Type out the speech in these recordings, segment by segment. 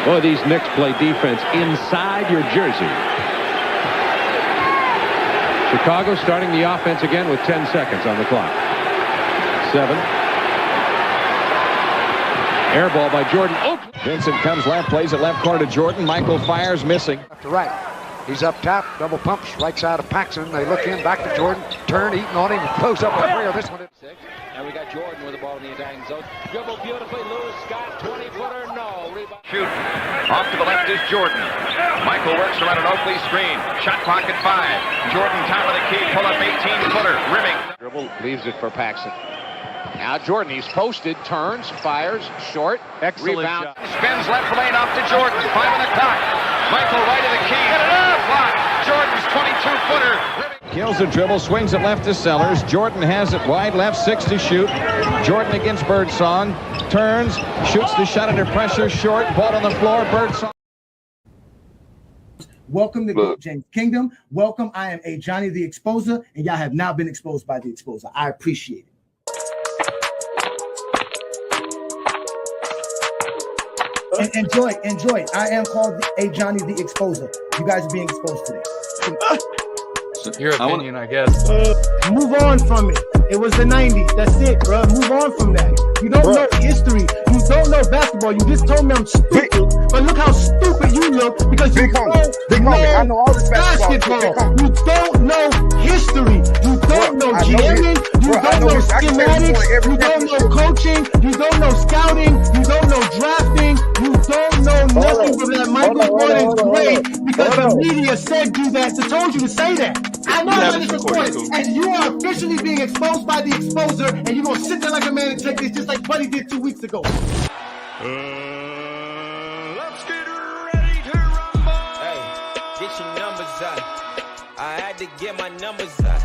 Boy, these Knicks play defense inside your jersey. Chicago starting the offense again with 10 seconds on the clock. 7. Air ball by Jordan. Oh! Vincent comes left, plays it left corner to Jordan. Michael fires, missing. Left to right. He's up top, double pumps, right side of Paxson. They look in, back to Jordan. Turn, eating on him, close up the rear. This one is 6. And we got Jordan with the ball in the attacking zone. Dribble beautifully, Lewis Scott, 20-footer, no. Rebound. Shoot. Off to the left is Jordan. Michael works around an Oakley screen. Shot clock at 5. Jordan top of the key, pull up 18-footer, rimming. Dribble, leaves it for Paxson. Now Jordan, he's posted, turns, fires, short. Excellent rebound. shot. Spins left lane off to Jordan. 5 on the clock. Michael right of the key. Hit it up. Block. Jordan's 22-footer. Kills the dribble, swings it left to Sellers. Jordan has it wide left, 6 to shoot. Jordan against Birdsong. Turns, shoots the shot under pressure, short. Ball on the floor, Birdsong. Welcome to GOAT James Kingdom. Welcome. I am Ajani the Exposer, and y'all have now been exposed by the Exposer. I appreciate it. And enjoy. I am called Ajani the Exposer. You guys are being exposed today. Your opinion, I guess. Move on from it. It was the 90s. That's it, bro. Move on from that. You don't know history. You don't know basketball. You just told me I'm stupid. But look how stupid you look because you don't know basketball. You don't know history. You don't know jamming. You don't know schematics. You don't know coaching. You don't know scouting. You don't know drafting. You don't know nothing from that. Michael Jordan's great because the media said do that. So told you to say that. I know how this recorded, and you are officially being exposed by the Exposer, and you're going to sit there like a man and take this just like Buddy did 2 weeks ago. Let's get ready to rumble. Hey, get your numbers out. I had to get my numbers out.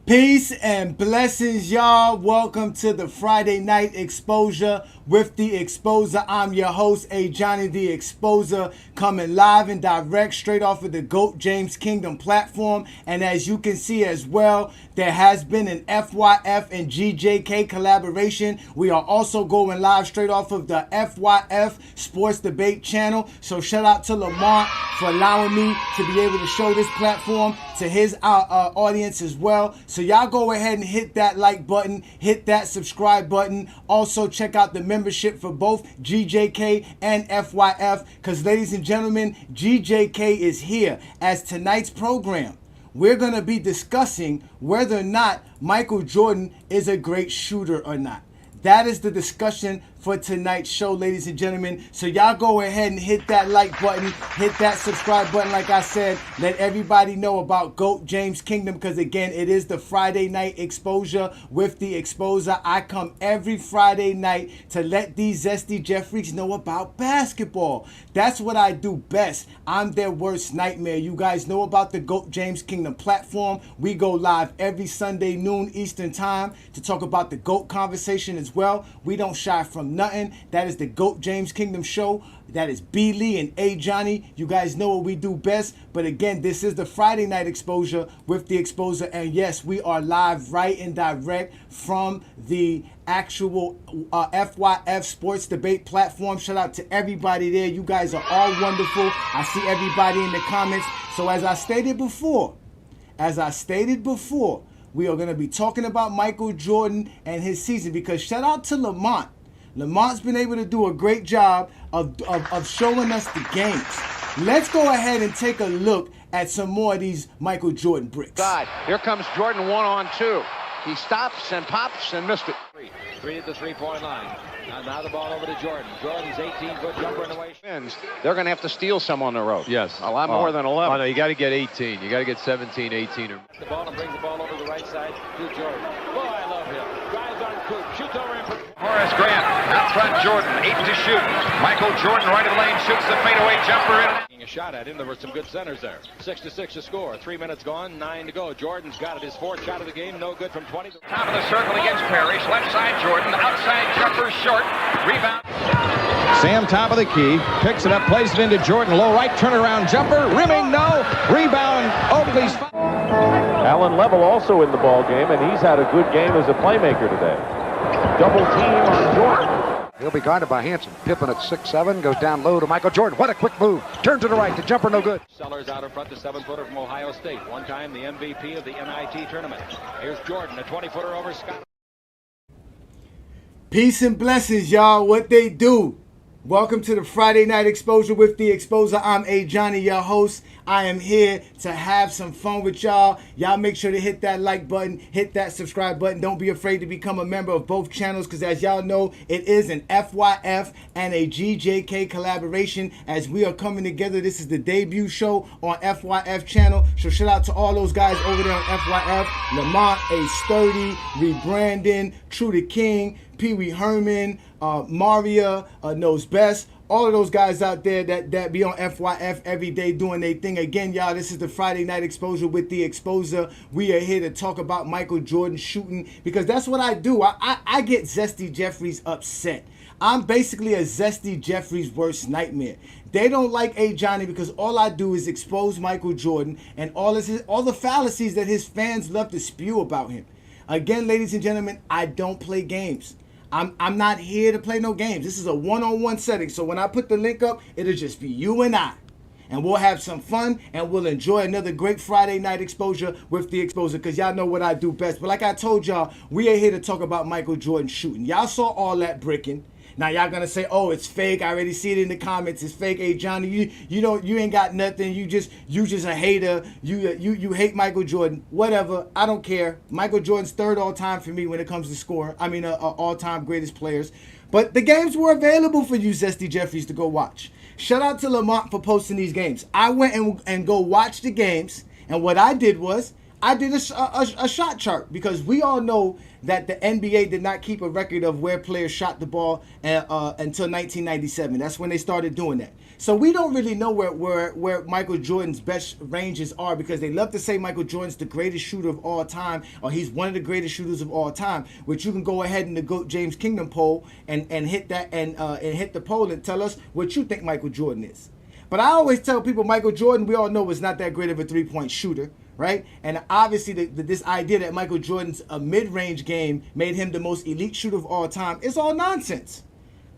Peace and blessings, y'all. Welcome to the Friday Night Exposure with the Exposer. I'm your host, Ajani the Exposer, coming live and direct straight off of the GOAT James Kingdom platform. And as you can see as well, there has been an FYF and GJK collaboration. We are also going live straight off of the FYF Sports Debate channel. So shout out to Lamont for allowing me to be able to show this platform to his audience as well. So y'all go ahead and hit that like button, hit that subscribe button. Also check out the membership for both GJK and FYF, because ladies and gentlemen, GJK is here. As tonight's program, we're going to be discussing whether or not Michael Jordan is a great shooter or not. That is the discussion for tonight's show, ladies and gentlemen. So y'all go ahead and hit that like button, hit that subscribe button. Like I said, let everybody know about GOAT James Kingdom, because again, it is the Friday Night Exposure with the Exposer. I come every Friday night to let these zesty Jeffries know about basketball. That's what I do best. I'm their worst nightmare. You guys know about the GOAT James Kingdom platform. We go live every Sunday noon Eastern time to talk about the GOAT conversation as well. We don't shy from nothing. That is the GOAT James Kingdom show. That is B. Lee and Ajani. You guys know what we do best. But again, this is the Friday Night Exposure with the Exposer. And yes, we are live right and direct from the actual FYF Sports Debate platform. Shout out to everybody there. You guys are all wonderful. I see everybody in the comments. So as I stated before, we are going to be talking about Michael Jordan and his season, because shout out to Lamont. Lamont's been able to do a great job of showing us the games. Let's go ahead and take a look at some more of these Michael Jordan bricks. God, here comes Jordan 1-on-2. He stops and pops and missed it. Three at the three-point line. Now the ball over to Jordan. Jordan's 18-foot jumper in the way. They're going to have to steal some on the road. Yes. A lot more than 11. Oh, no, you got to get 18. You got to get 17, 18. The ball and brings the ball over the right side to Jordan. Boy, I love him. Drives on Coop. Shoots over him. Horace Grant out front. Jordan 8 to shoot. Michael Jordan right of the lane shoots the fadeaway jumper in. A shot at him. There were some good centers there. 6-6 to score. 3 minutes gone. 9 to go. Jordan's got it. His fourth shot of the game. No good from 20. Top of the circle against Parrish. Left side Jordan. Outside jumper short. Rebound. Sam top of the key, picks it up, plays it into Jordan. Low right, turnaround jumper, rimming, no. Rebound, Oakley's. Alan Level also in the ball game, and he's had a good game as a playmaker today. Double team on Jordan. He'll be guarded by Hanson. Pippen at 6'7", goes down low to Michael Jordan. What a quick move. Turn to the right. The jumper no good. Sellers out in front, the 7-footer from Ohio State. One time the MVP of the NIT tournament. Here's Jordan, a 20-footer over Scott. Peace and blessings, y'all. What they do? Welcome to the Friday Night Exposure with the Exposer. I'm Ajani, your host. I am here to have some fun with y'all. Y'all make sure to hit that like button, hit that subscribe button. Don't be afraid to become a member of both channels because as y'all know, it is an FYF and a GJK collaboration as we are coming together. This is the debut show on FYF channel. So shout out to all those guys over there on FYF. Lamont, A Sturdy, Rebrandon, True the King, Pee Wee Herman, Maria Knows Best. All of those guys out there that be on FYF every day doing their thing. Again, y'all, this is the Friday Night Exposure with the Exposer. We are here to talk about Michael Jordan shooting because that's what I do. I get Zesty Jeffries upset. I'm basically a Zesty Jeffries' worst nightmare. They don't like Ajani because all I do is expose Michael Jordan and all the fallacies that his fans love to spew about him. Again, ladies and gentlemen, I don't play games. I'm not here to play no games. This is a one-on-one setting. So when I put the link up, it'll just be you and I. And we'll have some fun and we'll enjoy another great Friday Night Exposure with the Exposer because y'all know what I do best. But like I told y'all, we are here to talk about Michael Jordan shooting. Y'all saw all that bricking. Now y'all gonna say, oh, it's fake. I already see it in the comments. It's fake. Hey, Johnny, you ain't got nothing. You just a hater. You hate Michael Jordan. Whatever. I don't care. Michael Jordan's third all time for me when it comes to scoring. I mean, all time greatest players. But the games were available for you, Zesty Jeffries, to go watch. Shout out to Lamont for posting these games. I went and go watch the games, and what I did was I did a shot chart because we all know that the NBA did not keep a record of where players shot the ball until 1997. That's when they started doing that. So we don't really know where Michael Jordan's best ranges are because they love to say Michael Jordan's the greatest shooter of all time or he's one of the greatest shooters of all time, which you can go ahead in the GOAT James Kingdom poll and hit that and hit the poll and tell us what you think Michael Jordan is. But I always tell people Michael Jordan, we all know, is not that great of a three-point shooter, right? And obviously this idea that Michael Jordan's mid-range game made him the most elite shooter of all time is all nonsense.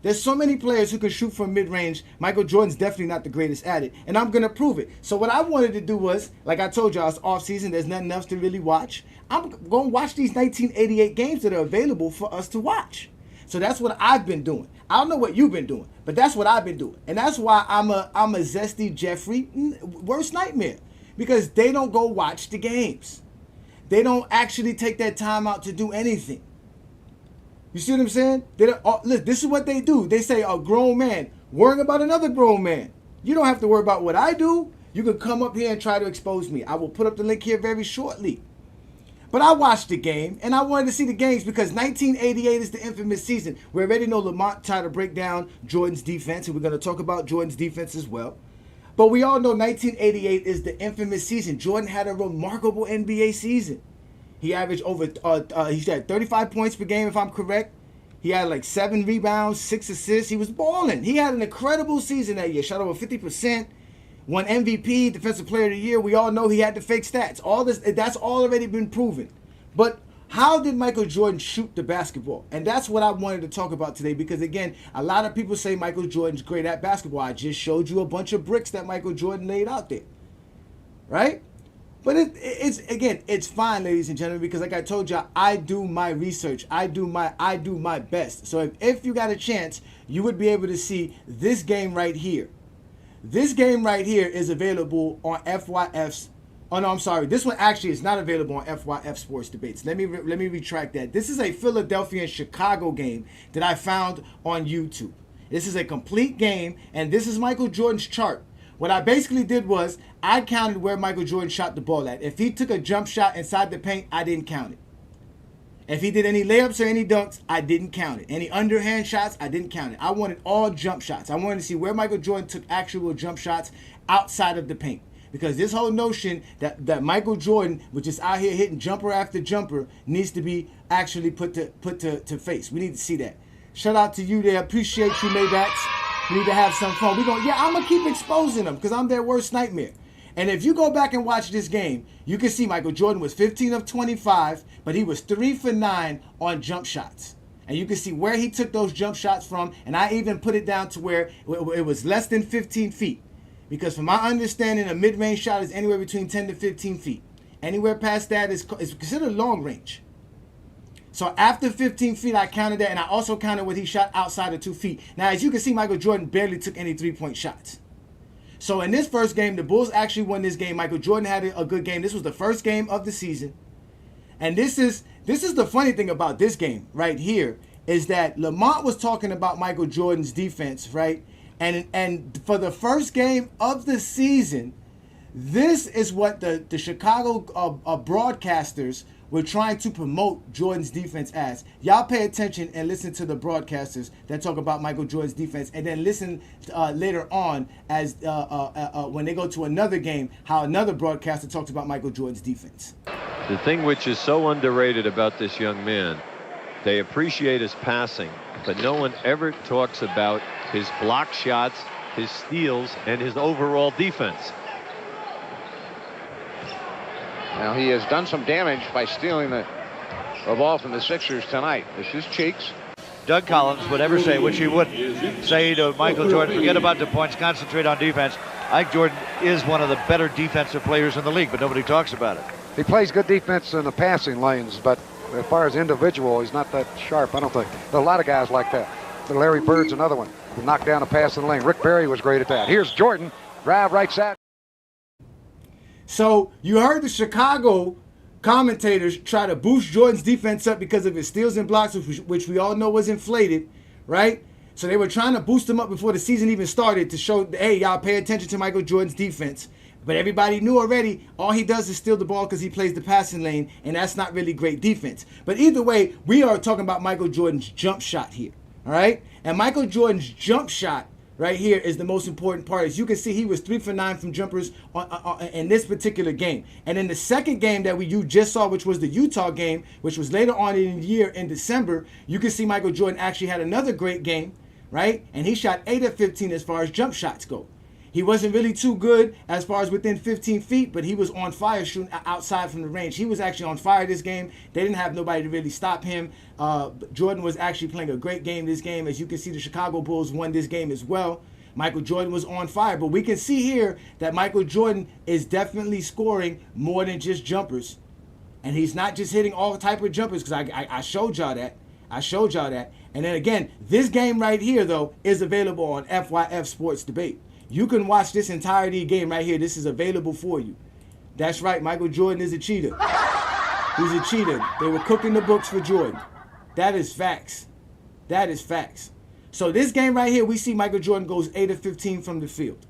There's so many players who can shoot from mid-range. Michael Jordan's definitely not the greatest at it, and I'm going to prove it. So what I wanted to do was, like I told y'all, it's off-season. There's nothing else to really watch. I'm going to watch these 1988 games that are available for us to watch. So that's what I've been doing. I don't know what you've been doing, but that's what I've been doing. And that's why I'm a Zesty Jeffrey worst nightmare. Because they don't go watch the games. They don't actually take that time out to do anything. You see what I'm saying? They don't, look, this is what they do. They say a grown man worrying about another grown man. You don't have to worry about what I do. You can come up here and try to expose me. I will put up the link here very shortly. But I watched the game, and I wanted to see the games because 1988 is the infamous season. We already know Lamont tried to break down Jordan's defense, and we're going to talk about Jordan's defense as well. But we all know 1988 is the infamous season. Jordan had a remarkable NBA season. He averaged he had 35 points per game, if I'm correct. He had like 7 rebounds, 6 assists. He was balling. He had an incredible season that year. Shot over 50%. Won MVP, Defensive Player of the Year. We all know he had the fake stats. All this, that's all already been proven. But how did Michael Jordan shoot the basketball? And that's what I wanted to talk about today because, again, a lot of people say Michael Jordan's great at basketball. I just showed you a bunch of bricks that Michael Jordan laid out there, right? But it's fine, ladies and gentlemen, because like I told you, I do my research. I do my best. So if you got a chance, you would be able to see this game right here. This game right here is available on FYF's. Oh no, I'm sorry. This one actually is not available on FYF Sports Debates. Let me retract that. This is a Philadelphia and Chicago game that I found on YouTube. This is a complete game, and this is Michael Jordan's chart. What I basically did was I counted where Michael Jordan shot the ball at. If he took a jump shot inside the paint, I didn't count it. If he did any layups or any dunks, I didn't count it. Any underhand shots, I didn't count it. I wanted all jump shots. I wanted to see where Michael Jordan took actual jump shots outside of the paint. Because this whole notion that Michael Jordan was just out here hitting jumper after jumper needs to be actually put to face. We need to see that. Shout out to you there. Appreciate you, Maybacks. We need to have some fun. I'm going to keep exposing them because I'm their worst nightmare. And if you go back and watch this game, you can see Michael Jordan was 15 of 25, but he was 3 for 9 on jump shots. And you can see where he took those jump shots from. And I even put it down to where it was less than 15 feet. Because from my understanding, a mid-range shot is anywhere between 10 to 15 feet. Anywhere past that is considered long range. So after 15 feet, I counted that, and I also counted what he shot outside of 2 feet. Now, as you can see, Michael Jordan barely took any three-point shots. So in this first game, the Bulls actually won this game. Michael Jordan had a good game. This was the first game of the season. And this is the funny thing about this game right here, is that Lamont was talking about Michael Jordan's defense, right? And for the first game of the season, this is what the Chicago broadcasters were trying to promote Jordan's defense as. Y'all pay attention and listen to the broadcasters that talk about Michael Jordan's defense, and then listen later on as when they go to another game, how another broadcaster talks about Michael Jordan's defense. The thing which is so underrated about this young man, they appreciate his passing, but no one ever talks about his block shots, his steals, and his overall defense. Now he has done some damage by stealing the ball from the Sixers tonight. This is Cheeks. Doug Collins would ever say, which he would say to Michael Jordan, forget about the points, concentrate on defense. Ike Jordan is one of the better defensive players in the league, but nobody talks about it. He plays good defense in the passing lanes, but as far as individual, he's not that sharp, I don't think. There are a lot of guys like that. Larry Bird's another one who knocked down a pass in the lane. Rick Barry was great at that. Here's Jordan, drive right side. So you heard the Chicago commentators try to boost Jordan's defense up because of his steals and blocks, which we all know was inflated, right? So they were trying to boost him up before the season even started to show, hey, y'all pay attention to Michael Jordan's defense. But everybody knew already, all he does is steal the ball because he plays the passing lane, and that's not really great defense. But either way, we are talking about Michael Jordan's jump shot here, all right? And Michael Jordan's jump shot right here is the most important part. As you can see, he was 3 for 9 from jumpers in this particular game. And in the second game that you just saw, which was the Utah game, which was later on in the year in December, you can see Michael Jordan actually had another great game, right? And he shot 8 of 15 as far as jump shots go. He wasn't really too good as far as within 15 feet, but he was on fire shooting outside from the range. He was actually on fire this game. They didn't have nobody to really stop him. Jordan was actually playing a great game this game. As you can see, the Chicago Bulls won this game as well. Michael Jordan was on fire. But we can see here that Michael Jordan is definitely scoring more than just jumpers. And he's not just hitting all type of jumpers, because I showed y'all that. I showed y'all that. And then again, this game right here, though, is available on FYF Sports Debate. You can watch this entirety game right here. This is available for you. That's right, Michael Jordan is a cheater. He's a cheater. They were cooking the books for Jordan. That is facts. That is facts. So this game right here, we see Michael Jordan goes 8 of 15 from the field,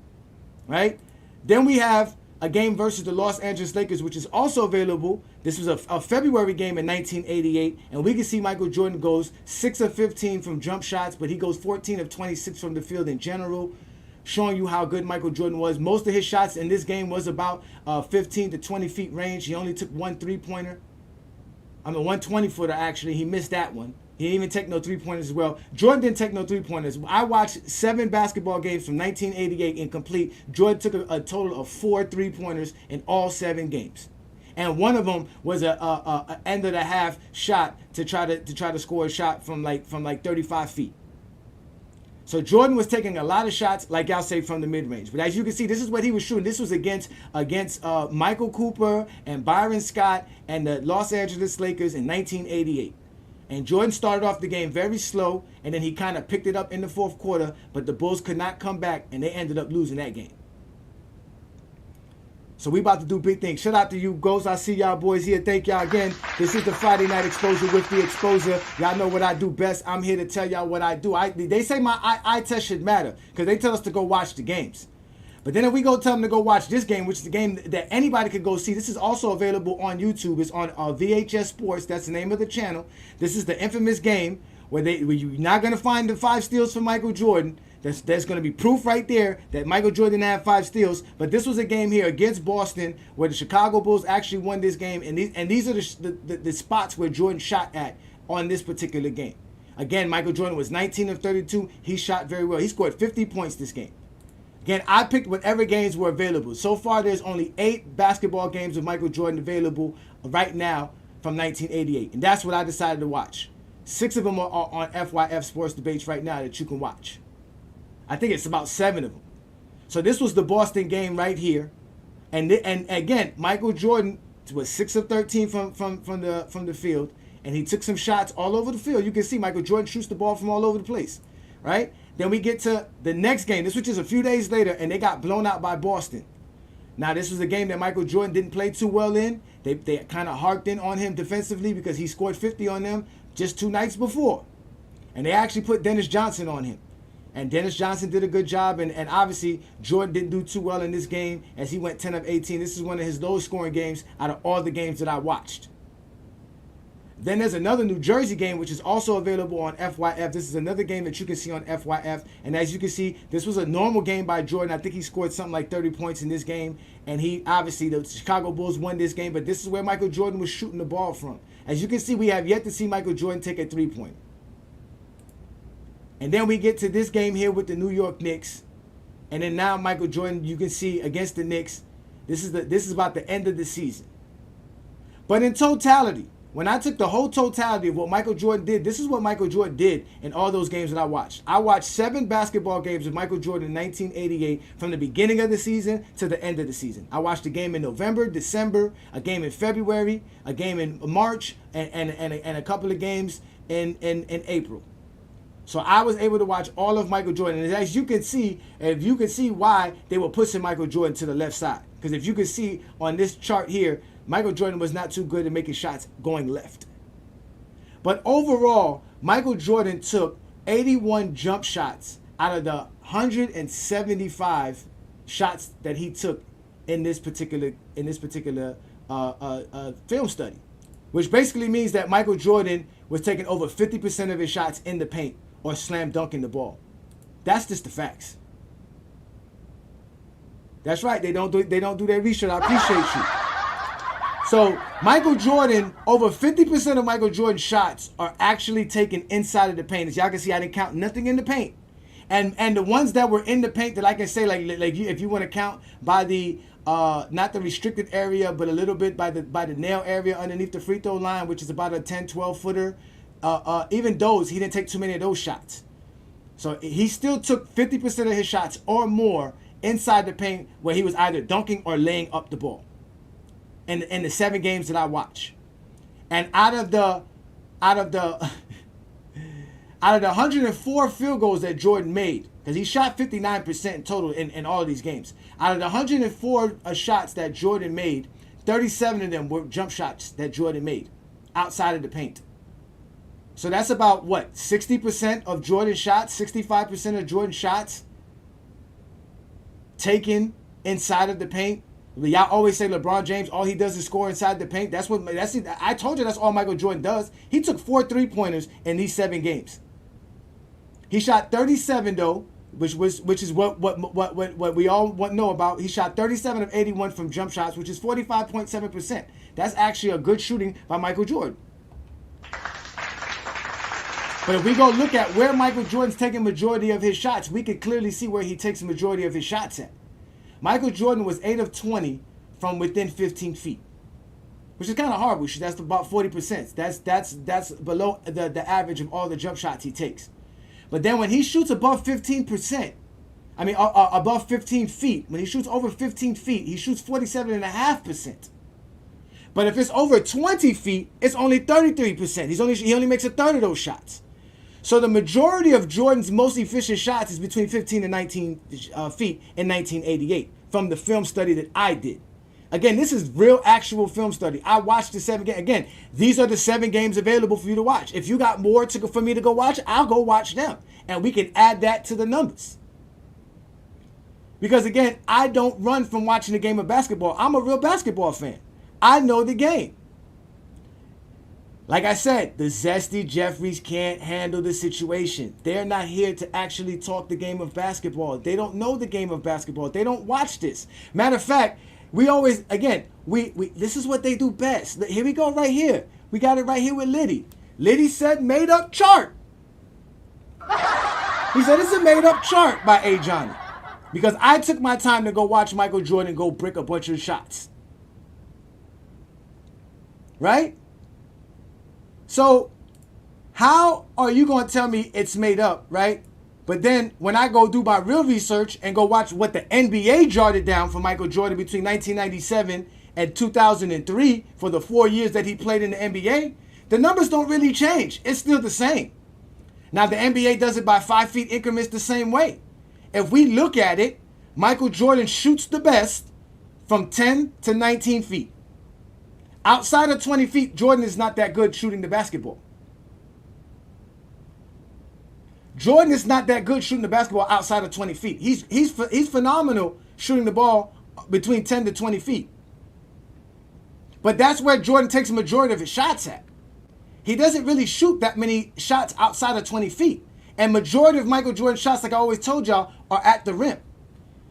right? Then we have a game versus the Los Angeles Lakers, which is also available. This was a February game in 1988, and we can see Michael Jordan goes 6 of 15 from jump shots, but he goes 14 of 26 from the field in general, showing you how good Michael Jordan was. Most of his shots in this game was about 15 to 20 feet range. He only took one 20-footer actually. He missed that one. He didn't even take no 3-pointers as well. Jordan didn't take no 3-pointers. I watched 7 basketball games from 1988 incomplete. Jordan took a total of 4 3-pointers in all 7 games. And one of them was a end of the half shot to try to score a shot from like 35 feet. So Jordan was taking a lot of shots, like y'all say, from the mid-range. But as you can see, this is what he was shooting. This was against Michael Cooper and Byron Scott and the Los Angeles Lakers in 1988. And Jordan started off the game very slow, and then he kind of picked it up in the fourth quarter, but the Bulls could not come back, and they ended up losing that game. So we about to do big things. Shout out to you, Ghosts. I see y'all boys here. Thank y'all again. This is the Friday Night Exposure with the Exposure. Y'all know what I do best. I'm here to tell y'all what I do. They say my eye test should matter because they tell us to go watch the games. But then if we go tell them to go watch this game, which is the game that anybody could go see, this is also available on YouTube. It's on FYF Sports. That's the name of the channel. This is the infamous game where you're not going to find the 5 steals from Michael Jordan. There's going to be proof right there that Michael Jordan had 5 steals. But this was a game here against Boston where the Chicago Bulls actually won this game. And these are the spots where Jordan shot at on this particular game. Again, Michael Jordan was 19 of 32. He shot very well. He scored 50 points this game. Again, I picked whatever games were available. So far, there's only 8 basketball games of Michael Jordan available right now from 1988. And that's what I decided to watch. 6 of them are on FYF Sports Debates right now that you can watch. I think it's about 7 of them. So this was the Boston game right here. And again, Michael Jordan was 6 of 13 from the field. And he took some shots all over the field. You can see Michael Jordan shoots the ball from all over the place, right? Then we get to the next game. This was just a few days later, and they got blown out by Boston. Now, this was a game that Michael Jordan didn't play too well in. They kind of harked in on him defensively because he scored 50 on them just 2 nights before. And they actually put Dennis Johnson on him. And Dennis Johnson did a good job. And obviously, Jordan didn't do too well in this game as he went 10 of 18. This is one of his lowest scoring games out of all the games that I watched. Then there's another New Jersey game, which is also available on FYF. This is another game that you can see on FYF. And as you can see, this was a normal game by Jordan. I think he scored something like 30 points in this game. And he, obviously, the Chicago Bulls won this game. But this is where Michael Jordan was shooting the ball from. As you can see, we have yet to see Michael Jordan take a three-point. And then we get to this game here with the New York Knicks. And then now Michael Jordan, you can see against the Knicks, this is about the end of the season. But in totality, when I took the whole totality of what Michael Jordan did, this is what Michael Jordan did in all those games that I watched. I watched 7 basketball games of Michael Jordan in 1988 from the beginning of the season to the end of the season. I watched a game in November, December, a game in February, a game in March, and a couple of games in April. So I was able to watch all of Michael Jordan. And as you can see, if you can see why they were pushing Michael Jordan to the left side. Because if you can see on this chart here, Michael Jordan was not too good at making shots going left. But overall, Michael Jordan took 81 jump shots out of the 175 shots that he took in this particular film study. Which basically means that Michael Jordan was taking over 50% of his shots in the paint or slam dunking the ball. That's just the facts. That's right. They don't do their research. I appreciate you. So Michael Jordan, over 50% of Michael Jordan's shots are actually taken inside of the paint. As y'all can see, I didn't count nothing in the paint. And the ones that were in the paint that I can say, like if you want to count by the not the restricted area, but a little bit by the nail area underneath the free throw line, which is about a 10, 12 footer. Even those, he didn't take too many of those shots. So he still took 50% of his shots or more inside the paint where he was either dunking or laying up the ball. In the 7 games that I watch. And out of the 104 field goals that Jordan made, because he shot 59% in total in all of these games. Out of the 104 shots that Jordan made, 37 of them were jump shots that Jordan made outside of the paint. So that's about, what, 60% of Jordan's shots, 65% of Jordan's shots taken inside of the paint. Y'all always say LeBron James, all he does is score inside the paint. I told you that's all Michael Jordan does. He took 4 3-pointers in these 7 games. He shot 37 though, which is what we all know about. He shot 37 of 81 from jump shots, which is 45.7%. That's actually a good shooting by Michael Jordan. But if we go look at where Michael Jordan's taking majority of his shots, we can clearly see where he takes the majority of his shots at. Michael Jordan was 8 of 20 from within 15 feet, which is kind of horrible. That's about 40%. That's below the average of all the jump shots he takes. But then when he shoots above 15%, above 15 feet, when he shoots over 15 feet, he shoots 47.5%. But if it's over 20 feet, it's only 33%. He only makes a third of those shots. So the majority of Jordan's most efficient shots is between 15 and 19 feet in 1988 from the film study that I did. Again, this is real actual film study. I watched the 7 games. Again, these are the 7 games available for you to watch. If you got more for me to go watch, I'll go watch them. And we can add that to the numbers. Because again, I don't run from watching a game of basketball. I'm a real basketball fan. I know the game. Like I said, the Zesty Jeffries can't handle the situation. They're not here to actually talk the game of basketball. They don't know the game of basketball. They don't watch this. Matter of fact, we always, again, we this is what they do best. Here we go right here. We got it right here with Liddy. Liddy said made up chart. He said it's a made up chart by Ajani. Because I took my time to go watch Michael Jordan go brick a bunch of shots. Right? So, How are you going to tell me it's made up, right? But then when I go do my real research and go watch what the NBA jotted down for Michael Jordan between 1997 and 2003 for the 4 years that he played in the NBA, the numbers don't really change. It's still the same. Now, the NBA does it by 5 feet increments the same way. If we look at it, Michael Jordan shoots the best from 10 to 19 feet. Outside of 20 feet, Jordan is not that good shooting the basketball. Jordan is not that good shooting the basketball outside of 20 feet. He's phenomenal shooting the ball between 10 to 20 feet. But that's where Jordan takes a majority of his shots at. He doesn't really shoot that many shots outside of 20 feet. And majority of Michael Jordan's shots, like I always told y'all, are at the rim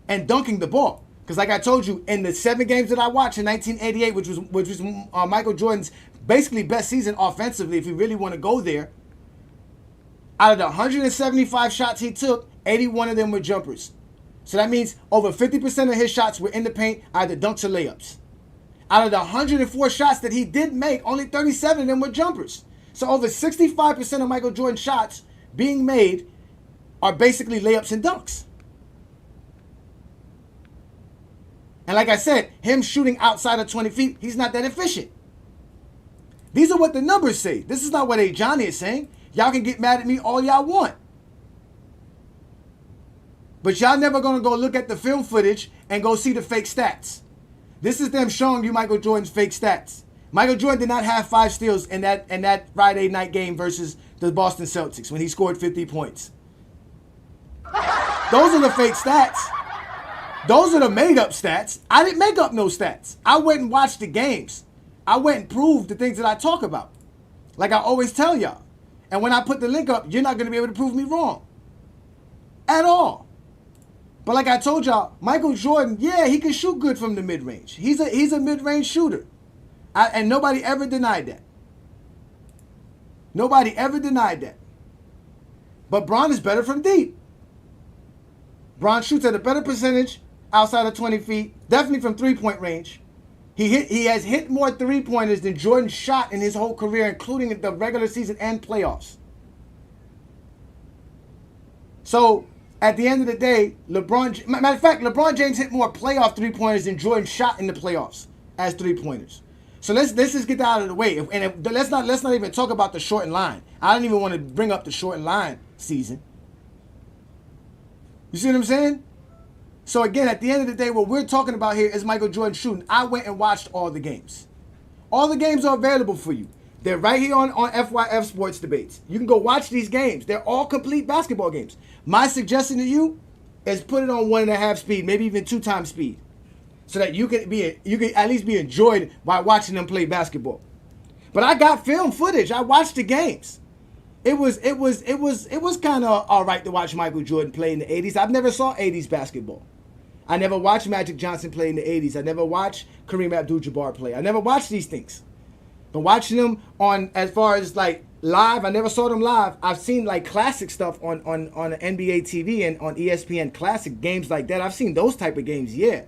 and dunking the ball. Because like I told you, in the 7 games that I watched in 1988, which was Michael Jordan's basically best season offensively, if you really want to go there, out of the 175 shots he took, 81 of them were jumpers. So that means over 50% of his shots were in the paint, either dunks or layups. Out of the 104 shots that he did make, only 37 of them were jumpers. So over 65% of Michael Jordan's shots being made are basically layups and dunks. And like I said, him shooting outside of 20 feet, he's not that efficient. These are what the numbers say. This is not what Ajani is saying. Y'all can get mad at me all y'all want. But y'all never going to go look at the film footage and go see the fake stats. This is them showing you Michael Jordan's fake stats. Michael Jordan did not have 5 steals in that Friday night game versus the Boston Celtics when he scored 50 points. Those are the fake stats. Those are the made-up stats. I didn't make up no stats. I went and watched the games. I went and proved the things that I talk about. Like I always tell y'all. And when I put the link up, you're not going to be able to prove me wrong. At all. But like I told y'all, Michael Jordan, yeah, he can shoot good from the mid-range. He's a mid-range shooter. And nobody ever denied that. Nobody ever denied that. But Bron is better from deep. Bron shoots at a better percentage outside of 20 feet, definitely from three-point range. He has hit more three-pointers than Jordan shot in his whole career, including the regular season and playoffs. So, at the end of the day, matter of fact, LeBron James hit more playoff three-pointers than Jordan shot in the playoffs as three-pointers. So let's just get that out of the way. And let's not even talk about the shortened line. I don't even want to bring up the shortened line season. You see what I'm saying? So again, at the end of the day, what we're talking about here is Michael Jordan shooting. I went and watched all the games. All the games are available for you. They're right here on FYF Sports Debates. You can go watch these games. They're all complete basketball games. My suggestion to you is put it on 1.5 speed, maybe even 2 times speed, so that you can at least be enjoyed by watching them play basketball. But I got film footage. I watched the games. It was kind of all right to watch Michael Jordan play in the 80s. I've never saw 80s basketball. I never watched Magic Johnson play in the 80s. I never watched Kareem Abdul-Jabbar play. I never watched these things. But watching them on, as far as like live, I never saw them live. I've seen like classic stuff on NBA TV and on ESPN Classic, games like that. I've seen those type of games, yeah.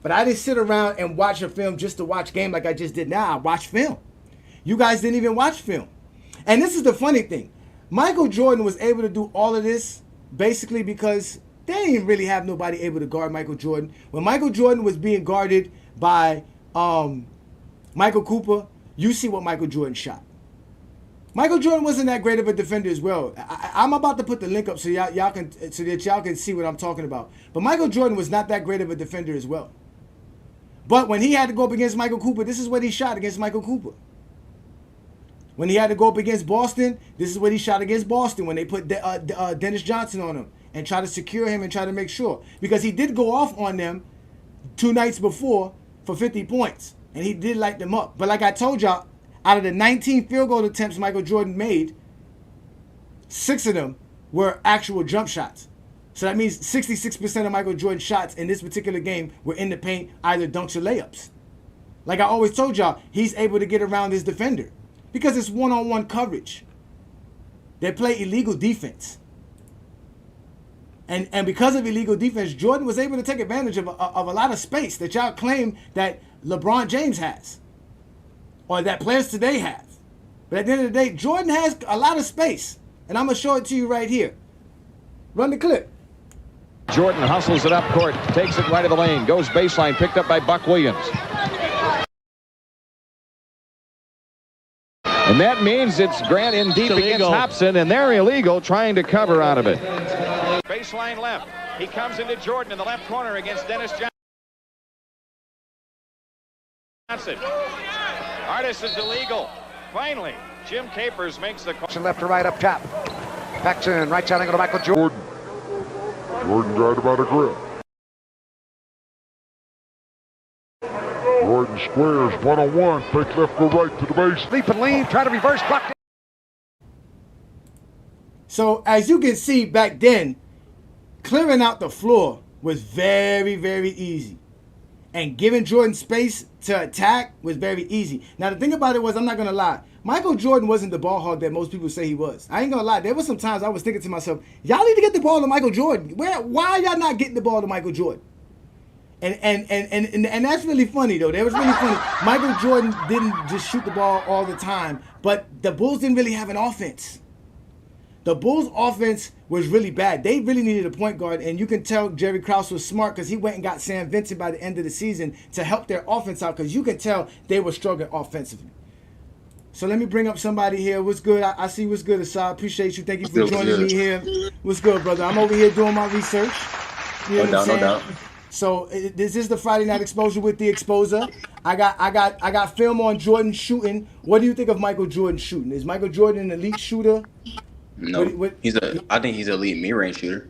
But I didn't sit around and watch a film just to watch game like I just did now. I watched film. You guys didn't even watch film. And this is the funny thing. Michael Jordan was able to do all of this basically because they didn't really have nobody able to guard Michael Jordan. When Michael Jordan was being guarded by Michael Cooper, you see what Michael Jordan shot. Michael Jordan wasn't that great of a defender as well. I'm about to put the link up so that y'all can see what I'm talking about. But Michael Jordan was not that great of a defender as well. But when he had to go up against Michael Cooper, this is what he shot against Michael Cooper. When he had to go up against Boston, this is what he shot against Boston when they put Dennis Johnson on him and try to secure him and try to make sure. Because he did go off on them 2 nights before for 50 points. And he did light them up. But like I told y'all, out of the 19 field goal attempts Michael Jordan made, 6 of them were actual jump shots. So that means 66% of Michael Jordan's shots in this particular game were in the paint, either dunks or layups. Like I always told y'all, he's able to get around his defender because it's one-on-one coverage. They play illegal defense. And because of illegal defense, Jordan was able to take advantage of a lot of space that y'all claim that LeBron James has or that players today have. But at the end of the day, Jordan has a lot of space. And I'm going to show it to you right here. Run the clip. Jordan hustles it up court, takes it right of the lane, goes baseline, picked up by Buck Williams. And that means it's Grant in deep against Hobson, and they're illegal, trying to cover out of it. Baseline left. He comes into Jordan in the left corner against Dennis Johnson. Artis is illegal. Finally, Jim Capers makes the call. Left to right up top. Paxson, right side angle to Michael Jordan. Jordan got him out of grip. Jordan squares one-on-one, fake left, go right to the base. Leap and lean, try to reverse, blocked. So as you can see back then, clearing out the floor was very, very easy. And giving Jordan space to attack was very easy. Now the thing about it was, I'm not going to lie, Michael Jordan wasn't the ball hog that most people say he was. I ain't going to lie, there was some times I was thinking to myself, y'all need to get the ball to Michael Jordan. Why are y'all not getting the ball to Michael Jordan? And that's really funny though. That was really funny. Michael Jordan didn't just shoot the ball all the time, but the Bulls didn't really have an offense. The Bulls' offense was really bad. They really needed a point guard, and you can tell Jerry Krause was smart because he went and got Sam Vincent by the end of the season to help their offense out because you can tell they were struggling offensively. So let me bring up somebody here. What's good? I see what's good, Asad. Appreciate you. Thank you for joining me here. What's good, brother? I'm over here doing my research. You know No doubt. So this is the Friday Night Exposure with the Exposer. I got film on Jordan shooting. What do you think of Michael Jordan shooting? Is Michael Jordan an elite shooter? No, I think he's an elite mid-range shooter.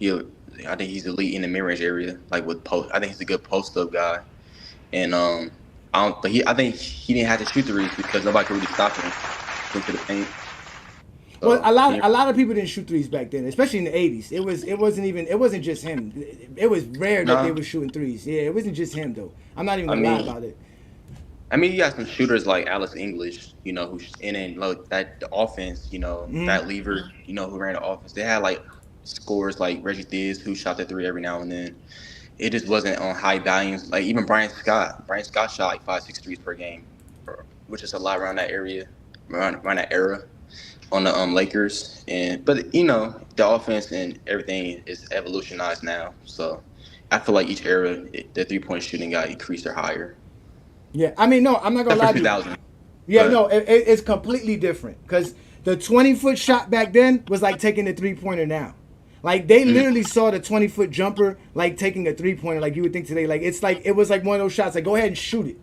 I think he's elite in the mid-range area, like with post. I think he's a good post-up guy, and I think he didn't have to shoot threes because nobody could really stop him into the paint. Well, a lot of people didn't shoot threes back then, especially in the '80s. It wasn't just him. It was rare that they were shooting threes. Yeah, it wasn't just him though. I'm not even gonna lie about it. I mean, you got some shooters like Alex English, who's that the offense, Pat Lever, who ran the offense. They had like scorers like Reggie Theus, who shot the three every now and then. It just wasn't on high volumes. Like even Brian Scott shot like 5-6 threes per game, which is a lot around that area, around that era on the Lakers. But the offense and everything is evolutionized now. So I feel like each era, the 3-point shooting got increased or higher. Yeah, I mean, no, I'm not gonna lie to you. Yeah, no, it's completely different because the 20-foot shot back then was like taking a 3-pointer now. Like they literally saw the 20-foot jumper like taking a 3-pointer, like you would think today. Like it was like one of those shots. Like go ahead and shoot it.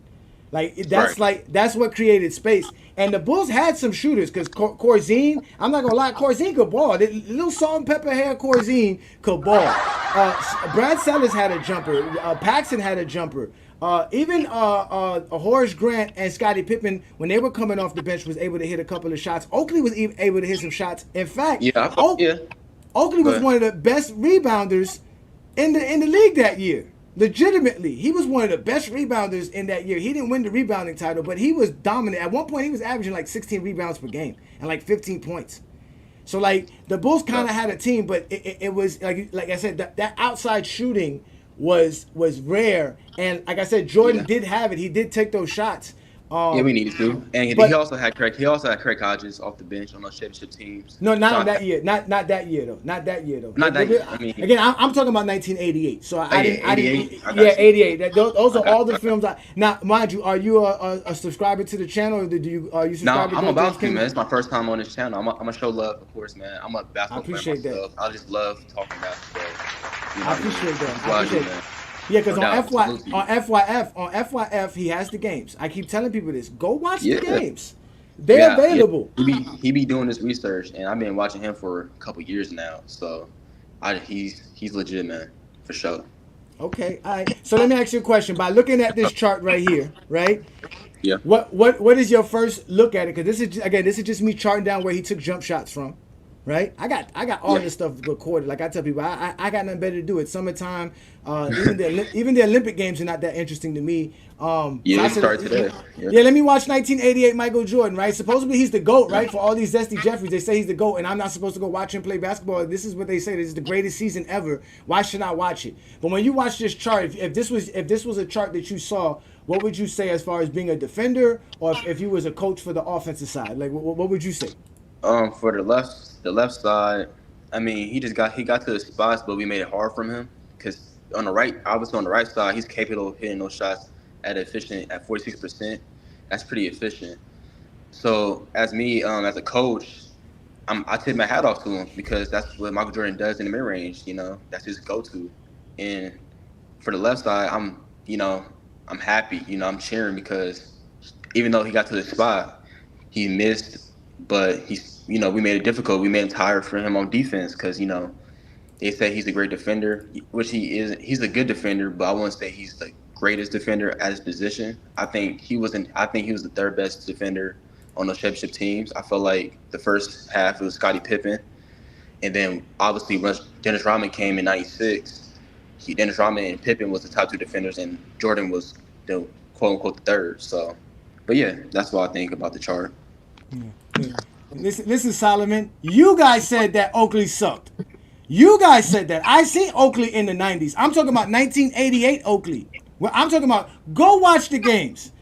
Like that's what created space. And the Bulls had some shooters because Corzine, I'm not gonna lie, Corzine could ball. The little salt and pepper hair Corzine could ball. Brad Sellers had a jumper. Paxson had a jumper. Even Horace Grant and Scottie Pippen, when they were coming off the bench, was able to hit a couple of shots. Oakley was able to hit some shots. In fact, Oakley was one of the best rebounders in the league that year. Legitimately, he was one of the best rebounders in that year. He didn't win the rebounding title, but he was dominant. At one point, he was averaging like 16 rebounds per game and like 15 points. So like the Bulls kind of had a team, but it was like I said, that outside shooting was rare. And like I said, Jordan did have it. He did take those shots. We needed to. And he also had Craig Hodges off the bench on those championship teams. No, not that year. Not that year though. Not that year. I mean, again, I'm talking about 1988. So I didn't. 88. Those are all the films. Now, mind you, are you a subscriber to the channel? Or are you subscribed? No, I'm about to, man. It's my first time on this channel. I'm gonna show love, of course, man. I'm a basketball player myself. I just love talking basketball. I appreciate that. Yeah, because on FYF, he has the games. I keep telling people this. Go watch the games. They're available. He be doing this research, and I've been watching him for a couple years now. So he's legit, man, for sure. Okay, all right. So let me ask you a question. By looking at this chart right here, right? Yeah. What is your first look at it? Because this is just me charting down where he took jump shots from, right? I got all this stuff recorded. Like I tell people, I got nothing better to do. It's summertime. Even the Olympic games are not that interesting to me. Yeah, so start today. Yeah, let me watch 1988 Michael Jordan, right? Supposedly he's the GOAT, right? For all these Zesty Jeffries, they say he's the GOAT, and I'm not supposed to go watch him play basketball. This is what they say. This is the greatest season ever. Why should I watch it? But when you watch this chart, if this was a chart that you saw, what would you say as far as being a defender, or if you was a coach for the offensive side? Like, what would you say? For the left side, I mean, he got to the spots, but we made it hard for him because on the right, obviously on the right side, he's capable of hitting those shots at 46%. That's pretty efficient. So as me, as a coach, I tip my hat off to him because that's what Michael Jordan does in the mid range. You know, that's his go-to. And for the left side, I'm happy. You know, I'm cheering because even though he got to the spot, he missed. But we made it difficult. We made it tired for him on defense because they say he's a great defender, which he is. He's a good defender, but I wouldn't say he's the greatest defender at his position. I think he was the third best defender on those championship teams. I felt like the first half it was Scottie Pippen, and then obviously when Dennis Rodman came in '96, Dennis Rodman and Pippen was the top two defenders, and Jordan was the quote unquote the third. So, but yeah, that's what I think about the chart. Listen, Solomon. You guys said that Oakley sucked. You guys said that. I seen Oakley in the 90s. I'm talking about 1988 Oakley. Well, I'm talking about go watch the games.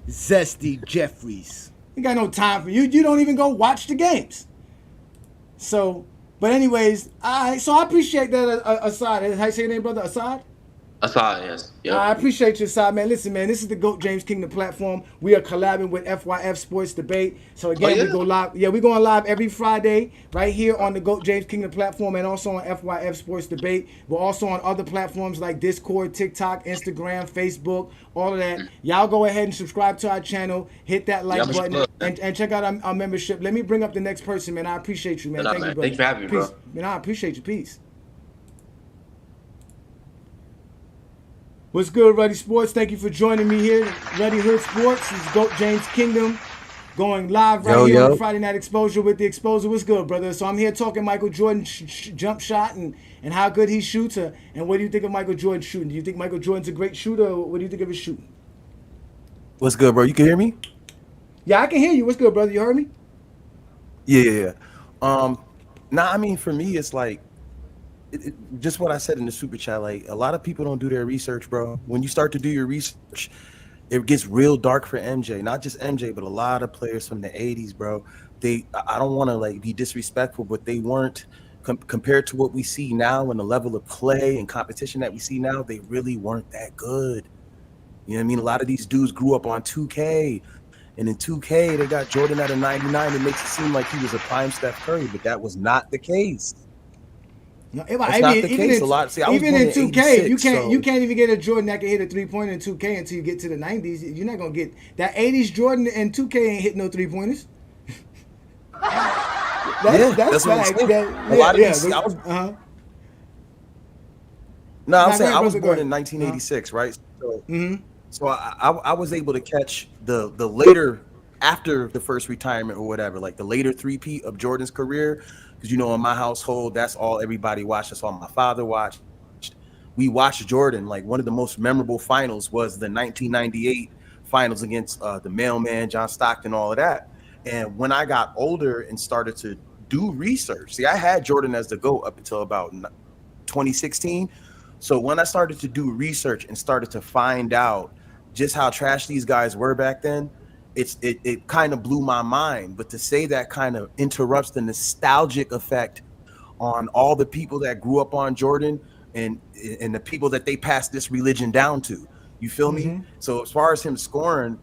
Zesty Jeffries. You got no time for you. You don't even go watch the games. So, but anyways, I appreciate that, Assad. How you say your name, brother? Assad? Assad, yes. Yep. I appreciate you, Assad, man. Listen, man, this is the GOAT James Kingdom platform. We are collabing with FYF Sports Debate. So again, we go live. Yeah, we're going live every Friday right here on the GOAT James Kingdom platform and also on FYF Sports Debate. We're also on other platforms like Discord, TikTok, Instagram, Facebook, all of that. Y'all go ahead and subscribe to our channel. Hit that like button and check out our membership. Let me bring up the next person, man. I appreciate you, man. Thank you, brother. Thanks for having me, bro. Man, I appreciate you. Peace. What's good, Ruddy Sports? Thank you for joining me here. Ruddy Hood Sports is GOAT James Kingdom going live right here on Friday Night Exposure with the Exposer. What's good, brother? So I'm here talking Michael Jordan jump shot and how good he shoots. And what do you think of Michael Jordan shooting? Do you think Michael Jordan's a great shooter, or what do you think of his shooting? What's good, bro? You can hear me? Yeah, I can hear you. What's good, brother? You heard me? Yeah. I mean, for me, it's like, just what I said in the super chat, like a lot of people don't do their research, bro. When you start to do your research, it gets real dark for MJ. Not just MJ, but a lot of players from the 80s, bro. I don't want to like be disrespectful, but they weren't compared to what we see now and the level of play and competition that we see now. They really weren't that good. You know what I mean? A lot of these dudes grew up on 2K, and in 2K they got Jordan at a 99. It makes it seem like he was a prime Steph Curry, but that was not the case. No, not the case. Even in 2K, you can't even get a Jordan that can hit a 3-pointer in 2K until you get to the 90s. You're not gonna get that 80s Jordan in 2K ain't hitting no 3-pointers. that's fact. I'm saying I was born in 1986, right? So I was able to catch the later, after the first retirement or whatever, like the later three-peat of Jordan's career. Because, in my household, that's all everybody watched. That's all my father watched. We watched Jordan. Like, one of the most memorable finals was the 1998 finals against the Mailman, John Stockton, all of that. And when I got older and started to do research, I had Jordan as the GOAT up until about 2016. So when I started to do research and started to find out just how trash these guys were back then, it kind of blew my mind. But to say that kind of interrupts the nostalgic effect on all the people that grew up on Jordan and the people that they passed this religion down to. You feel me? So as far as him scoring,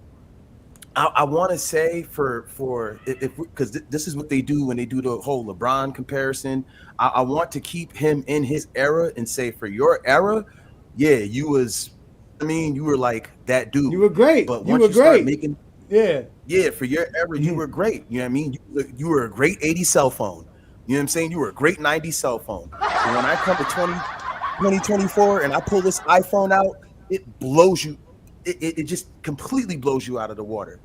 I want to say because this is what they do when they do the whole LeBron comparison. I want to keep him in his era and say, for your era, yeah, you were like that dude. You were great. But once you start making Yeah, for your era, you were great. You know what I mean? You were a great 80s cell phone. You know what I'm saying? You were a great 90s cell phone. And when I come to 2024 and I pull this iPhone out, it blows you. It just completely blows you out of the water.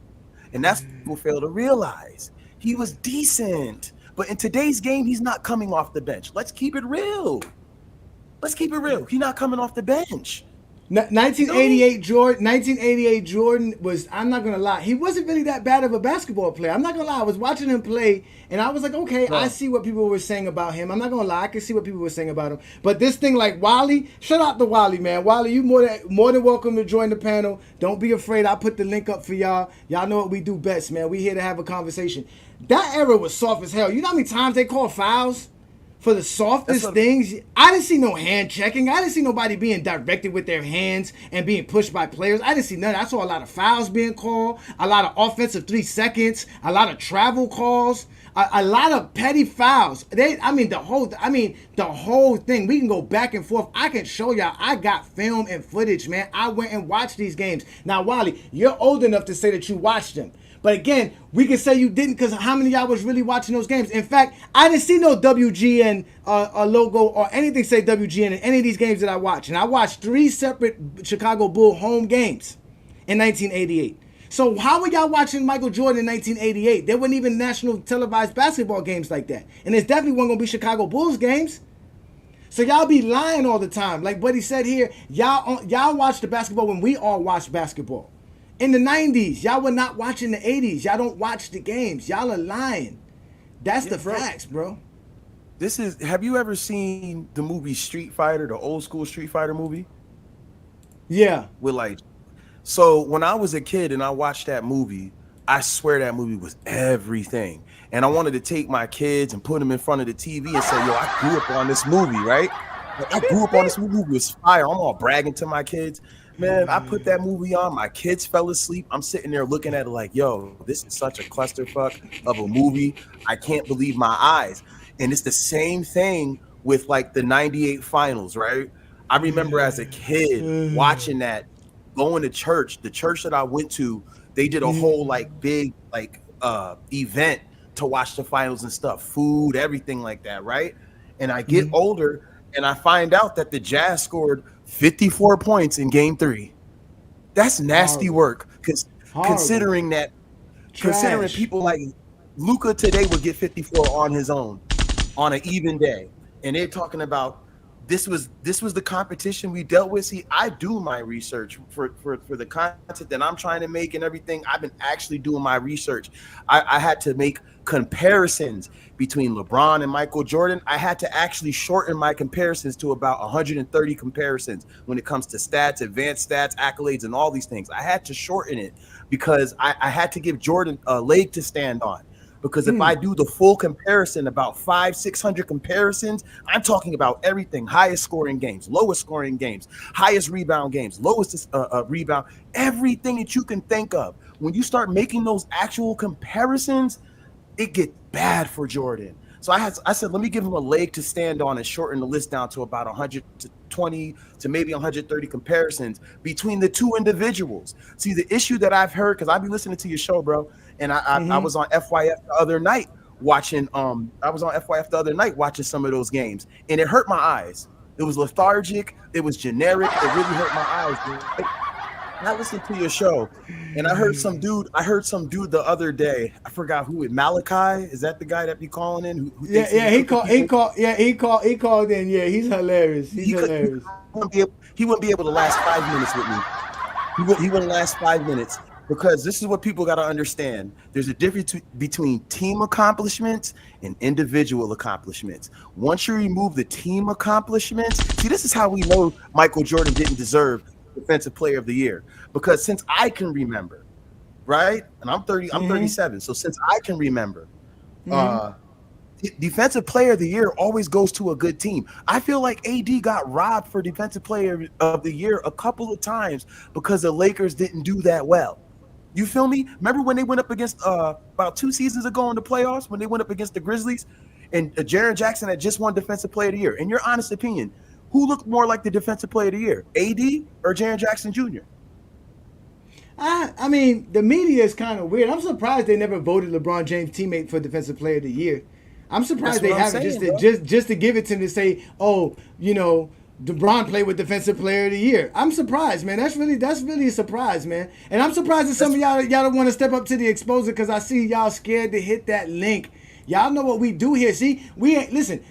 And that's what people fail to realize. He was decent, But in today's game, he's not coming off the bench. Let's keep it real. He's not coming off the bench. 1988 Jordan was, I'm not gonna lie, he wasn't really that bad of a basketball player. I'm not gonna lie, I was watching him play and I was like, okay, I see what people were saying about him. I'm not gonna lie, I can see what people were saying about him. But this thing like Wally, shout out to Wally, man. Wally, you more than welcome to join the panel. Don't be afraid. I'll put the link up for y'all. Y'all know what we do best, man. We here to have a conversation. That era was soft as hell. You know how many times they call fouls? For the softest things, I didn't see no hand checking. I didn't see nobody being directed with their hands and being pushed by players. I didn't see none. I saw a lot of fouls being called, a lot of offensive 3 seconds, a lot of travel calls, a lot of petty fouls. The whole thing. We can go back and forth. I can show y'all. I got film and footage, man. I went and watched these games. Now, Wally, you're old enough to say that you watched them. But again, we can say you didn't because how many of y'all was really watching those games? In fact, I didn't see no WGN logo or anything say WGN in any of these games that I watched. And I watched 3 separate Chicago Bull home games in 1988. So how were y'all watching Michael Jordan in 1988? There weren't even national televised basketball games like that. And there's definitely wasn't going to be Chicago Bulls games. So y'all be lying all the time. Like what he said here, y'all watch the basketball when we all watch basketball. In the 90s, y'all were not watching the 80s. Y'all don't watch the games. Y'all are lying. That's the facts, bro. Have you ever seen the movie Street Fighter, the old school Street Fighter movie? Yeah. So when I was a kid and I watched that movie, I swear that movie was everything. And I wanted to take my kids and put them in front of the TV and say, yo, I grew up on this movie, right? I grew up on this movie. It was fire. I'm all bragging to my kids. Man, I put that movie on. My kids fell asleep. I'm sitting there looking at it like, yo, this is such a clusterfuck of a movie. I can't believe my eyes. And it's the same thing with like the 98 finals, right? I remember as a kid watching that, going to church. The church that I went to, they did a whole like big like event to watch the finals and stuff, food, everything like that, right? And I get older and I find out that the Jazz scored 54 points in game 3. That's nasty work. Considering people like Luka today would get 54 on his own on an even day. And they're talking about this was the competition we dealt with. See, I do my research for the content that I'm trying to make and everything. I've been actually doing my research. I had to make comparisons between LeBron and Michael Jordan. I had to actually shorten my comparisons to about 130 comparisons when it comes to stats, advanced stats, accolades, and all these things. I had to shorten it because I had to give Jordan a leg to stand on. Because if I do the full comparison, about 500-600 comparisons, I'm talking about everything: highest scoring games, lowest scoring games, highest rebound games, lowest rebound, everything that you can think of. When you start making those actual comparisons, it gets bad for Jordan. So I said, let me give him a leg to stand on and shorten the list down to about 120 to maybe 130 comparisons between the two individuals. See, the issue that I've heard, because I've been listening to your show, bro, and I was on FYF the other night watching some of those games, and it hurt my eyes. It was lethargic, it was generic, it really hurt my eyes, dude. I listened to your show, and I heard some dude the other day. I forgot who it. Malachi, is that the guy that be calling in? He called in. Yeah, he's hilarious. He wouldn't be able to last 5 minutes with me. He wouldn't last 5 minutes because this is what people got to understand. There's a difference between team accomplishments and individual accomplishments. Once you remove the team accomplishments, see, this is how we know Michael Jordan didn't deserve Defensive Player of the Year, because since I can remember, right, and I'm 37, so since I can remember, Defensive Player of the Year always goes to a good team. I feel like AD got robbed for Defensive Player of the Year a couple of times because the Lakers didn't do that well. You feel me? Remember when they went up against about 2 seasons ago in the playoffs when they went up against the Grizzlies, and Jaren Jackson had just won Defensive Player of the Year. In your honest opinion, who looked more like the Defensive Player of the Year, AD or Jaren Jackson Jr.? I mean, the media is kind of weird. I'm surprised they never voted LeBron James teammate for Defensive Player of the Year. I'm surprised they haven't, just to give it to him to say, oh, you know, LeBron played with Defensive Player of the Year. I'm surprised, man. That's really a surprise, man. And I'm surprised that some of y'all don't want to step up to the exposure, because I see y'all scared to hit that link. Y'all know what we do here. See, we ain't, listen,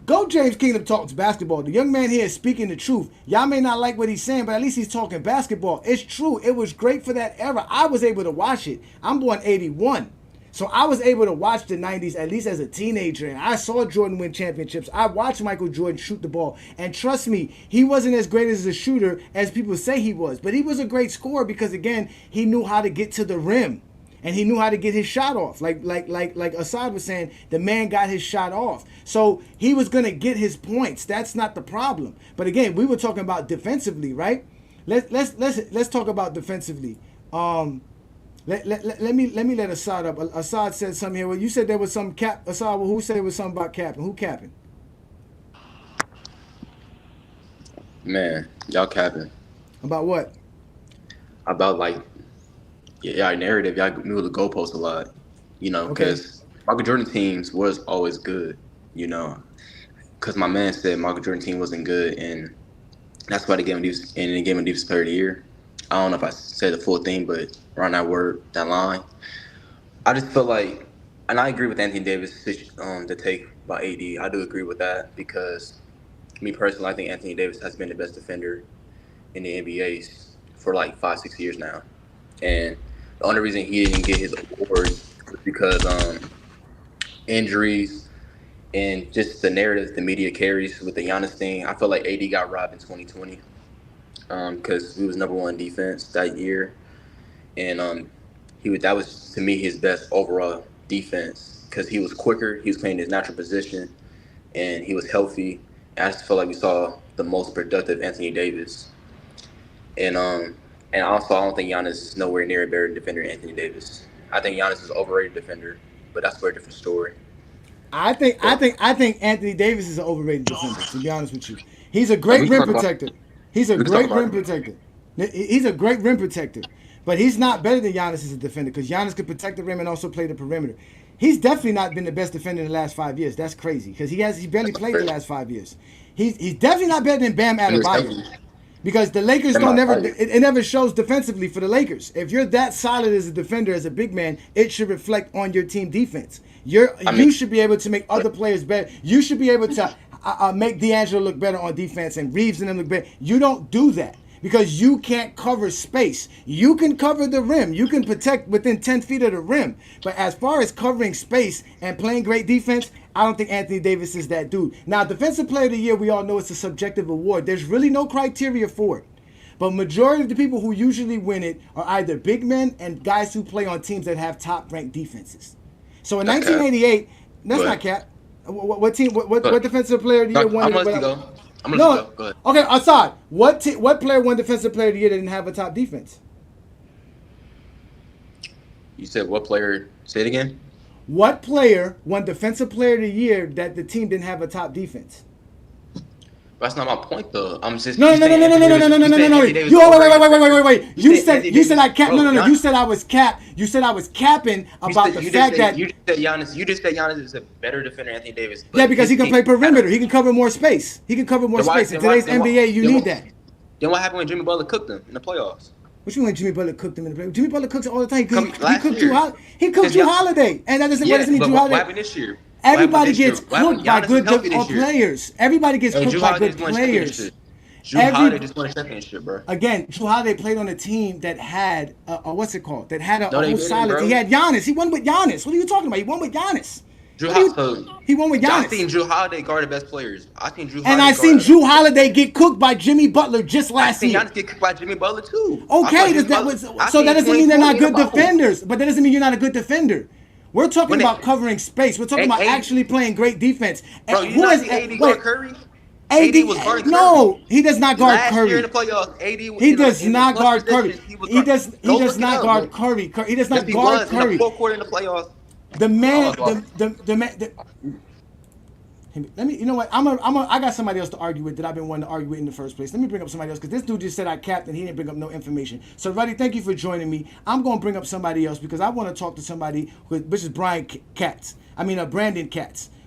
Go James Kingdom talks basketball. The young man here is speaking the truth. Y'all may not like what he's saying, but at least he's talking basketball. It's true. It was great for that era. I was able to watch it. I'm born 81. So I was able to watch the 90s at least as a teenager, and I saw Jordan win championships. I watched Michael Jordan shoot the ball, and trust me, he wasn't as great as a shooter as people say he was, but he was a great scorer because, again, he knew how to get to the rim, and he knew how to get his shot off. Like Assad was saying, the man got his shot off. So he was going to get his points. That's not the problem. But again, we were talking about defensively, right? Let's talk about defensively. Let me let Assad up. Assad said something here. Well, you said there was some cap. Assad, well, who said there was something about capping? Who capping? Man, y'all capping. About what? About like, y'all narrative. Y'all move the goalposts a lot. You know, because Michael Jordan teams was always good. You know, because my man said Michael Jordan team wasn't good, and that's why they gave him Defensive Player of the Year. I don't know if I said the full thing, but around that line, I just feel like, and I agree with Anthony Davis to take by AD. I do agree with that because, me personally, I think Anthony Davis has been the best defender in the NBA for like 5-6 years now, and the only reason he didn't get his award was because injuries and just the narrative the media carries with the Giannis thing. I feel like AD got robbed in 2020. Because he was #1 defense that year, and that was to me his best overall defense because he was quicker, he was playing his natural position, and he was healthy. And I just feel like we saw the most productive Anthony Davis, and also I don't think Giannis is nowhere near a better defender than Anthony Davis. I think Giannis is an overrated defender, but that's a very different story. I think Anthony Davis is an overrated defender. To be honest with you, he's a great rim protector. He's a great rim protector. He's a great rim protector. But he's not better than Giannis as a defender because Giannis could protect the rim and also play the perimeter. He's definitely not been the best defender in the last 5 years. That's crazy because he barely played the last 5 years. He's definitely not better than Bam Adebayo because the Lakers it never shows defensively for the Lakers. If you're that solid as a defender, as a big man, it should reflect on your team defense. You should be able to make other players better. You should be able to make D'Angelo look better on defense and Reeves and them look better. You don't do that because you can't cover space. You can cover the rim. You can protect within 10 feet of the rim. But as far as covering space and playing great defense, I don't think Anthony Davis is that dude. Now, Defensive Player of the Year, we all know it's a subjective award. There's really no criteria for it. But majority of the people who usually win it are either big men and guys who play on teams that have top-ranked defenses. So in 1988, that's not cap. What defensive player of the year won? I'm gonna let you go. Go ahead. Okay, Assad. What player won defensive player of the year that didn't have a top defense? You said what player? Say it again. What player won defensive player of the year that the team didn't have a top defense? That's not my point, though. I'm just no. You wait. You said I capped. No. You said I was capped. You said I was capping about the fact that you just said Giannis is a better defender than Anthony Davis. Yeah, because he can play perimeter. He can cover more space. In today's NBA, you need that. Then what happened when Jimmy Butler cooked them in the playoffs? What you mean Jimmy Butler cooked them in the playoffs? Jimmy Butler cooks all the time. He cooked Drew Holiday, and that doesn't mean Drew Holiday. What happened this year? Everybody gets cooked by good players. Everybody gets cooked by good players. Drew Holiday just won a championship, bro. Again, Drew Holiday played on a team that had what's it called? That had a whole solid. He had Giannis. He won with Giannis. What are you talking about? He won with Giannis. He won with Giannis. I seen Drew Holiday guard the best players. I seen Drew Holiday get cooked by Jimmy Butler just last year. Giannis get cooked by Jimmy Butler too. Okay, that doesn't mean they're not good defenders. But that doesn't mean you're not a good defender. We're talking about covering space. We're talking about actually playing great defense. Bro, you not see AD guard Curry? AD was guarding Curry. No, he does not guard Curry. Last year in the playoffs, AD he does not guard Curry. He does not guard Curry. He does not guard Curry. In the fourth quarter in the playoffs. The man. Let me. You know what? I got somebody else to argue with that I've been wanting to argue with in the first place. Let me bring up somebody else because this dude just said I capped and he didn't bring up no information. So, Ruddy, thank you for joining me. I'm going to bring up somebody else because I want to talk to somebody which is Brandon Katz.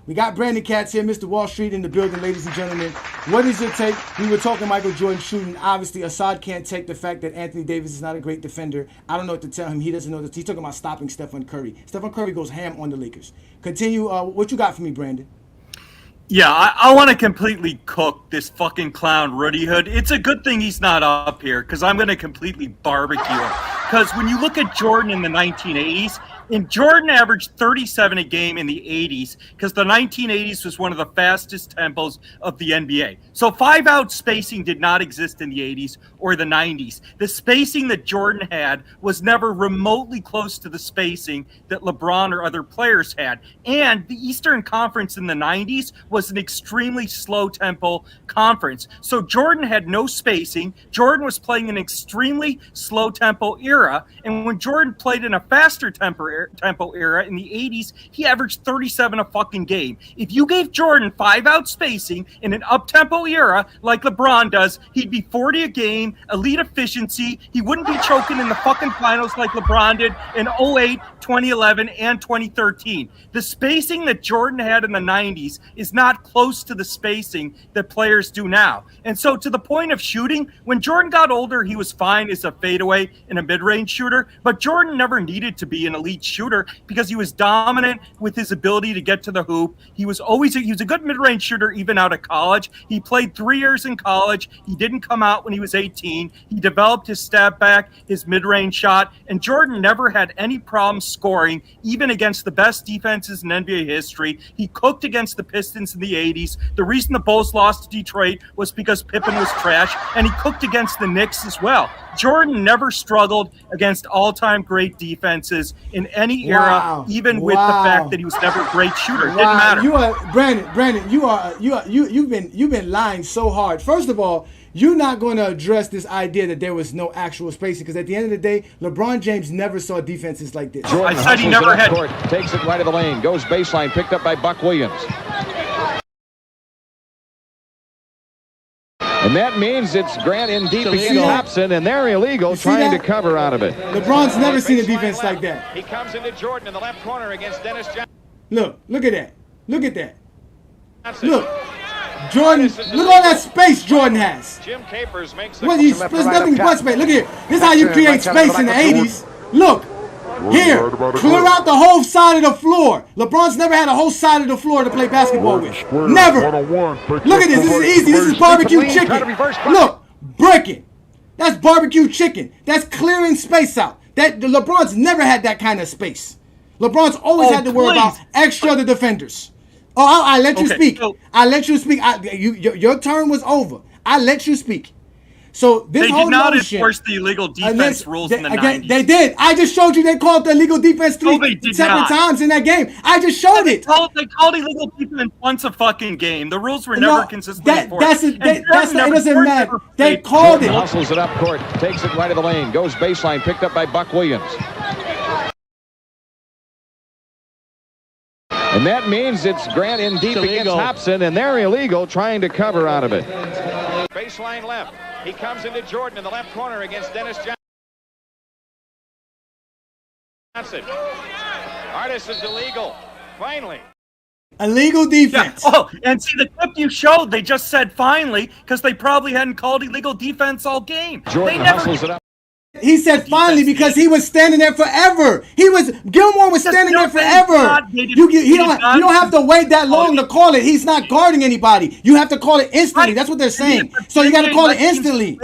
We got Brandon Katz here, Mr. Wall Street in the building, ladies and gentlemen. What is your take? We were talking Michael Jordan shooting. Obviously, Assad can't take the fact that Anthony Davis is not a great defender. I don't know what to tell him. He doesn't know this. He's talking about stopping Stephen Curry. Stephen Curry goes ham on the Lakers. Continue. What you got for me, Brandon? Yeah, I want to completely cook this fucking clown Rudy Hood. It's a good thing he's not up here because I'm going to completely barbecue him. Because when you look at Jordan in the 1980s, and Jordan averaged 37 a game in the 80s because the 1980s was one of the fastest tempos of the NBA. So 5-out spacing did not exist in the 80s or the 90s. The spacing that Jordan had was never remotely close to the spacing that LeBron or other players had. And the Eastern Conference in the 90s was an extremely slow tempo conference. So Jordan had no spacing. Jordan was playing an extremely slow tempo era. And when Jordan played in a faster tempo era in the 80s, he averaged 37 a fucking game. If you gave Jordan 5-out spacing in an up-tempo era like LeBron does, he'd be 40 a game, elite efficiency. He wouldn't be choking in the fucking finals like LeBron did in 08, 2011, and 2013. The spacing that Jordan had in the 90s is not close to the spacing that players do now. And so to the point of shooting, when Jordan got older, he was fine as a fadeaway and a mid-range shooter, but Jordan never needed to be an elite shooter because he was dominant with his ability to get to the hoop. He was a good mid-range shooter even out of college. He played 3 years in college. He didn't come out when he was 18. He developed his step back, his mid-range shot, and Jordan never had any problem scoring, even against the best defenses in NBA history. He cooked against the Pistons in the 80s. The reason the Bulls lost to Detroit was because Pippen was trash, and he cooked against the Knicks as well. Jordan never struggled against all-time great defenses in any era, even with the fact that he was never a great shooter. It didn't matter. You are Brandon. You've been lying so hard. First of all, you're not going to address this idea that there was no actual spacing because at the end of the day, LeBron James never saw defenses like this. Jordan I said he never had. Court, takes it right of the lane, goes baseline, picked up by Buck Williams. And that means it's Grant in deep against Hobson, and they're illegal, trying to cover out of it. LeBron's never seen a defense like that. He comes into Jordan in the left corner against Dennis Johnson. Look at that. Look at that. Look. Jordan, look at all that space Jordan has. Jim Capers makes the there's nothing but space. Look here. This is how you create space in the 80s. Look. Here, clear out the whole side of the floor. LeBron's never had a whole side of the floor to play basketball with. Never. Look at this. This is easy. This is barbecue chicken. Look, break it. That's barbecue chicken. That's clearing space out. LeBron's never had that kind of space. LeBron's always had to worry about extra other defenders. Oh, I let you speak. I let you speak. Your turn was over. I let you speak. So this whole notion, they did not enforce the illegal defense rules in the 90s. They did. I just showed you they called the illegal defense three separate times in that game. I just showed it. They called illegal defense once a fucking game. The rules were never consistently enforced. It doesn't matter. They called it. Hustles it up court, takes it right of the lane, goes baseline, picked up by Buck Williams. And that means it's Grant in deep against Hobson, and they're illegal, trying to cover out of it. Baseline left. He comes into Jordan in the left corner against Dennis Johnson. Artis is illegal. Finally. Illegal defense. Yeah. Oh, and see the clip you showed, they just said finally because they probably hadn't called illegal defense all game. Jordan hustles it up. He said finally because he was standing there forever. Gilmore was standing there forever. You don't have to wait that long to call it. He's not guarding anybody. You have to call it instantly. That's what they're saying. So you got to call it instantly.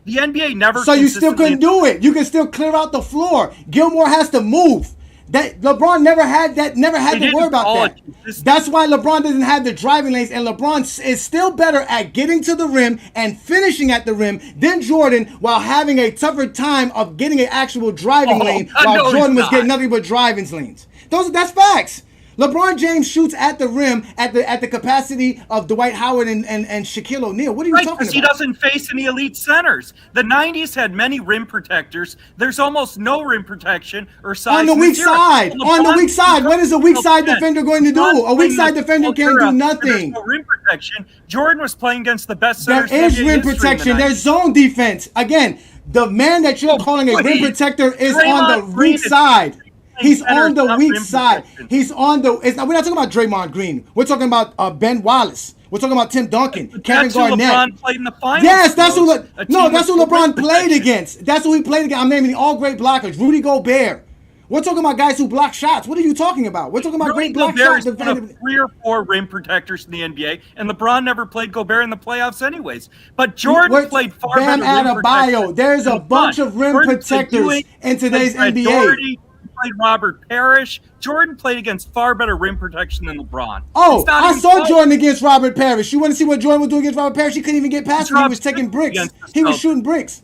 The NBA never. So you still couldn't do it. You can still clear out the floor. Gilmore has to move. That LeBron never had to worry about that. That's why LeBron doesn't have the driving lanes, and LeBron is still better at getting to the rim and finishing at the rim than Jordan, while having a tougher time of getting an actual driving lane, while Jordan was getting nothing but driving lanes. That's facts. LeBron James shoots at the rim at the capacity of Dwight Howard and Shaquille O'Neal. What are you talking about? He doesn't face any elite centers. The 90s had many rim protectors. There's almost no rim protection or size. On the weak side. On the weak side. What is a weak side defender going to do? A weak side defender can't do nothing. There's no rim protection. Jordan was playing against the best centers. There is rim protection. There's zone defense. Again, the man that you're calling a rim protector is on the weak side. He's on the weak side. He's on the. We're not talking about Draymond Green. We're talking about Ben Wallace. We're talking about Tim Duncan, Kevin Garnett. LeBron played in the finals. Yes, that's who. That's who LeBron played against. That's who he played against. I'm naming the all great blockers. Rudy Gobert. We're talking about guys who block shots. What are you talking about? We're talking about great block shots. One of 3 or 4 rim protectors in the NBA, and LeBron never played Gobert in the playoffs anyways. But Jordan played far better rim protection. There's a bunch of rim protectors in today's NBA. Doherty, played Robert Parrish. Jordan played against far better rim protection than LeBron. Oh, I saw Jordan against Robert Parrish. You want to see what Jordan was doing against Robert Parrish? He couldn't even get past him. He was taking bricks. He was shooting bricks.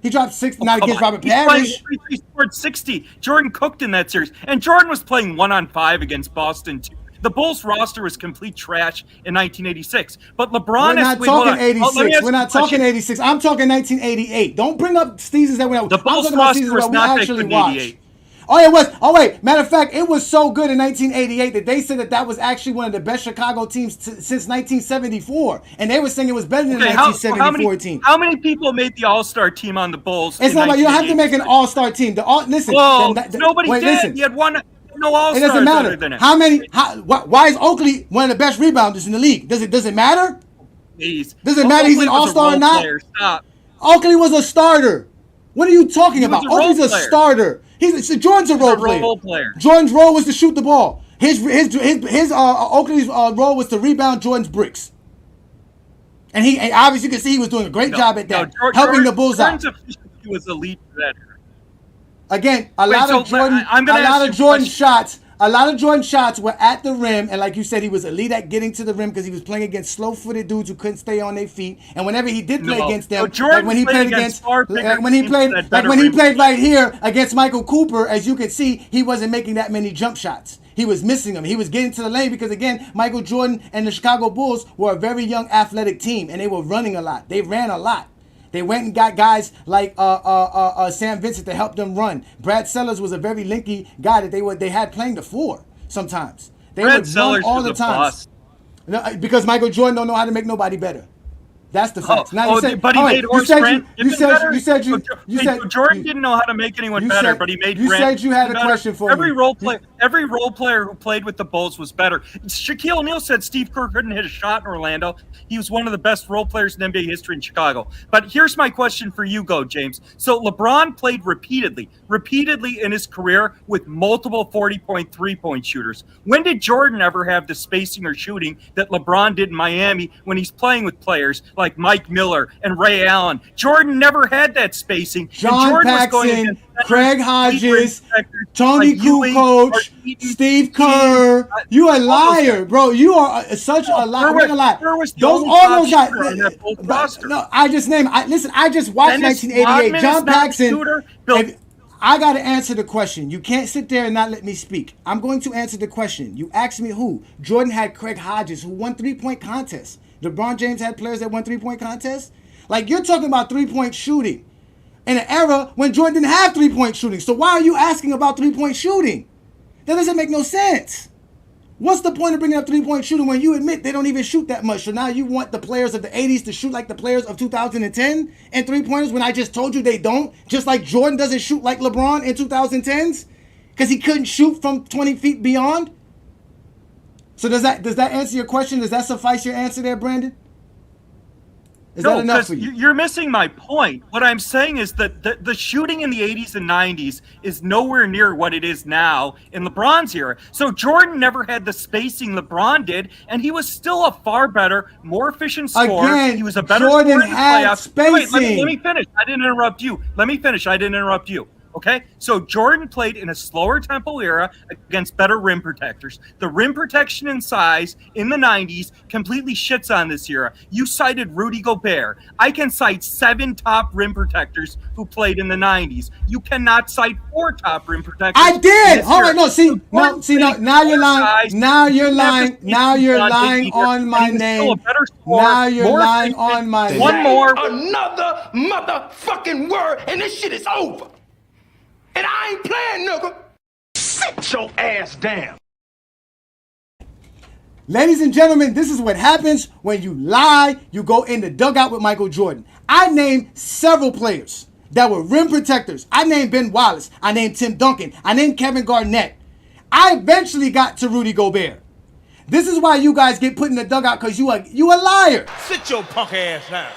He dropped 60, not against Robert Parrish. He scored 60. Jordan cooked in that series. And Jordan was playing 1-on-5 against Boston, too. The Bulls roster was complete trash in 1986. But LeBron... We're not talking 86. We're not talking 86. I'm talking 1988. Don't bring up seasons that went out. The Bulls roster was not that good in 88. Oh, it was. Oh, wait. Matter of fact, it was so good in 1988 that they said that was actually one of the best Chicago teams since 1974. And they were saying it was better than the 1974 team. How many people made the All-Star team on the Bulls? It's not like you don't have to make an All-Star team. Listen. Nobody did. Listen. You had one. No All-Stars. It doesn't matter. How many? Why is Oakley one of the best rebounders in the league? Does it matter? Please. Does it matter he's an All-Star or not? Stop. Oakley was a starter. What are you talking about? Oakley's a starter. Jordan's a role player. Jordan's role was to shoot the ball. His Oakley's role was to rebound Jordan's bricks. And obviously you can see he was doing a great job at that, helping the Bulls out. Jordan's efficiency was elite for that. Again, a lot of Jordan shots were at the rim, and like you said, he was elite at getting to the rim because he was playing against slow-footed dudes who couldn't stay on their feet. And whenever he did play against them, like when he played right here against Michael Cooper, as you can see, he wasn't making that many jump shots. He was missing them. He was getting to the lane because, again, Michael Jordan and the Chicago Bulls were a very young athletic team, and they were running a lot. They ran a lot. They went and got guys like Sam Vincent to help them run. Brad Sellers was a very linky guy that they had playing the floor sometimes. They Brad would Sellers run all the time. No, because Michael Jordan don't know how to make nobody better. That's the fact. Jordan didn't know how to make anyone better, but he made. You said you had a question for every role player who played with the Bulls was better. Shaquille O'Neal said Steve Kerr couldn't hit a shot in Orlando. He was one of the best role players in NBA history in Chicago. But here's my question for you, James. So LeBron played repeatedly in his career with multiple 40-point three-point shooters. When did Jordan ever have the spacing or shooting that LeBron did in Miami when he's playing with players like Mike Miller and Ray Allen? Jordan never had that spacing. John Paxson, Craig Hodges, Tony Kukoc, Steve Kerr. You a liar, bro. You are such a liar. We're gonna lie. All those guys. No, I just named. Listen, I just watched 1988. John Paxson. I got to answer the question. You can't sit there and not let me speak. I'm going to answer the question. You asked me who. Jordan had Craig Hodges, who won three-point contests. LeBron James had players that won three-point contests. Like, you're talking about three-point shooting in an era when Jordan didn't have three-point shooting. So why are you asking about three-point shooting? That doesn't make no sense. What's the point of bringing up three-point shooting when you admit they don't even shoot that much? So now you want the players of the 80s to shoot like the players of 2010 and three-pointers when I just told you they don't? Just like Jordan doesn't shoot like LeBron in 2010s because he couldn't shoot from 20 feet beyond? So does that answer your question? Does that suffice your answer there, Brandon? Is that enough for you? You're missing my point. What I'm saying is that the shooting in the 80s and 90s is nowhere near what it is now in LeBron's era. So Jordan never had the spacing LeBron did, and he was still a far better, more efficient scorer. Again, he was a better Jordan scorer in the had playoffs. spacing. Wait, let me finish. I didn't interrupt you. Let me finish. I didn't interrupt you. Okay, so Jordan played in a slower tempo era against better rim protectors. The rim protection and size in the 90s completely shits on this era. You cited Rudy Gobert. I can cite 7 top rim protectors who played in the 90s. You cannot cite 4 top rim protectors. I did. Hold on, now you're lying. Now you're lying. Now you're lying on my name. Now you're lying on my name. One more. Another motherfucking word, and this shit is over. And I ain't playing, nigga. Sit your ass down. Ladies and gentlemen, this is what happens when you lie. You go in the dugout with Michael Jordan. I named several players that were rim protectors. I named Ben Wallace. I named Tim Duncan. I named Kevin Garnett. I eventually got to Rudy Gobert. This is why you guys get put in the dugout, because you a liar. Sit your punk ass down.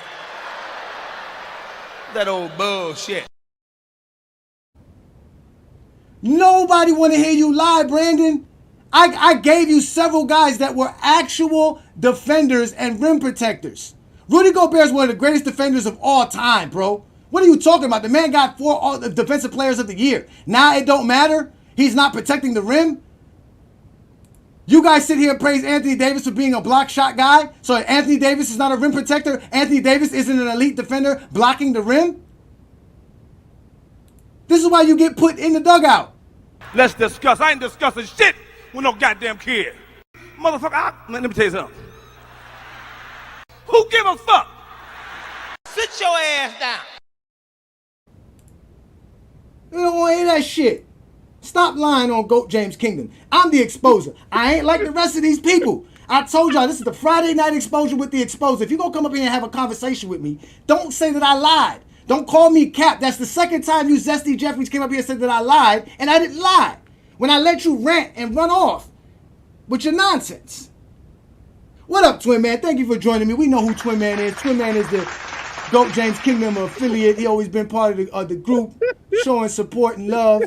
That old bullshit. Nobody want to hear you lie, Brandon. I gave you several guys that were actual defenders and rim protectors. Rudy Gobert is one of the greatest defenders of all time, bro. What are you talking about? The man got 4 all defensive players of the year. Now it don't matter. He's not protecting the rim. You guys sit here and praise Anthony Davis for being a block shot guy. So Anthony Davis is not a rim protector. Anthony Davis isn't an elite defender blocking the rim. This is why you get put in the dugout. Let's discuss. I ain't discussing shit with no goddamn kid. Motherfucker, let me tell you something. Who give a fuck? Sit your ass down. You don't want to hear that shit. Stop lying on GOAT James Kingdom. I'm the exposer. I ain't like the rest of these people. I told y'all this is the Friday night exposure with the exposer. If you're going to come up here and have a conversation with me, don't say that I lied. Don't call me cap. That's the second time you Zesty Jeffries came up here and said that I lied, and I didn't lie. When I let you rant and run off with your nonsense. What up, Twin Man? Thank you for joining me. We know who Twin Man is. Twin Man is the GOAT James Kingdom affiliate. He always been part of the group, showing support and love.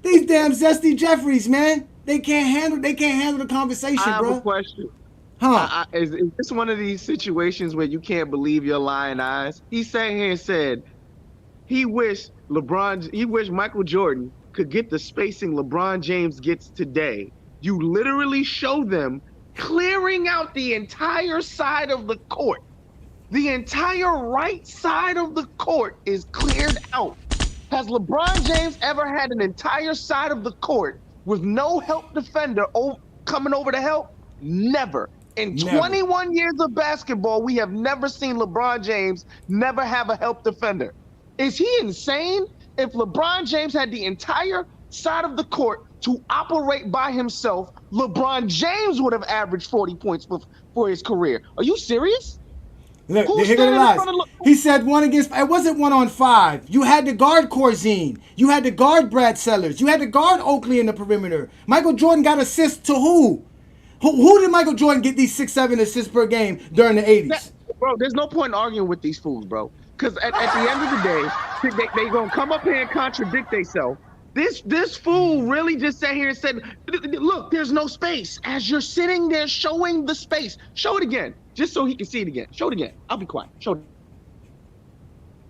These damn Zesty Jeffries, man. They can't handle the conversation, bro. I have a question. Huh? Is this one of these situations where you can't believe your lying eyes? He sat here and said he wished Michael Jordan could get the spacing LeBron James gets today. You literally show them clearing out the entire side of the court. The entire right side of the court is cleared out. Has LeBron James ever had an entire side of the court with no help defender coming over to help? Never. In 21 years of basketball, we have never seen LeBron James never have a help defender. Is he insane? If LeBron James had the entire side of the court to operate by himself, LeBron James would have averaged 40 points for his career. Are you serious? Look, here go the lies. He said it wasn't 1-on-5. You had to guard Corzine. You had to guard Brad Sellers. You had to guard Oakley in the perimeter. Michael Jordan got assists to who? Who did Michael Jordan get these 6-7 assists per game during the 80s? Bro, there's no point in arguing with these fools, bro. Because at the end of the day, they going to come up here and contradict themselves. This fool really just sat here and said, look, there's no space. As you're sitting there showing the space. Show it again, just so he can see it again. Show it again. I'll be quiet. Show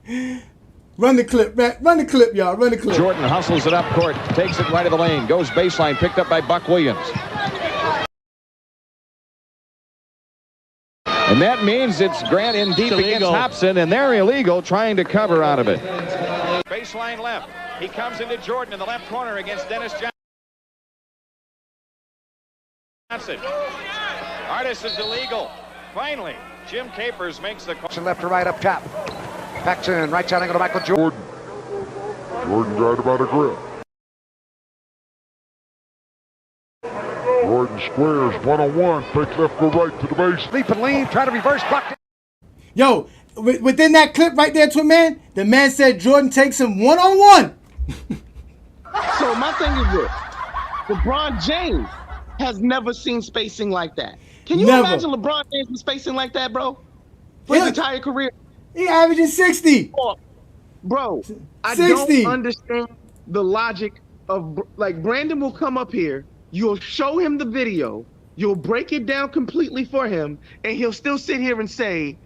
it. Run the clip, run the clip, y'all. Run the clip. Jordan hustles it up court, takes it right of the lane, goes baseline, picked up by Buck Williams. And that means it's Grant in deep against Hobson, and they're illegal trying to cover out of it. Baseline left. He comes into Jordan in the left corner against Dennis Johnson. Artis is illegal. Finally, Jim Capers makes the call. Left to right up top. Paxson, right side angle to Michael Jordan. Jordan got him out of grip. Jordan squares, one-on-one, fake left, go right to the base. Leap and lean, try to reverse, blocked it. Yo, within that clip right there, Twin Man, the man said Jordan takes him one-on-one. So my thing is this. LeBron James has never seen spacing like that. Can you imagine LeBron James with spacing like that, bro? For his entire career? He averaging 60. Bro, I 60. don't understand the logic of, like, Brandon will come up here, you'll show him the video, you'll break it down completely for him, and he'll still sit here and say,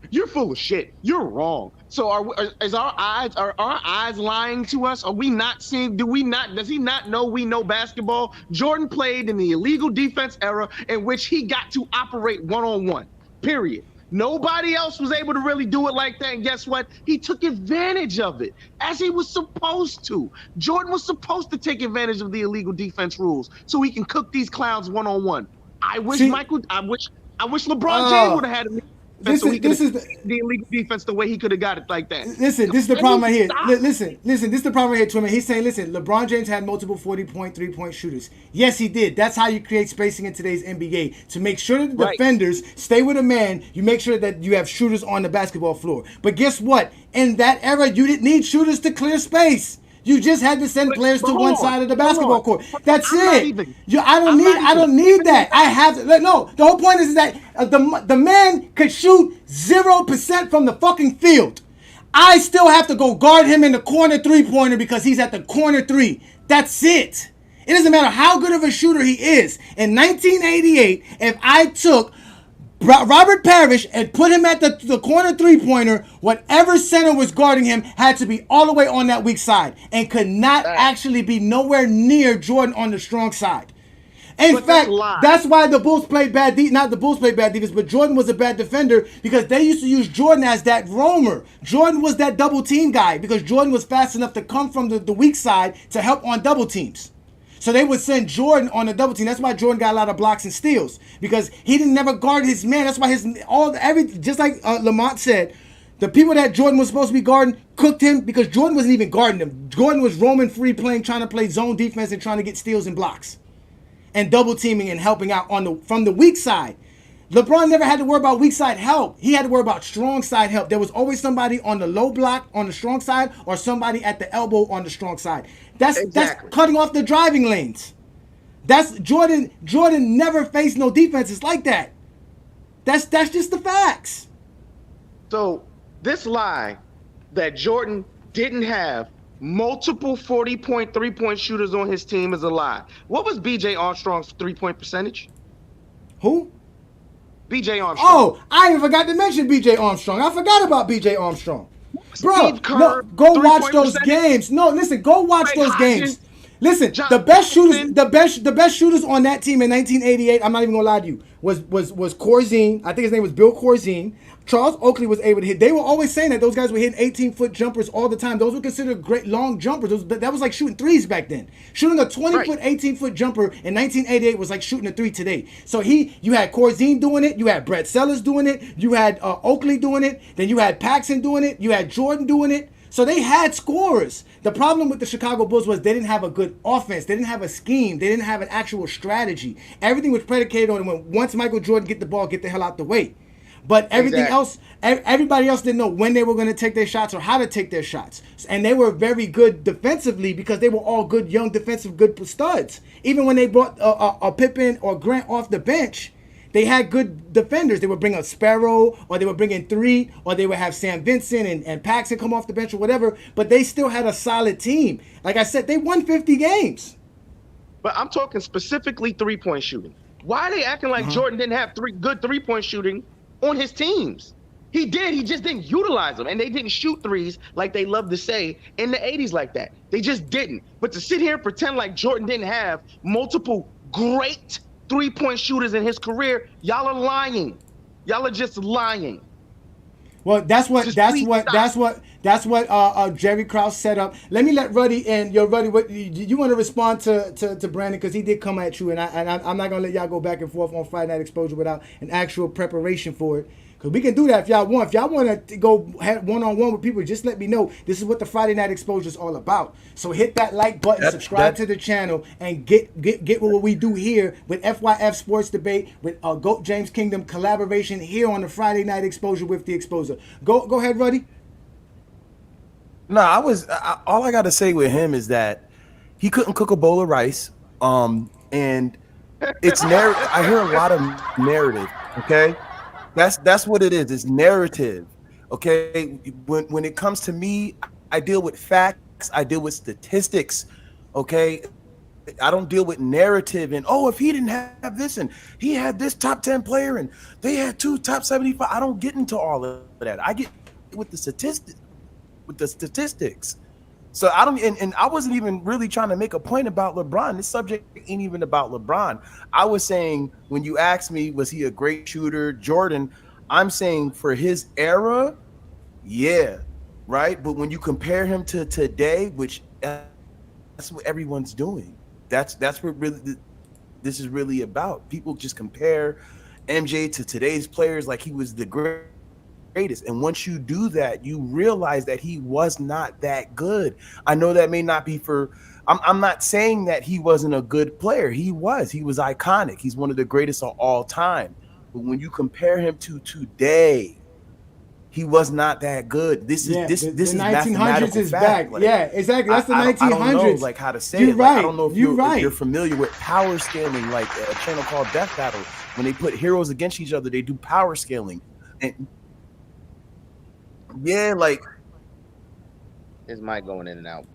you're full of shit. You're wrong. So are our eyes lying to us? Are we not seeing? Does he not know we know basketball? Jordan played in the illegal defense era in which he got to operate one-on-one. Period. Nobody else was able to really do it like that. And guess what? He took advantage of it as he was supposed to. Jordan was supposed to take advantage of the illegal defense rules so he can cook these clowns one-on-one. I wish LeBron James would have had him. This is the illegal defense the way he could have got it like that. Listen, this is the problem right here. Listen, this is the problem right here, Twin. He's saying, listen, LeBron James had multiple 40-point, 3-point shooters. Yes, he did. That's how you create spacing in today's NBA. To make sure that the defenders stay with a man, you make sure that you have shooters on the basketball floor. But guess what? In that era, you didn't need shooters to clear space. You just had to send players to one side of the basketball court. That's it. I don't need that. I have to. No, the whole point is that the man could shoot 0% from the fucking field. I still have to go guard him in the corner three-pointer because he's at the corner three. That's it. It doesn't matter how good of a shooter he is. In 1988, if I took Robert Parrish and put him at the corner three-pointer, whatever center was guarding him had to be all the way on that weak side and could not actually be nowhere near Jordan on the strong side. In fact, that's why the Bulls played bad defense. Not the Bulls played bad defense, but Jordan was a bad defender because they used to use Jordan as that roamer. Jordan was that double team guy because Jordan was fast enough to come from the weak side to help on double teams. So they would send Jordan on a double team. That's why Jordan got a lot of blocks and steals because he didn't never guard his man. That's why just like Lamont said, the people that Jordan was supposed to be guarding cooked him because Jordan wasn't even guarding them. Jordan was roaming free, trying to play zone defense and trying to get steals and blocks, and double teaming and helping out from the weak side. LeBron never had to worry about weak side help. He had to worry about strong side help. There was always somebody on the low block on the strong side or somebody at the elbow on the strong side. That's cutting off the driving lanes. That's Jordan never faced no defenses like that. That's just the facts. So this lie that Jordan didn't have multiple 40-point, 3-point shooters on his team is a lie. What was B.J. Armstrong's 3-point percentage? Who? B.J. Armstrong. Oh, I even forgot to mention B.J. Armstrong. I forgot about B.J. Armstrong. Bro, no, go watch those games. No, listen, go watch those games. Listen, the best shooters on that team in 1988, I'm not even gonna lie to you, was Corzine. I think his name was Bill Corzine. Charles Oakley was able to hit. They were always saying that those guys were hitting 18-foot jumpers all the time. Those were considered great long jumpers. That was like shooting threes back then. Shooting a 20-foot, 18-foot jumper in 1988 was like shooting a three today. So you had Corzine doing it. You had Brett Sellers doing it. You had Oakley doing it. Then you had Paxson doing it. You had Jordan doing it. So they had scorers. The problem with the Chicago Bulls was they didn't have a good offense. They didn't have a scheme. They didn't have an actual strategy. Everything was predicated on once Michael Jordan get the ball, get the hell out the way. But everything else, everybody else didn't know when they were going to take their shots or how to take their shots. And they were very good defensively because they were all good, young defensive, good studs. Even when they brought a Pippen or Grant off the bench, they had good defenders. They would bring a Sparrow, or they would bring in three, or they would have Sam Vincent and Paxson come off the bench or whatever. But they still had a solid team. Like I said, they won 50 games. But I'm talking specifically 3-point shooting. Why are they acting like Jordan didn't have good 3-point shooting on his teams? He did. He just didn't utilize them. And they didn't shoot threes like they love to say in the 80s like that. They just didn't. But to sit here and pretend like Jordan didn't have multiple great 3-point shooters in his career, y'all are lying. Y'all are just lying. Well, that's what Jerry Krause set up. Let me let Ruddy in. Ruddy, what you want to respond to Brandon because he did come at you, and I'm not gonna let y'all go back and forth on Friday Night Exposure without an actual preparation for it. Because we can do that if y'all want. If y'all want to go one-on-one with people, just let me know. This is what the Friday Night Exposure is all about. So hit that like button, subscribe to the channel, and get what we do here with FYF Sports Debate, with GOAT James Kingdom collaboration here on the Friday Night Exposure with the Exposer. Go ahead, Ruddy. No, all I got to say with him is that he couldn't cook a bowl of rice. And it's narrative. I hear a lot of narrative, okay? That's what it is. It's narrative. Okay. When it comes to me, I deal with facts. I deal with statistics. Okay. I don't deal with narrative and if he didn't have this and he had this top 10 player and they had 2 top 75. I don't get into all of that. I get with the statistics. So I don't, and I wasn't even really trying to make a point about LeBron. This subject ain't even about LeBron. I was saying, when you asked me, was he a great shooter, Jordan? I'm saying for his era, yeah, right. But when you compare him to today, which that's what everyone's doing. That's what really this is really about. People just compare MJ to today's players like he was the greatest. And once you do that, you realize that he was not that good. I know that may not be for I'm not saying that he wasn't a good player. He was iconic. He's one of the greatest of all time. But when you compare him to today, he was not that good. This is 1900s is fact. back. Like, yeah, exactly. That's the 1900s. I don't know like how to say you're it. Right. Like, I don't know if you're you're familiar with power scaling, like a channel called Death Battle. When they put heroes against each other, they do power scaling. And yeah, like his mic going in and out.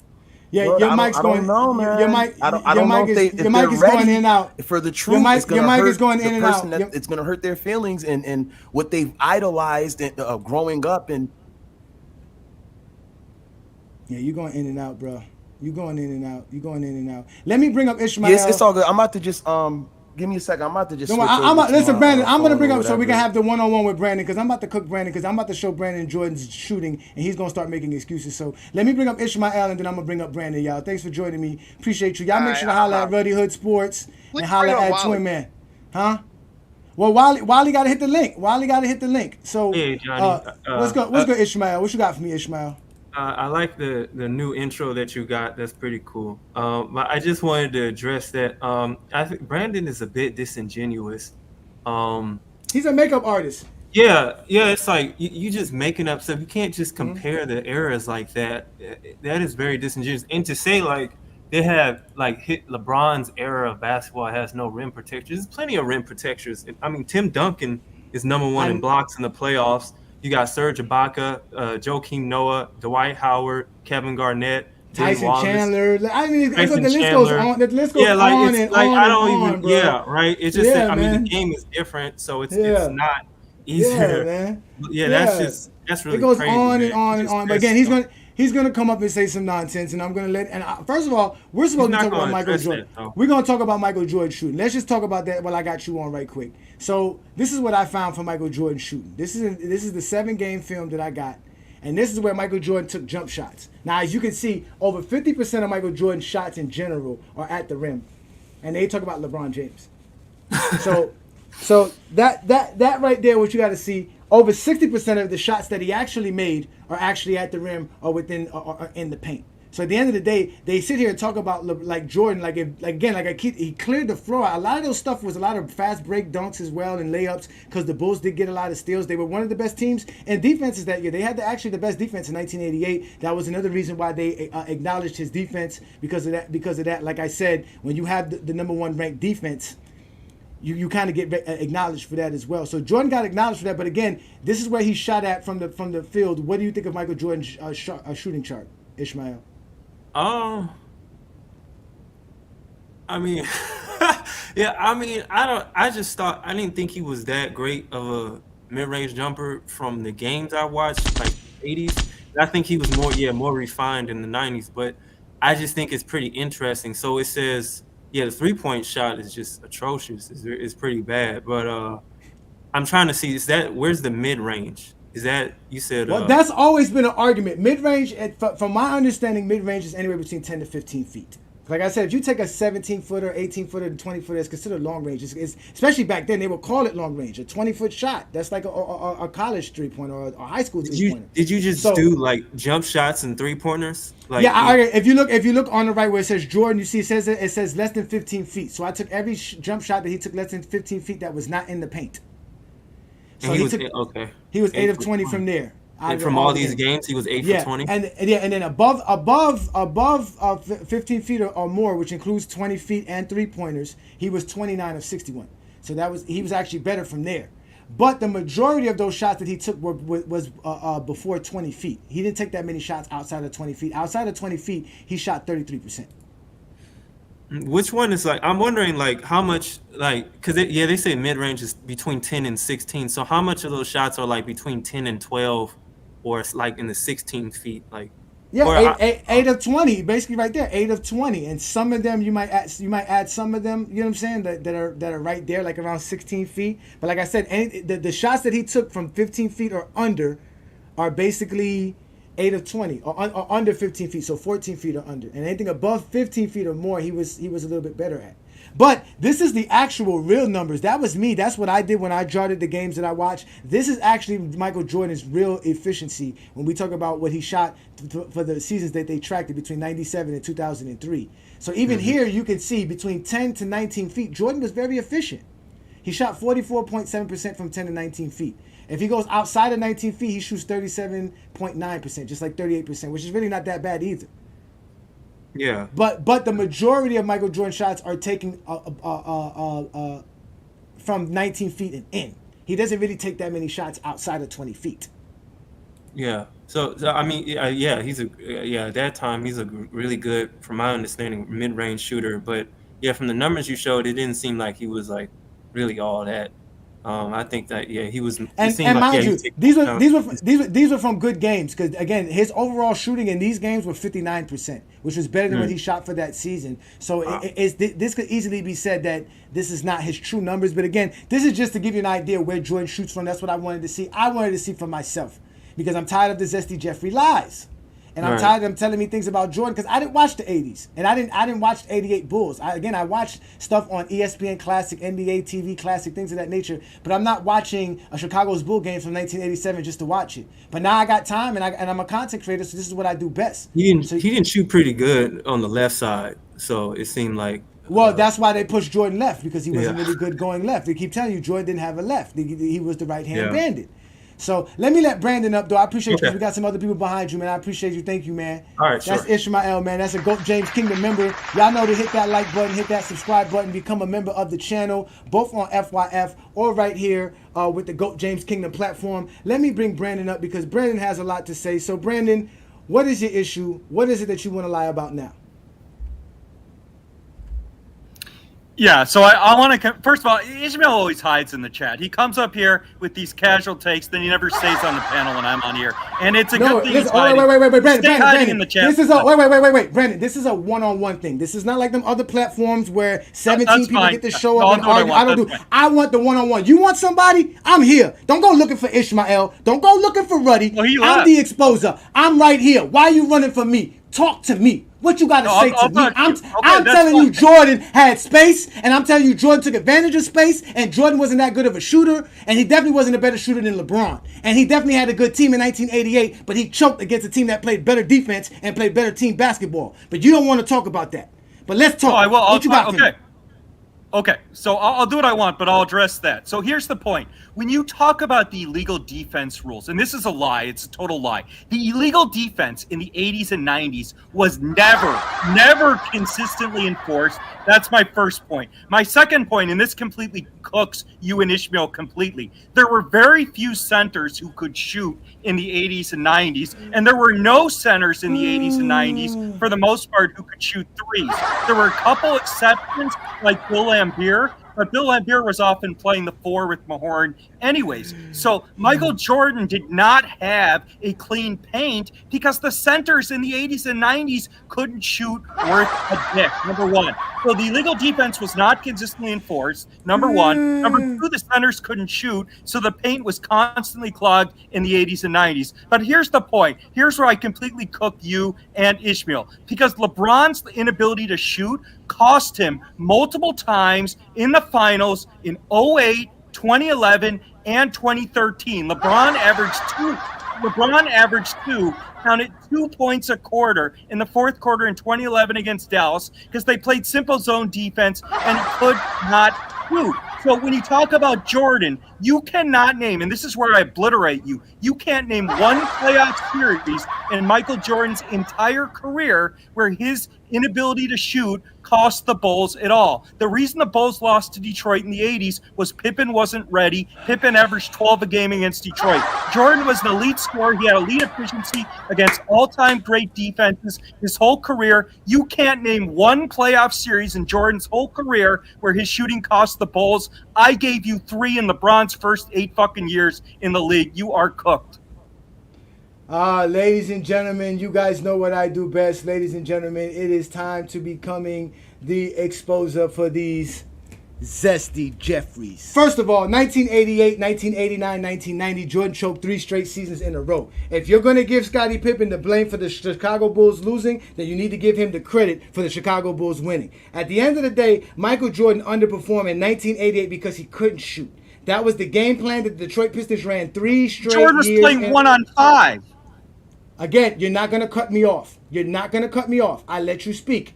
Yeah, Lord, your mic's going. Know, man. Your mic. I don't know if your mic is going in and out. For the truth, your mic is going in and out. It's going to hurt their feelings and what they've idolized and growing up. And yeah, you're going in and out, bro. You're going in and out. You're going in and out. Let me bring up Ishmael. Yes, it's all good. I'm about to just give me a second. I'm about to just. Listen, Brandon. I'm gonna bring up so we can have the one-on-one with Brandon because I'm about to cook Brandon because I'm about to show Brandon Jordan's shooting and he's gonna start making excuses. So let me bring up Ishmael and then I'm gonna bring up Brandon, y'all. Thanks for joining me. Appreciate you. Y'all make sure to holler at Ruddy Hood Sports and holler at Twin Man, huh? Well, Wally got to hit the link. So hey, Johnny, what's good, Ishmael? What you got for me, Ishmael? I like the new intro that you got. That's pretty cool. But I just wanted to address that. I think Brandon is a bit disingenuous. He's a makeup artist. Yeah. It's like you just making up stuff. You can't just compare the eras like that. That is very disingenuous. And to say like they have like hit LeBron's era of basketball has no rim protectors. There's plenty of rim protectors. I mean, Tim Duncan is #1 in blocks in the playoffs. You got Serge Ibaka, Joakim Noah, Dwight Howard, Kevin Garnett, Tyson Chandler. I mean, the list goes on. The list goes on and on. Bro. Yeah, right. It's just that, I mean, the game is different, so it's not easier. Yeah, man. Yeah, that's really it goes crazy, on man. and on and on. But again, he's gonna come up and say some nonsense, and I'm gonna let. And first of all, we're supposed to talk about Michael Jordan. We're gonna talk about Michael Jordan shooting. Let's just talk about that while I got you on right quick. So this is what I found for Michael Jordan shooting. This is the 7-game film that I got, and this is where Michael Jordan took jump shots. Now, as you can see, over 50% of Michael Jordan's shots in general are at the rim, and they talk about LeBron James. So that right there, what you got to see. Over 60% of the shots that he actually made are actually at the rim or within or in the paint. So at the end of the day, they sit here and talk about like Jordan, he cleared the floor. A lot of those stuff was a lot of fast break dunks as well and layups because the Bulls did get a lot of steals. They were one of the best teams in defenses that year. They had actually the best defense in 1988. That was another reason why they acknowledged his defense because of that. Like I said, when you have the #1 ranked defense, you kind of get acknowledged for that as well. So Jordan got acknowledged for that. But again, this is where he shot at from the field. What do you think of Michael Jordan's shooting chart, Ishmael? I mean, I didn't think he was that great of a mid-range jumper from the games I watched, like the 80s. I think he was more refined in the 90s, but I just think it's pretty interesting. So it says, the 3-point shot is just atrocious. It's pretty bad, but I'm trying to see, where's the mid-range? Is that, you said... Well, that's always been an argument. Mid-range, from my understanding, mid-range is anywhere between 10 to 15 feet. Like I said, if you take a 17-footer, 18-footer, and 20-footer, it's considered long range. It's, especially back then, they would call it long range, a 20-foot shot. That's like a college three-pointer or a high school three-pointer. Did you just do, like, jump shots and three-pointers? Like, if you look on the right where it says Jordan, you see it says less than 15 feet. So I took every jump shot that he took less than 15 feet that was not in the paint. So he was 8 of 20 from there. And from all these games, he was 8 for 20. And then above 15 feet or more, which includes 20 feet and 3-pointers, he was 29 of 61. So he was actually better from there. But the majority of those shots that he took was before 20 feet. He didn't take that many shots outside of 20 feet. Outside of 20 feet, he shot 33%. Which one is like, I'm wondering like how much, like, because they say mid-range is between 10 and 16. So how much of those shots are like between 10 and 12 or it's like in the 16 feet? Like, yeah, 8 of 20, basically right there, 8 of 20. And some of them you might add some of them, you know what I'm saying, that are right there, like around 16 feet. But like I said, the shots that he took from 15 feet or under are basically 8 of 20 or under 15 feet, so 14 feet or under. And anything above 15 feet or more, he was a little bit better at. But this is the actual real numbers. That was me. That's what I did when I charted the games that I watched. This is actually Michael Jordan's real efficiency when we talk about what he shot for the seasons that they tracked it between 97 and 2003. So even here you can see between 10 to 19 feet, Jordan was very efficient. He shot 44.7% from 10 to 19 feet. If he goes outside of 19 feet, he shoots 37.9%, just like 38%, which is really not that bad either. Yeah. But the majority of Michael Jordan shots are taken from 19 feet and in. He doesn't really take that many shots outside of 20 feet. Yeah. So I mean, yeah, at that time he's a really good, from my understanding, mid-range shooter. But yeah, from the numbers you showed, it didn't seem like he was like really all that. I think that he was. And mind you, these were from good games, because again, his overall shooting in these games were 59%, which was better than what he shot for that season. So this could easily be said that this is not his true numbers. But again, this is just to give you an idea where Jordan shoots from. That's what I wanted to see. I wanted to see for myself, because I'm tired of the Zesty Jeffrey lies. And I'm tired of them telling me things about Jordan, because I didn't watch the 80s. And I didn't watch 88 Bulls. I watched stuff on ESPN Classic, NBA TV Classic, things of that nature. But I'm not watching a Chicago's Bull game from 1987 just to watch it. But now I got time, and I'm a content creator, so this is what I do best. He didn't shoot pretty good on the left side, so it seemed like. Well, that's why they pushed Jordan left, because he wasn't really good going left. They keep telling you Jordan didn't have a left. He was the right-hand bandit. So let me let Brandon up, though. I appreciate you. We got some other people behind you, man. I appreciate you. Thank you, man. All right, That's Ishmael, man. That's a GOAT James Kingdom member. Y'all know to hit that like button, hit that subscribe button, become a member of the channel, both on FYF or right here with the GOAT James Kingdom platform. Let me bring Brandon up, because Brandon has a lot to say. So, Brandon, what is your issue? What is it that you want to lie about now? Yeah, so I want to, first of all, Ishmael always hides in the chat. He comes up here with these casual takes, then he never stays on the panel when I'm on here. And it's a good thing he's hiding. Wait, Brandon. In the chat. This is wait, Brandon. This is a one-on-one thing. This is not like them other platforms where 17 people get to show up and argue. I want the one-on-one. You want somebody? I'm here. Don't go looking for Ishmael. Don't go looking for Ruddy. I'm the exposer. I'm right here. Why are you running for me? Talk to me. What you got to say to me? I'm telling you Jordan had space, and I'm telling you Jordan took advantage of space, and Jordan wasn't that good of a shooter, and he definitely wasn't a better shooter than LeBron. And he definitely had a good team in 1988, but he choked against a team that played better defense and played better team basketball. But you don't want to talk about that. But let's talk. What you got for me? Okay, so I'll do what I want, but I'll address that. So here's the point. When you talk about the illegal defense rules, and this is a lie, it's a total lie. The illegal defense in the 80s and 90s was never consistently enforced. That's my first point. My second point, and this completely cooks you and Ishmael completely, there were very few centers who could shoot in the 80s and 90s, and there were no centers in the 80s and 90s, for the most part, who could shoot threes. There were a couple exceptions, like Bill Laimbeer, but Bill Laimbeer was often playing the four with Mahorn anyways. So Michael Jordan did not have a clean paint because the centers in the 80s and 90s couldn't shoot worth a dick, number one. So the illegal defense was not consistently enforced, number one. Number two, the centers couldn't shoot, so the paint was constantly clogged in the 80s and 90s. But here's the point. Here's where I completely cook you and Ishmael. Because LeBron's inability to shoot cost him multiple times in the finals in 08, 2011, and 2013. LeBron averaged counted 2 points a quarter in the fourth quarter in 2011 against Dallas, because they played simple zone defense and could not shoot. So when you talk about Jordan, you cannot name, and this is where I obliterate you, you can't name one playoff series in Michael Jordan's entire career where his inability to shoot cost the Bulls at all. The reason the Bulls lost to Detroit in the 80s was Pippen wasn't ready. Pippen averaged 12 a game against Detroit. Jordan was an elite scorer. He had elite efficiency against all-time great defenses his whole career. You can't name one playoff series in Jordan's whole career where his shooting cost the Bulls. I gave you 3 in LeBron's first 8 fucking years in the league. You are cooked. Ladies and gentlemen, you guys know what I do best. Ladies and gentlemen, it is time to becoming the exposer for these Zesty Jeffries. First of all, 1988, 1989, 1990, Jordan choked 3 straight seasons in a row. If you're going to give Scottie Pippen the blame for the Chicago Bulls losing, then you need to give him the credit for the Chicago Bulls winning. At the end of the day, Michael Jordan underperformed in 1988 because he couldn't shoot. That was the game plan that the Detroit Pistons ran 3 straight years. Jordan was playing 1-on-5. Again, you're not going to cut me off. You're not going to cut me off. I let you speak.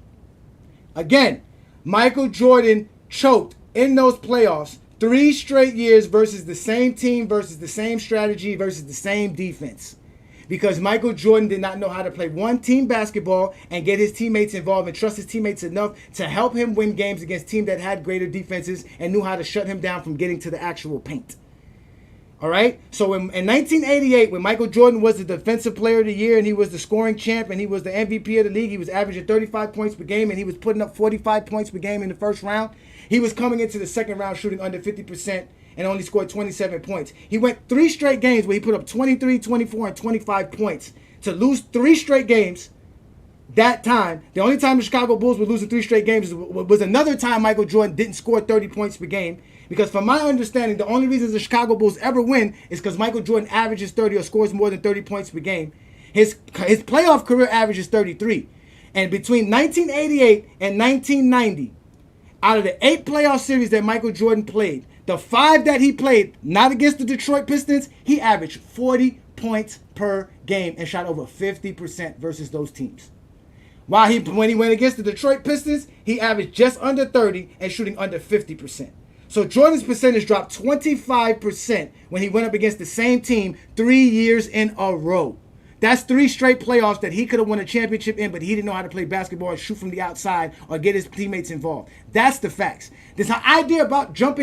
Again, Michael Jordan choked in those playoffs 3 straight years versus the same team, versus the same strategy, versus the same defense. Because Michael Jordan did not know how to play one team basketball and get his teammates involved and trust his teammates enough to help him win games against teams that had greater defenses and knew how to shut him down from getting to the actual paint. All right? So in 1988, when Michael Jordan was the defensive player of the year and he was the scoring champ and he was the MVP of the league, he was averaging 35 points per game and he was putting up 45 points per game in the first round. He was coming into the second round shooting under 50% and only scored 27 points. He went 3 straight games where he put up 23, 24, and 25 points. To lose 3 straight games that time, the only time the Chicago Bulls were losing 3 straight games was another time Michael Jordan didn't score 30 points per game. Because from my understanding, the only reason the Chicago Bulls ever win is because Michael Jordan averages 30 or scores more than 30 points per game. His playoff career average is 33. And between 1988 and 1990, out of the 8 playoff series that Michael Jordan played, the 5 that he played, not against the Detroit Pistons, he averaged 40 points per game and shot over 50% versus those teams. While when he went against the Detroit Pistons, he averaged just under 30 and shooting under 50%. So Jordan's percentage dropped 25% when he went up against the same team 3 years in a row. That's 3 straight playoffs that he could have won a championship in, but he didn't know how to play basketball or shoot from the outside or get his teammates involved. That's the facts. This idea about jump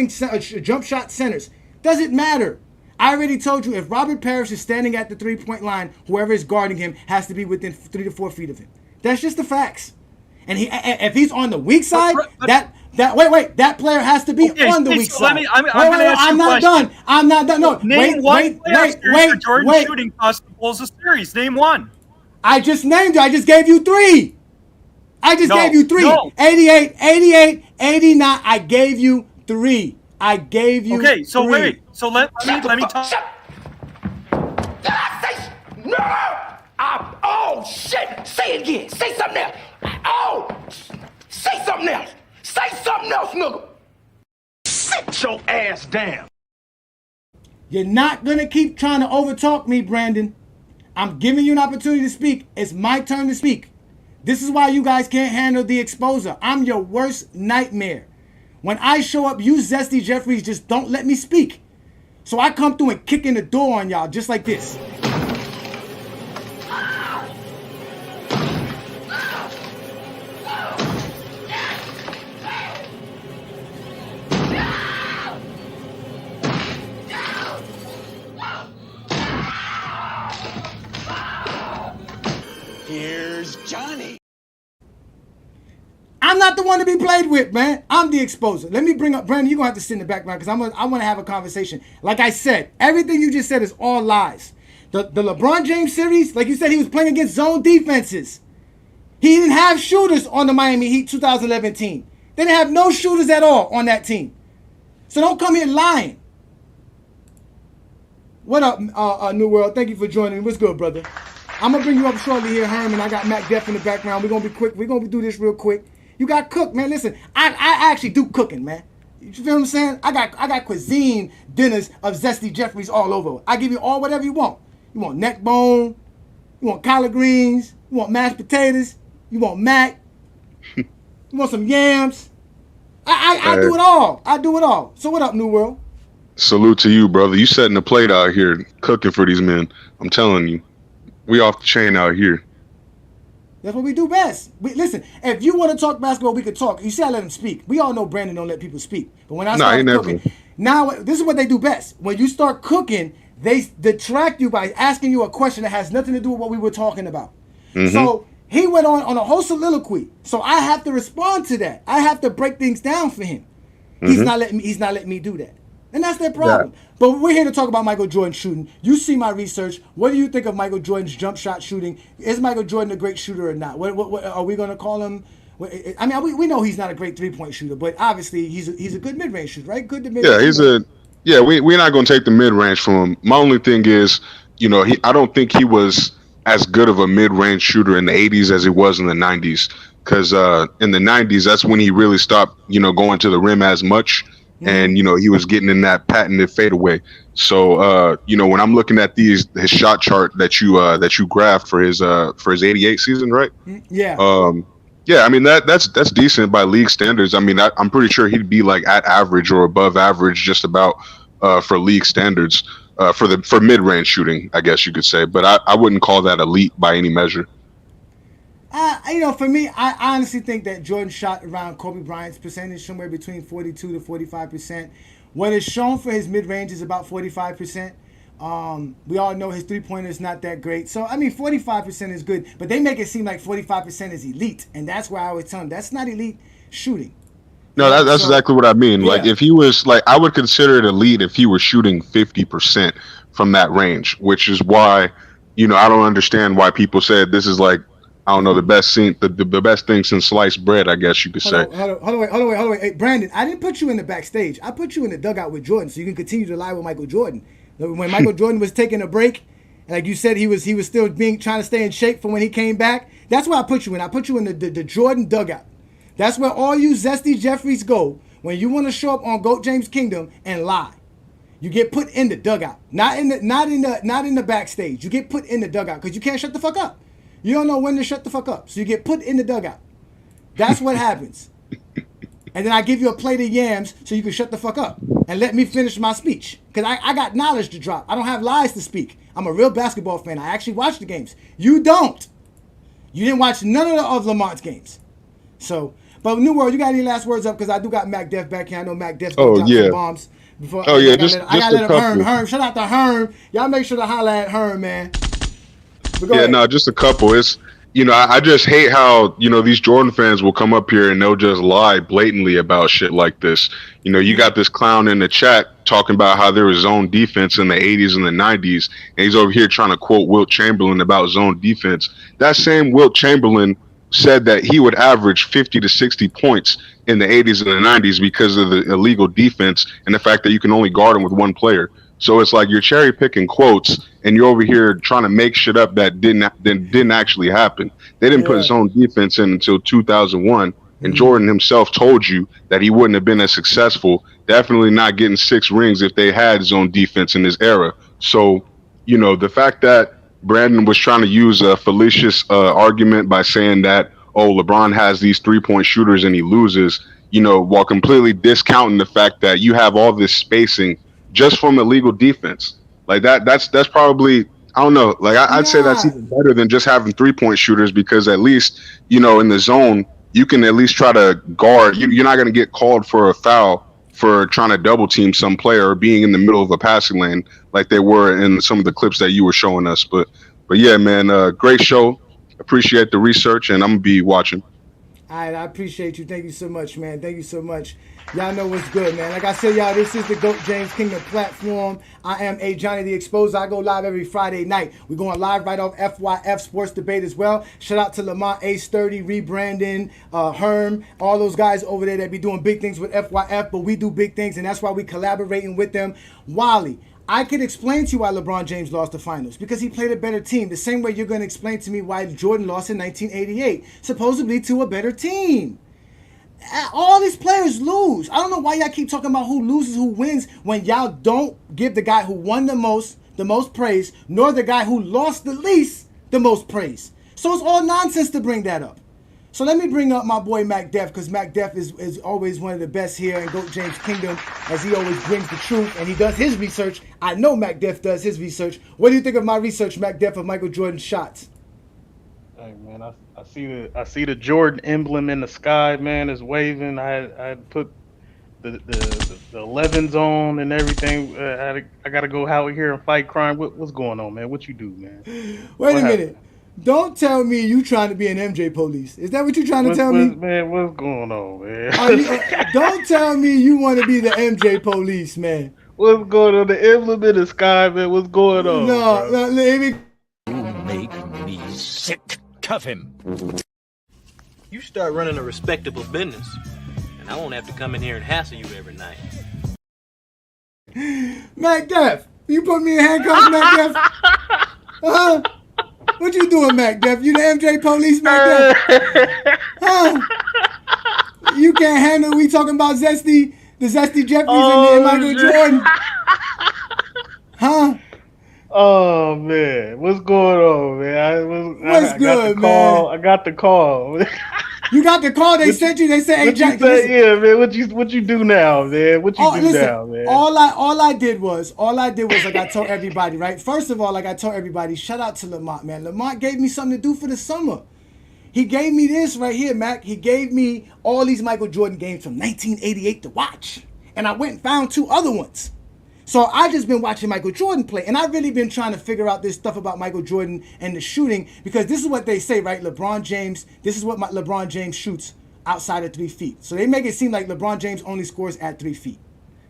shot centers doesn't matter. I already told you if Robert Parrish is standing at the 3-point line, whoever is guarding him has to be within 3 to 4 feet of him. That's just the facts. And if he's on the weak side, that player has to be on the weak side. I'm not done. No, wait. Jordan shooting cost the Bulls a series. Name one. I just named it. I just gave you 3. Gave you 3. No. 88, 89. I gave you 3. Okay, so 3. wait. So let me talk. Did I say no? Oh shit! Say it again. Say something else. Oh, say something else. Say something else, nigga. Sit your ass down. You're not gonna keep trying to overtalk me, Brandon. I'm giving you an opportunity to speak. It's my turn to speak. This is why you guys can't handle the exposure. I'm your worst nightmare. When I show up, you Zesty Jeffries just don't let me speak. So I come through and kick in the door on y'all just like this. Here's Johnny. I'm not the one to be played with, man. I'm the exposer. Let me bring up Brandon. You're going to have to sit in the background because I want to have a conversation. Like I said, everything you just said is all lies. The LeBron James series, like you said, he was playing against zone defenses. He didn't have shooters on the Miami Heat 2011 team. They didn't have no shooters at all on that team. So don't come here lying. What up, New World? Thank you for joining me. What's good, brother? I'm going to bring you up shortly here, Herman. I got Mac Def in the background. We're going to be quick. We're going to do this real quick. You got cooked, man. Listen, I actually do cooking, man. You feel what I'm saying? I got cuisine dinners of Zesty Jeffries all over. I give you all whatever you want. You want neck bone. You want collard greens. You want mashed potatoes. You want mac. You want some yams. I do it all. I do it all. So what up, New World? Salute to you, brother. You setting the plate out here, cooking for these men. I'm telling you. We off the chain out here. That's what we do best. Listen, if you want to talk basketball, we could talk. You see, I let him speak. We all know Brandon don't let people speak. But when I start cooking, now this is what they do best. When you start cooking, they detract you by asking you a question that has nothing to do with what we were talking about. Mm-hmm. So he went on a whole soliloquy. So I have to respond to that. I have to break things down for him. Mm-hmm. He's not letting me do that. And that's their problem. Yeah. But we're here to talk about Michael Jordan shooting. You see my research. What do you think of Michael Jordan's jump shot shooting? Is Michael Jordan a great shooter or not? What are we going to call him I mean, we know he's not a great 3-point shooter, but obviously he's a good mid-range shooter, right? Good to mid. Yeah, we're not going to take the mid-range from him. My only thing is, I don't think he was as good of a mid-range shooter in the 80s as he was in the 90s. Because in the 90s, that's when he really stopped, going to the rim as much. And, he was getting in that patented fadeaway. So, when I'm looking at his shot chart that you graphed for his 88 season, right? Yeah. Yeah, I mean that's decent by league standards. I mean, I'm pretty sure he'd be like at average or above average, just about for league standards for mid-range shooting, I guess you could say. But I wouldn't call that elite by any measure. For me, I honestly think that Jordan shot around Kobe Bryant's percentage, somewhere between 42 to 45%. What is shown for his mid-range is about 45%. We all know his three-pointer is not that great. So, 45% is good. But they make it seem like 45% is elite. And that's why I always tell them, that's not elite shooting. No, that's exactly what I mean. Yeah. Like, if he was, I would consider it elite if he was shooting 50% from that range, which is why, I don't understand why people said this is like, I don't know, the best thing since sliced bread, I guess you could say. Hold on, wait. Hey, Brandon, I didn't put you in the backstage. I put you in the dugout with Jordan so you can continue to lie with Michael Jordan. When Michael Jordan was taking a break, like you said, he was still trying to stay in shape for when he came back. That's where I put you in. I put you in the Jordan dugout. That's where all you zesty Jeffries go when you want to show up on GOAT James Kingdom and lie. You get put in the dugout, not in the backstage. You get put in the dugout because you can't shut the fuck up. You don't know when to shut the fuck up, so you get put in the dugout. That's what happens. And then I give you a plate of yams so you can shut the fuck up and let me finish my speech. Because I got knowledge to drop. I don't have lies to speak. I'm a real basketball fan. I actually watch the games. You don't. You didn't watch none of Lamont's games. So, but New World, you got any last words up? Because I do got Mac Def back here. I know Mac Def's going to drop some bombs. Before, I gotta let him Herm. Shout out to Herm. Y'all make sure to holler at Herm, man. Just a couple. It's I just hate how these Jordan fans will come up here and they'll just lie blatantly about shit like this. You got this clown in the chat talking about how there was zone defense in the 80s and the 90s, and he's over here trying to quote Wilt Chamberlain about zone defense. That same Wilt Chamberlain said that he would average 50 to 60 points in the 80s and the 90s because of the illegal defense and the fact that you can only guard him with one player. So it's like you're cherry picking quotes and you're over here trying to make shit up that didn't actually happen. They didn't put zone defense in until 2001, and Jordan himself told you that he wouldn't have been as successful, definitely not getting 6 rings if they had zone defense in this era. So, the fact that Brandon was trying to use a fallacious argument by saying that, LeBron has these 3-point shooters and he loses, while completely discounting the fact that you have all this spacing just from illegal defense. Like that's probably, I don't know, like I'd say that's even better than just having 3-point shooters, because at least, in the zone, you can at least try to guard. You're not going to get called for a foul for trying to double team some player or being in the middle of a passing lane like they were in some of the clips that you were showing us. But yeah, man, great show. Appreciate the research, and I'm going to be watching. All right, I appreciate you. Thank you so much, man. Thank you so much. Y'all know what's good, man. Like I said, y'all, this is the GOAT James Kingdom platform. I am Ajani the Exposer. I go live every Friday night. We're going live right off FYF Sports Debate as well. Shout out to Lamont, Ace30, Rebrandon, Herm, all those guys over there that be doing big things with FYF, but we do big things, and that's why we collaborating with them. Wally, I could explain to you why LeBron James lost the finals, because he played a better team. The same way you're going to explain to me why Jordan lost in 1988, supposedly to a better team. All these players lose. I don't know why y'all keep talking about who loses, who wins, when y'all don't give the guy who won the most praise, nor the guy who lost the least the most praise. So it's all nonsense to bring that up. So let me bring up my boy Mac Def, because Mac Def is always one of the best here in GOAT James Kingdom, as he always brings the truth and he does his research. I know Mac Def does his research. What do you think of my research, Mac Def, of Michael Jordan's shots? Hey man, I see the Jordan emblem in the sky, man, is waving. I put the 11s on and everything. I gotta go out here and fight crime. What's going on, man? What you do, man? Wait a minute. Don't tell me you trying to be an MJ police. Is that what you're trying to tell me? Man, what's going on, man? Don't tell me you want to be the MJ police, man. What's going on? The emblem in the sky, man. What's going on? No, let me. You make me sick. Cuff him. you start running a respectable business, and I won't have to come in here and hassle you every night. Mac Def, you put me in handcuffs, Mac Def? Huh? What you doing, Mac Def? You the MJ police, Mac Def? Huh? You can't handle we talking about the Zesty Jeffries and Michael Jordan. Huh? Oh man, what's going on, man? I got the call. You got the call. They sent you. They said, "Hey, Jack." Yeah, man. What you do now, man? What you do now, man? All I did was like I told everybody, right? First of all, like I told everybody, shout out to Lamont, man. Lamont gave me something to do for the summer. He gave me this right here, Mac. He gave me all these Michael Jordan games from 1988 to watch, and I went and found 2 other ones. So I just been watching Michael Jordan play, and I've really been trying to figure out this stuff about Michael Jordan and the shooting, because this is what they say, right? LeBron James, this is what LeBron James shoots outside of 3 feet. So they make it seem like LeBron James only scores at 3 feet,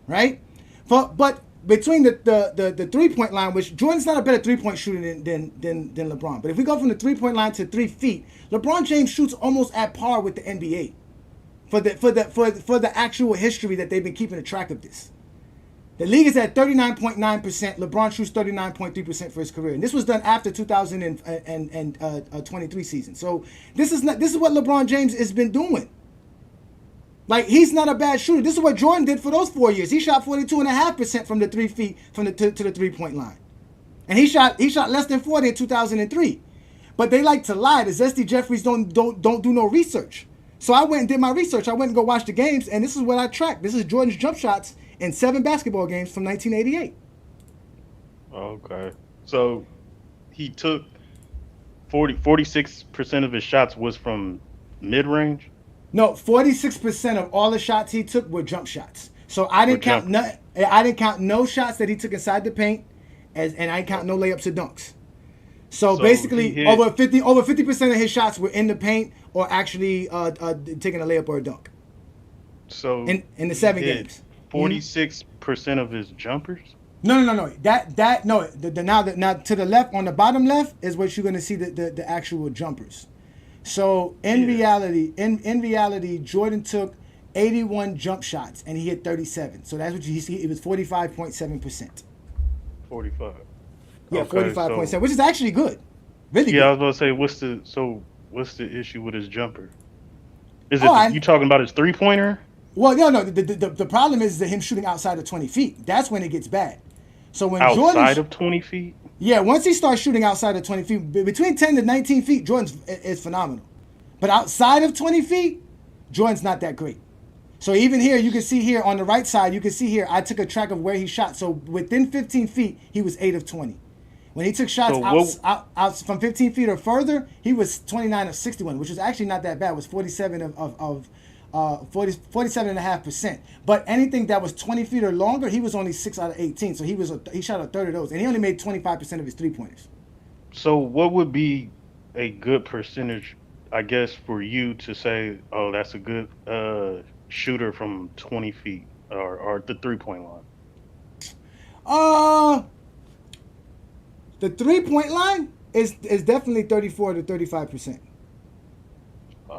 right? But between the 3-point line, which Jordan's not a better 3-point shooter than LeBron, but if we go from the 3-point line to 3 feet, LeBron James shoots almost at par with the NBA for the actual history that they've been keeping a track of this. The league is at 39.9%. LeBron shoots 39.3% for his career, and this was done after 2023 season. So this is what LeBron James has been doing. Like, he's not a bad shooter. This is what Jordan did for those 4 years. He shot 42.5% from the 3 feet to the 3-point line, and he shot less than 40 in 2003. But they like to lie. The Zesty Jeffries don't do no research. So I went and did my research. I went and go watch the games, and this is what I tracked. This is Jordan's jump shots in 7 basketball games from 1988. Okay. So he took 46% of his shots was from mid-range? No, 46% of all the shots he took were jump shots. So I didn't count no shots that he took inside the paint, and I didn't count no layups or dunks. So basically over 50% of his shots were in the paint or actually taking a layup or a dunk. So in the 7 games. 46% of his jumpers? No. Now to the left, on the bottom left is what you're going to see the actual jumpers. So in reality, Jordan took 81 jump shots and he hit 37. So that's what you see. It was 45.7%. 45. Yeah, okay, 45.7, which is actually good. Really good. I was about to say, what's the issue with his jumper? Is it you talking about his 3-pointer? Well, no. The problem is him shooting outside of 20 feet. That's when it gets bad. So when outside of 20 feet? Yeah, once he starts shooting outside of 20 feet, between 10 to 19 feet, Jordan is phenomenal. But outside of 20 feet, Jordan's not that great. So even here, you can see here on the right side, I took a track of where he shot. So within 15 feet, he was 8 of 20. When he took shots out from 15 feet or further, he was 29 of 61, which was actually not that bad. It was 47.5%. But anything that was 20 feet or longer, he was only 6 out of 18. So he shot a third of those, and he only made 25% of his 3-pointers. So what would be a good percentage, I guess, for you to say, oh, that's a good shooter from 20 feet or the 3-point line? The 3-point line is definitely 34 to 35%.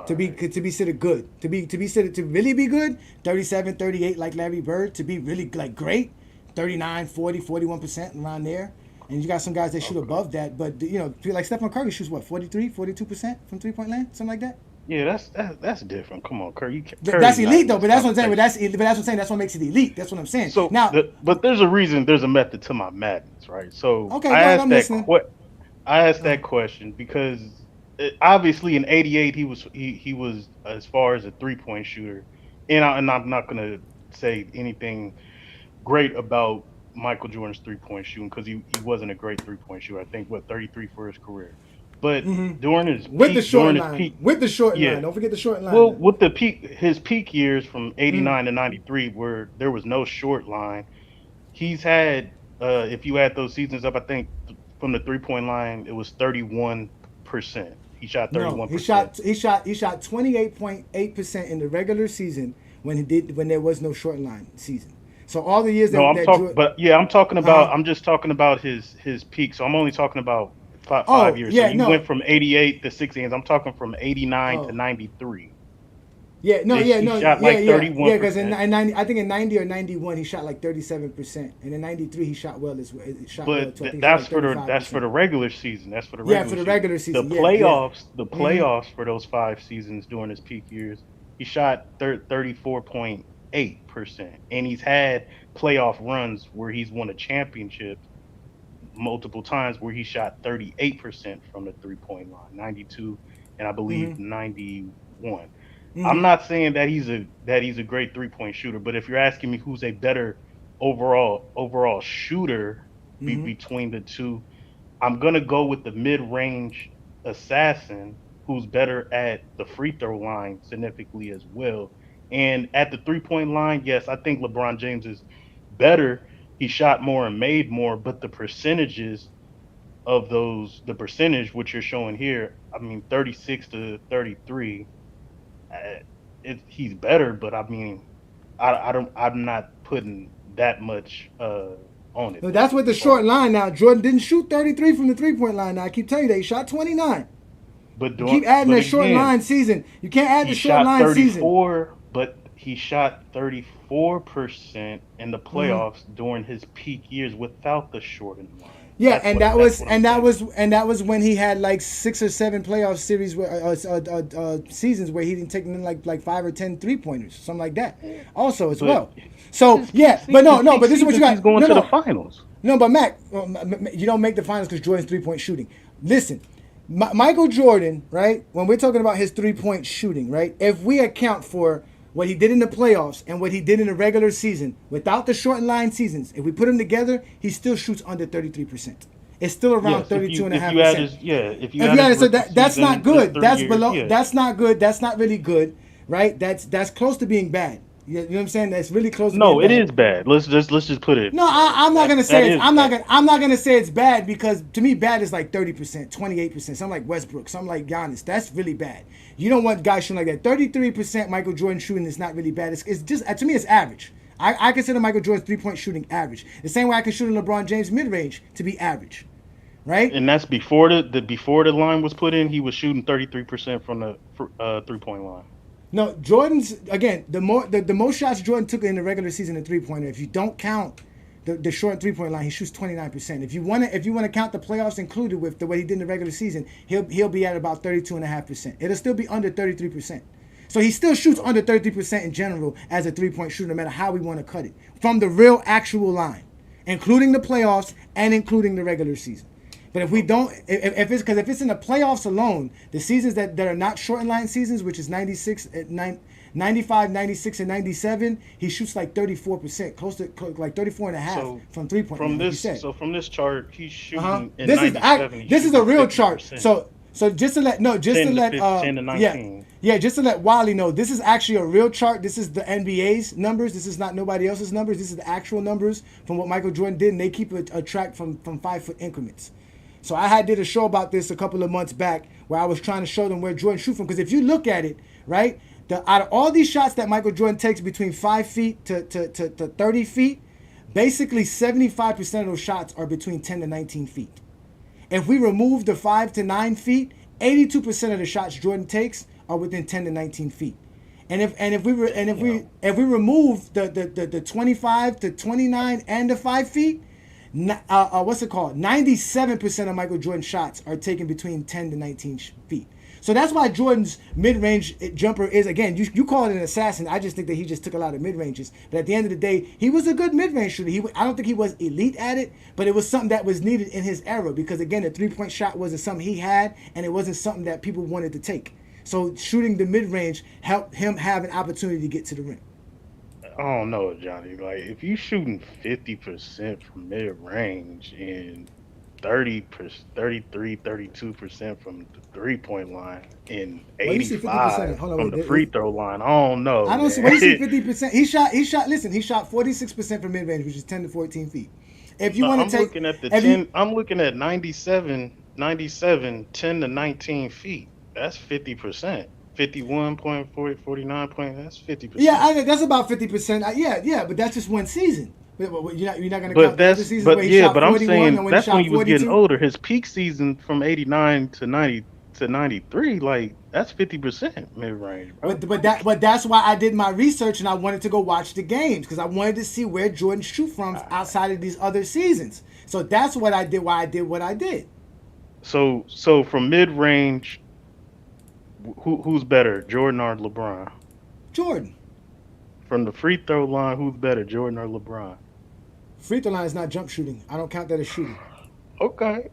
To be considered good, to really be good, 37, 38 like Larry Bird. To be really like great, 39, 40, 41% around there. And you got some guys that shoot above that, but like Stephen Curry shoots what, 43, 42% from 3-point land, something like that. Yeah, that's different. Come on, Curry. That's elite though. But that's what I'm saying. But that's what I'm saying. That's what makes it elite. That's what I'm saying. So now, but there's a reason. There's a method to my madness, right? So okay, I asked that question because obviously in '88 he was as far as a 3-point shooter, and I'm not gonna say anything great about Michael Jordan's 3-point shooting because he wasn't a great 3-point shooter. I think 33 for his career. But during his with peak, the short line, don't forget the short line. Well, with his peak years from '89 to '93, where there was no short line, he's had, if you add those seasons up, I think from the 3-point line it was 31%. He shot 31%. No, he shot 28.8% in the regular season when there was no short line season. So all the years I'm just talking about his peak. So I'm only talking about 5 years. So you went from 88 to 60 games. I'm talking from 89 to 93. Yeah, no, He yeah, no, shot yeah, like yeah, 31%. yeah. Because in 90, I think in 90 or 91, he shot like 37%, and in 93 he shot well as well. But that's for the regular season. That's for the regular season. The playoffs for those 5 seasons during his peak years, he shot 34.8%, and he's had playoff runs where he's won a championship multiple times where he shot 38% from the 3-point line, 92 and I believe 91. I'm not saying that he's a great 3-point shooter, but if you're asking me who's a better overall shooter between the two, I'm gonna go with the mid-range assassin who's better at the free throw line significantly as well. And at the 3-point line, yes, I think LeBron James is better. He shot more and made more, but the percentages of the percentage which you're showing here, I mean 36 to 33. He's better, but I mean, I'm not putting that much on it. No, that's with the short line. Now Jordan didn't shoot 33 from the 3-point line. Now I keep telling you that he shot 29. But you keep adding the short line season. You can't add the short line season. But he shot 34% in the playoffs during his peak years without the shortened line. Yeah, that was when he had like 6 or 7 playoff series seasons where he didn't take in like 5 or 10 3-pointers, something like that. Also as well. So yeah, but but this is what you got. He's going to the finals. No, but Mac, you don't make the finals because Jordan's 3-point shooting. Listen, Michael Jordan, right? When we're talking about his 3-point shooting, right? If we account for what he did in the playoffs and what he did in the regular season, without the shortened line seasons, if we put them together, he still shoots under 33%. It's still around 32.5%. So that's not good. That's below. Yeah. That's not good. That's not really good, right? That's close to being bad. You know what I'm saying? That's really close. No, it is bad. Let's just put it. No, I'm not gonna say. I'm not gonna say it's bad because to me, bad is like 30%, 28%, something like Westbrook, something like Giannis. That's really bad. You don't want guys shooting like that. 33% Michael Jordan shooting is not really bad. It's just to me, it's average. I consider Michael Jordan's 3-point shooting average. The same way I can shoot in LeBron James mid-range to be average, right? And that's before the line was put in. He was shooting 33% from the 3-point line. No, Jordan's again the most shots Jordan took in the regular season in 3-pointer. If you don't count the short 3-point line, he shoots 29%. If you want to count the playoffs included with the way he did in the regular season, he'll be at about 32.5%. It'll still be under 33%. So he still shoots under 33% in general as a 3-point shooter, no matter how we want to cut it from the real actual line, including the playoffs and including the regular season. But if we don't, if it's in the playoffs alone, the seasons that are not shortened line seasons, which is 95, 96, and 97, he shoots like 34%, close to like 34.5 from 3-point line. From this chart, he's shooting in 97. This is a real chart. So just to let 10 to 19. Just to let Wally know, this is actually a real chart. This is the NBA's numbers. This is not nobody else's numbers. This is the actual numbers from what Michael Jordan did, and they keep a track from 5-foot increments. So I did a show about this a couple of months back where I was trying to show them where Jordan shoots from. Because if you look at it, right, out of all these shots that Michael Jordan takes between 5 feet to 30 feet, basically 75% of those shots are between 10 to 19 feet. If we remove the 5 to 9 feet, 82% of the shots Jordan takes are within 10 to 19 feet. And if we remove the 25 to 29 and the 5 feet, 97% of Michael Jordan's shots are taken between 10 to 19 feet. So that's why Jordan's mid-range jumper is, again, you call it an assassin. I just think that he just took a lot of mid-ranges. But at the end of the day, he was a good mid-range shooter. I don't think he was elite at it, but it was something that was needed in his era because, again, the 3-point shot wasn't something he had, and it wasn't something that people wanted to take. So shooting the mid-range helped him have an opportunity to get to the rim. I don't know, Johnny. Like, if you shooting 50% from mid-range and 32% from the 3-point line and 85 from the free throw line, I don't know. I don't see. What do you see 50%? He shot 46% from mid-range, which is 10 to 14 feet. If you want to take, I'm looking at 97, 10 to 19 feet. That's 50%. 51.49 point. That's 50%. Yeah, that's about 50%. Yeah, but that's just one season. You're not going to But count the other that's seasons but where he yeah, shot but I'm 41 saying and when that's he shot when he was 42? getting older. His peak season from 89 to 90 to 93, like that's 50% mid range, bro. But that's why I did my research and I wanted to go watch the games because I wanted to see where Jordan shoot from outside of these other seasons. So that's what I did. Why I did what I did. So from mid range, who's better, Jordan or LeBron? Jordan. From the free throw line, who's better, Jordan or LeBron? Free throw line is not jump shooting. I don't count that as shooting. Okay.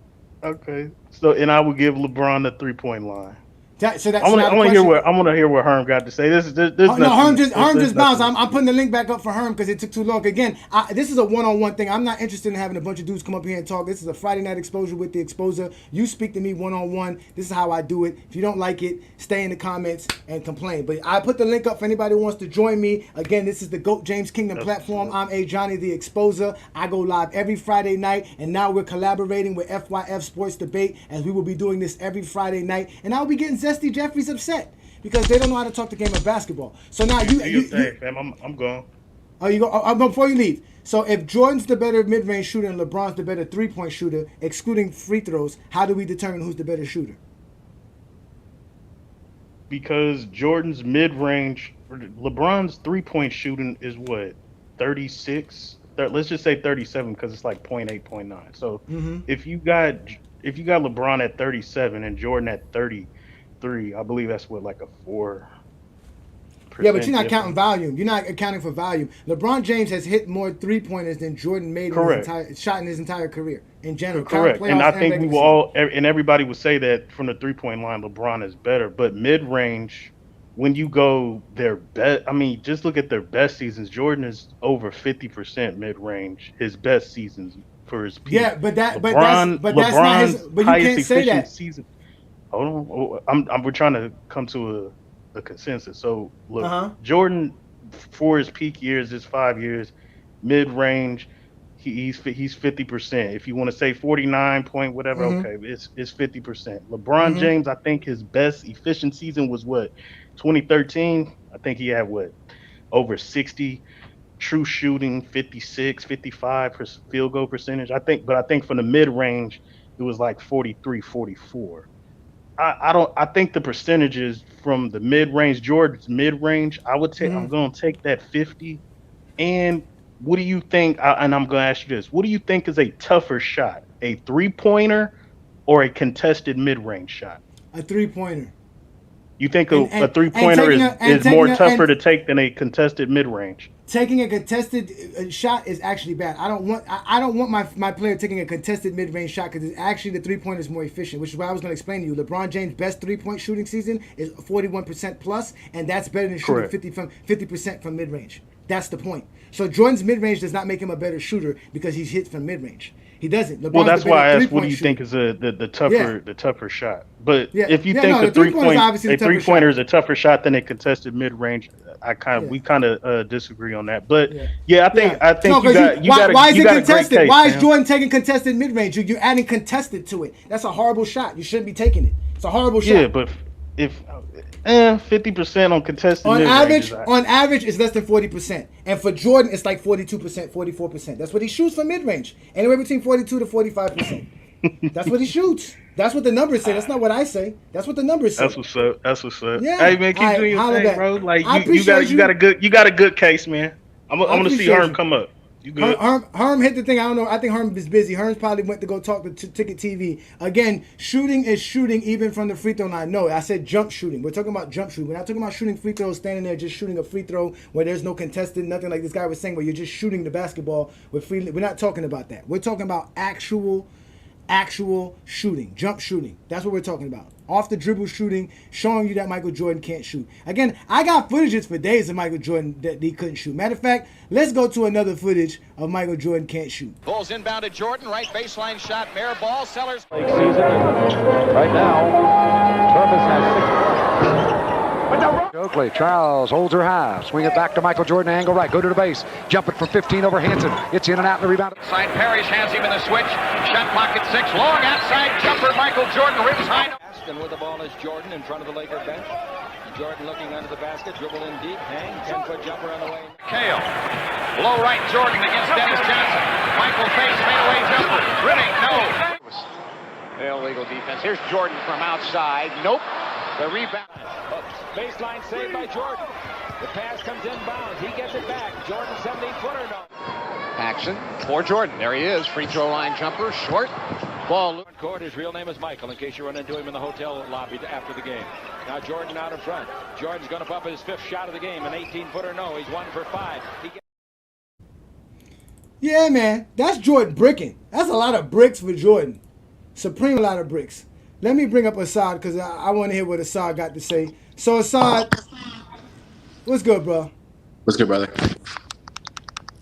So, and I would give LeBron the 3-point line. I want to hear what Herm got to say. This Herm just bounced. I'm putting the link back up for Herm because it took too long. Again, this is a one-on-one thing. I'm not interested in having a bunch of dudes come up here and talk. This is a Friday night exposure with the exposer. You speak to me one-on-one. This is how I do it. If you don't like it, stay in the comments and complain. But I put the link up for anybody who wants to join me. Again, this is the GOAT James Kingdom platform. I'm Ajani the Exposer. I go live every Friday night, and now we're collaborating with FYF Sports Debate as we will be doing this every Friday night. And I'll be getting Zesty Jeffries upset because they don't know how to talk the game of basketball. So now I'm gone. Oh, you go. I'm going before you leave. So if Jordan's the better mid-range shooter and LeBron's the better three-point shooter, excluding free throws, how do we determine who's the better shooter? Because Jordan's mid-range, LeBron's three-point shooting is what, 36? Let's just say 37 because it's like 0.8, 0.9. So if you got LeBron at 37 and Jordan at 33, I believe that's what, like a 4%. Yeah, but you're not counting volume. You're not accounting for volume. LeBron James has hit more three-pointers than Jordan made in his entire career in general. Correct. And I think we will all, and everybody would say that from the three-point line, LeBron is better. But mid-range, when you go their best, I mean, just look at their best seasons. Jordan is over 50% mid-range. His best seasons for his peak. Yeah, but that's not his. But you can't say that. Season. Hold on, we're trying to come to a consensus. So look, Jordan for his peak years, his 5 years, mid-range, he's 50%. If you want to say 49 point whatever, okay, it's 50%. LeBron James, I think his best efficient season was what, 2013. I think he had what, over 60 true shooting, 56, 55 field goal percentage. I think from the mid-range it was like 43, 44. I think the percentages from the mid-range, Jordan's mid-range, I would take, I'm going to take that 50. And what do you think, and I'm going to ask you this, what do you think is a tougher shot, a three-pointer or a contested mid-range shot? A three-pointer. You think a three-pointer is more tougher to take than a contested mid-range? Taking a contested shot is actually bad. I don't want my player taking a contested mid-range shot because actually the three-pointer is more efficient, which is what I was going to explain to you. LeBron James' best three-point shooting season is 41% plus, and that's better than shooting 50% from mid-range. That's the point. So Jordan's mid-range does not make him a better shooter because he's hit from mid-range. He doesn't. LeBron's well, that's why I asked, what do you think is the tougher shot? But if you think a three-pointer is a tougher shot than a contested mid-range, we kind of disagree on that. But I think why is it contested? Why is Jordan taking contested mid-range? You're adding contested to it. That's a horrible shot. You shouldn't be taking it. It's a horrible shot. Yeah, but if 50% on contested mid-range, on average, it's less than 40%, and for Jordan, it's like 42%, 44%. That's what he shoots from mid-range, anywhere between 42 to 45%. That's what he shoots. That's what the numbers say. That's not what I say. That's what the numbers say. That's what's up. Yeah. Hey man, keep doing your thing, bro. Like you got a good case, man. I'm gonna see Herm come up. You good? Herm hit the thing. I don't know. I think Herm is busy. Herm probably went to go talk to Ticket TV. Again, shooting is shooting even from the free throw line. No, I said jump shooting. We're talking about jump shooting. We're not talking about shooting free throws, standing there just shooting a free throw where there's no contested, nothing like this guy was saying, where you're just shooting the basketball with free. We're not talking about that. We're talking about actual shooting, jump shooting. That's what we're talking about. Off the dribble shooting, showing you that Michael Jordan can't shoot. Again, I got footages for days of Michael Jordan that he couldn't shoot. Matter of fact, let's go to another footage of Michael Jordan can't shoot. Bulls inbound to Jordan, right baseline shot, Mayor ball, Sellers. Season, and right now, Purvis has 6 points. Oakley, Charles holds her high. Swing it back to Michael Jordan, angle right. Go to the base. Jump it from 15 over Hanson. It's in and out in the rebound. Side Parrish has him in the switch. Shot clock at 6. Long outside jumper. Michael Jordan ribs high. And with the ball is Jordan in front of the Laker bench. Jordan looking under the basket, dribble in deep, hang, 10-foot jumper on the way. Kale. Low right Jordan against Dennis Johnson. Michael face fadeaway jumper. Riddick, no. Illegal defense. Here's Jordan from outside. Nope. The rebound. Baseline saved by Jordan. The pass comes inbounds. He gets it back. Jordan 17-footer no. Paxson for Jordan. There he is. Free throw line jumper. Short. Ball. Court. His real name is Michael, in case you run into him in the hotel lobby after the game. Now Jordan out in front. Jordan's going to pump his 5th shot of the game. An 18-footer no. He's 1 for 5. Yeah, man. That's Jordan bricking. That's a lot of bricks for Jordan. Supreme lot of bricks. Let me bring up Assad because I want to hear what Assad got to say. So Assad, what's good, bro? What's good, brother?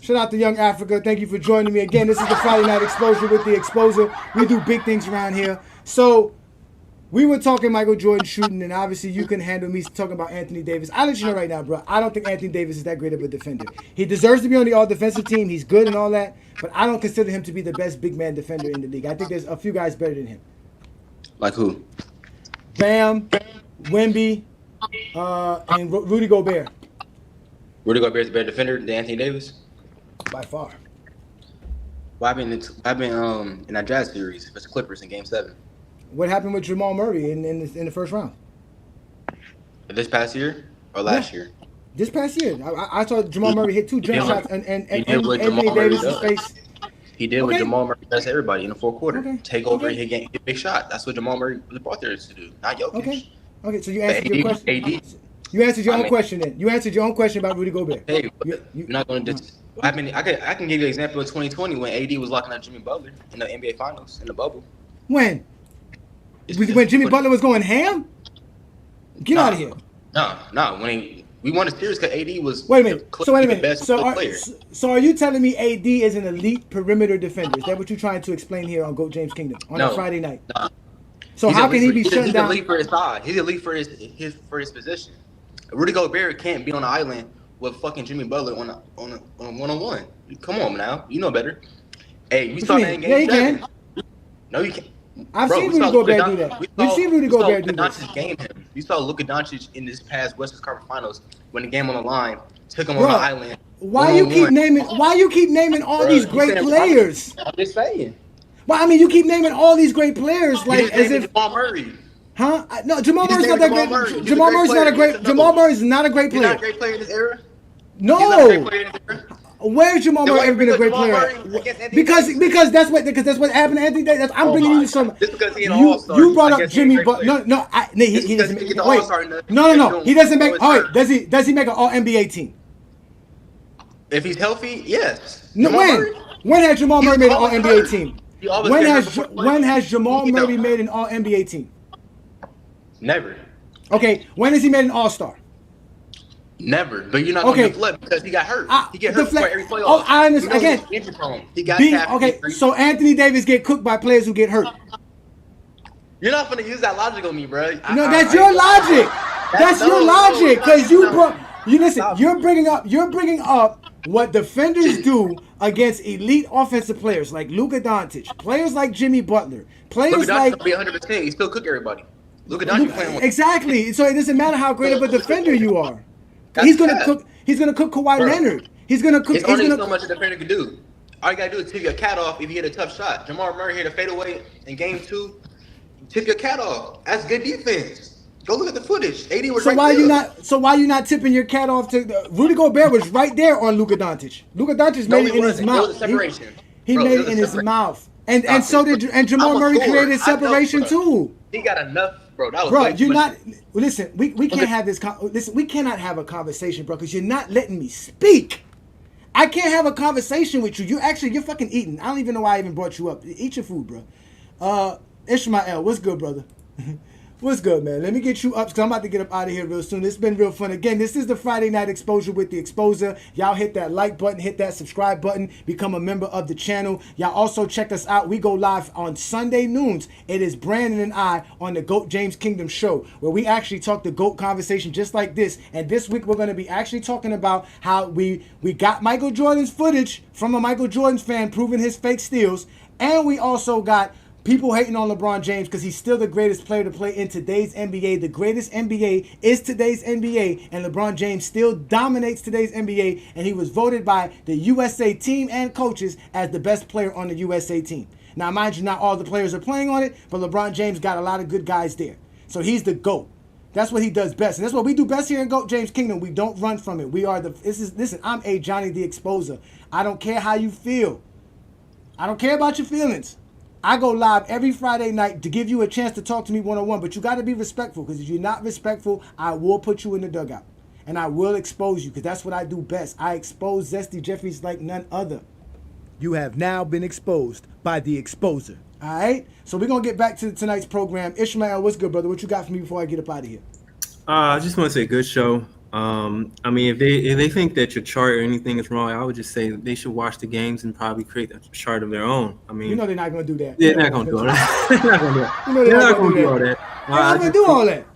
Shout out to Young Africa. Thank you for joining me again. This is the Friday Night Exposure with the Exposer. We do big things around here. So we were talking Michael Jordan shooting, and obviously you can handle me talking about Anthony Davis. I'll let you know right now, bro. I don't think Anthony Davis is that great of a defender. He deserves to be on the all-defensive team. He's good and all that, but I don't consider him to be the best big man defender in the league. I think there's a few guys better than him. Like who? Bam, Wemby, and Rudy Gobert. Rudy Gobert is a better defender than Anthony Davis? By far. Well, I've been in that Jazz series versus Clippers in Game 7. What happened with Jamal Murray in the first round? This past year or last year? This past year. I saw Jamal Murray hit 2 jump shots and Anthony Jamal Davis' face. He did what Jamal Murray does to everybody in the fourth quarter. Take over and hit a big shot. That's what Jamal Murray was brought there to do, not Jokic. Okay, so you answered your question. You answered your own question then. You answered your own question about Rudy Gobert. Hey, you're not going to just... I mean, I can give you an example of 2020 when AD was locking up Jimmy Butler in the NBA Finals in the bubble. When? When Jimmy Butler was going ham? Get out of here. No. When we won the series because AD was wait a minute. The best player. So are you telling me AD is an elite perimeter defender? Is that what you're trying to explain here on GOAT James Kingdom on a Friday night? No. So how can he be shut down? He's elite for his size. He's elite for his position. Rudy Gobert can't be on the island with fucking Jimmy Butler on a one-on-one. Come on now, you know better. Hey, we saw that in Game 7. No, you can't. I've seen Rudy Gobert do that. We've seen Rudy Gobert do that. Game him. You saw Luka Doncic in this past Western Conference Finals when the game on the line took him on the island. Why you keep naming all these great players? I'm just saying. Well, I mean, you keep naming all these great players like as if Jamal Murray. Huh? No, Jamal Murray's not that great. Jamal Murray's not a great. Jamal Murray's not a great player. He's not a great player in this era. No. Where's Jamal Murray ever been a great player? Because that's what happened to Anthony Davis. I'm bringing you some. Just because he's an all-star. You brought up Jimmy Butler. No. He doesn't make. Wait. No. He doesn't make. All right. Does he make an All NBA team? If he's healthy, yes. No. When has Jamal Murray made an All NBA team? When has Jamal Murray made an All NBA team? Never. Okay. When has he made an All Star? Never, but you're not going to deflect because he got hurt. He get hurt before every playoff. Oh, I understand. Again, injury prone. He got okay. So Anthony Davis get cooked by players who get hurt. You're not going to use that logic on me, bro. No, that's your logic. That's your logic because you listen. You're bringing up what defenders do against elite offensive players like Luka Doncic, players like Jimmy Butler, players like. Luka Doncic be 100%. He still cook everybody. Luka Doncic playing exactly. So it doesn't matter how great of a defender you are. He's gonna cook Kawhi Leonard. He's gonna cook. It's only so much a defender can do. All you gotta do is tip your cat off if you hit a tough shot. Jamal Murray hit a fadeaway in Game 2. Tip your cat off. That's good defense. Go look at the footage. AD was why you not tipping your cat off to Rudy Gobert was right there on Luka Doncic. Luka Doncic made it in his mouth. There was a separation. He made it in his mouth. And Jamal Murray created separation too. He got enough. Bro, you're not. Listen, we can't have this. Listen, we cannot have a conversation, bro, because you're not letting me speak. I can't have a conversation with you. You're fucking eating. I don't even know why I even brought you up. Eat your food, bro. Ishmael, what's good, brother? What's good, man? Let me get you up because I'm about to get up out of here real soon. It's been real fun. Again, this is the Friday Night Exposure with the Exposer. Y'all hit that like button, hit that subscribe button, become a member of the channel. Y'all also check us out. We go live on Sunday noons. It is Brandon and I on the GOAT James Kingdom show where we actually talk the GOAT conversation just like this. And this week we're going to be actually talking about how we got Michael Jordan's footage from a Michael Jordan fan proving his fake steals. And we also got People hating on LeBron James because he's still the greatest player to play in today's NBA. The greatest NBA is today's NBA, and LeBron James still dominates today's NBA, and he was voted by the USA team and coaches as the best player on the USA team. Now, mind you, not all the players are playing on it, but LeBron James got a lot of good guys there. So he's the GOAT. That's what he does best. And that's what we do best here in GOAT James Kingdom. We don't run from it. We are listen, I'm Ajani the Exposer. I don't care how you feel. I don't care about your feelings. I go live every Friday night to give you a chance to talk to me one-on-one, but you got to be respectful, because if you're not respectful, I will put you in the dugout, and I will expose you, because that's what I do best. I expose Zesty Jeffries like none other. You have now been exposed by the Exposer. All right? So we're going to get back to tonight's program. Ishmael, what's good, brother? What you got for me before I get up out of here? I just want to say good show. I mean, if they think that your chart or anything is wrong, I would just say they should watch the games and probably create a chart of their own. I mean, you know they're not going to do that. They're not going to do all that. They're not going to do that. You know they're not going to do all that. They're not going to do all that.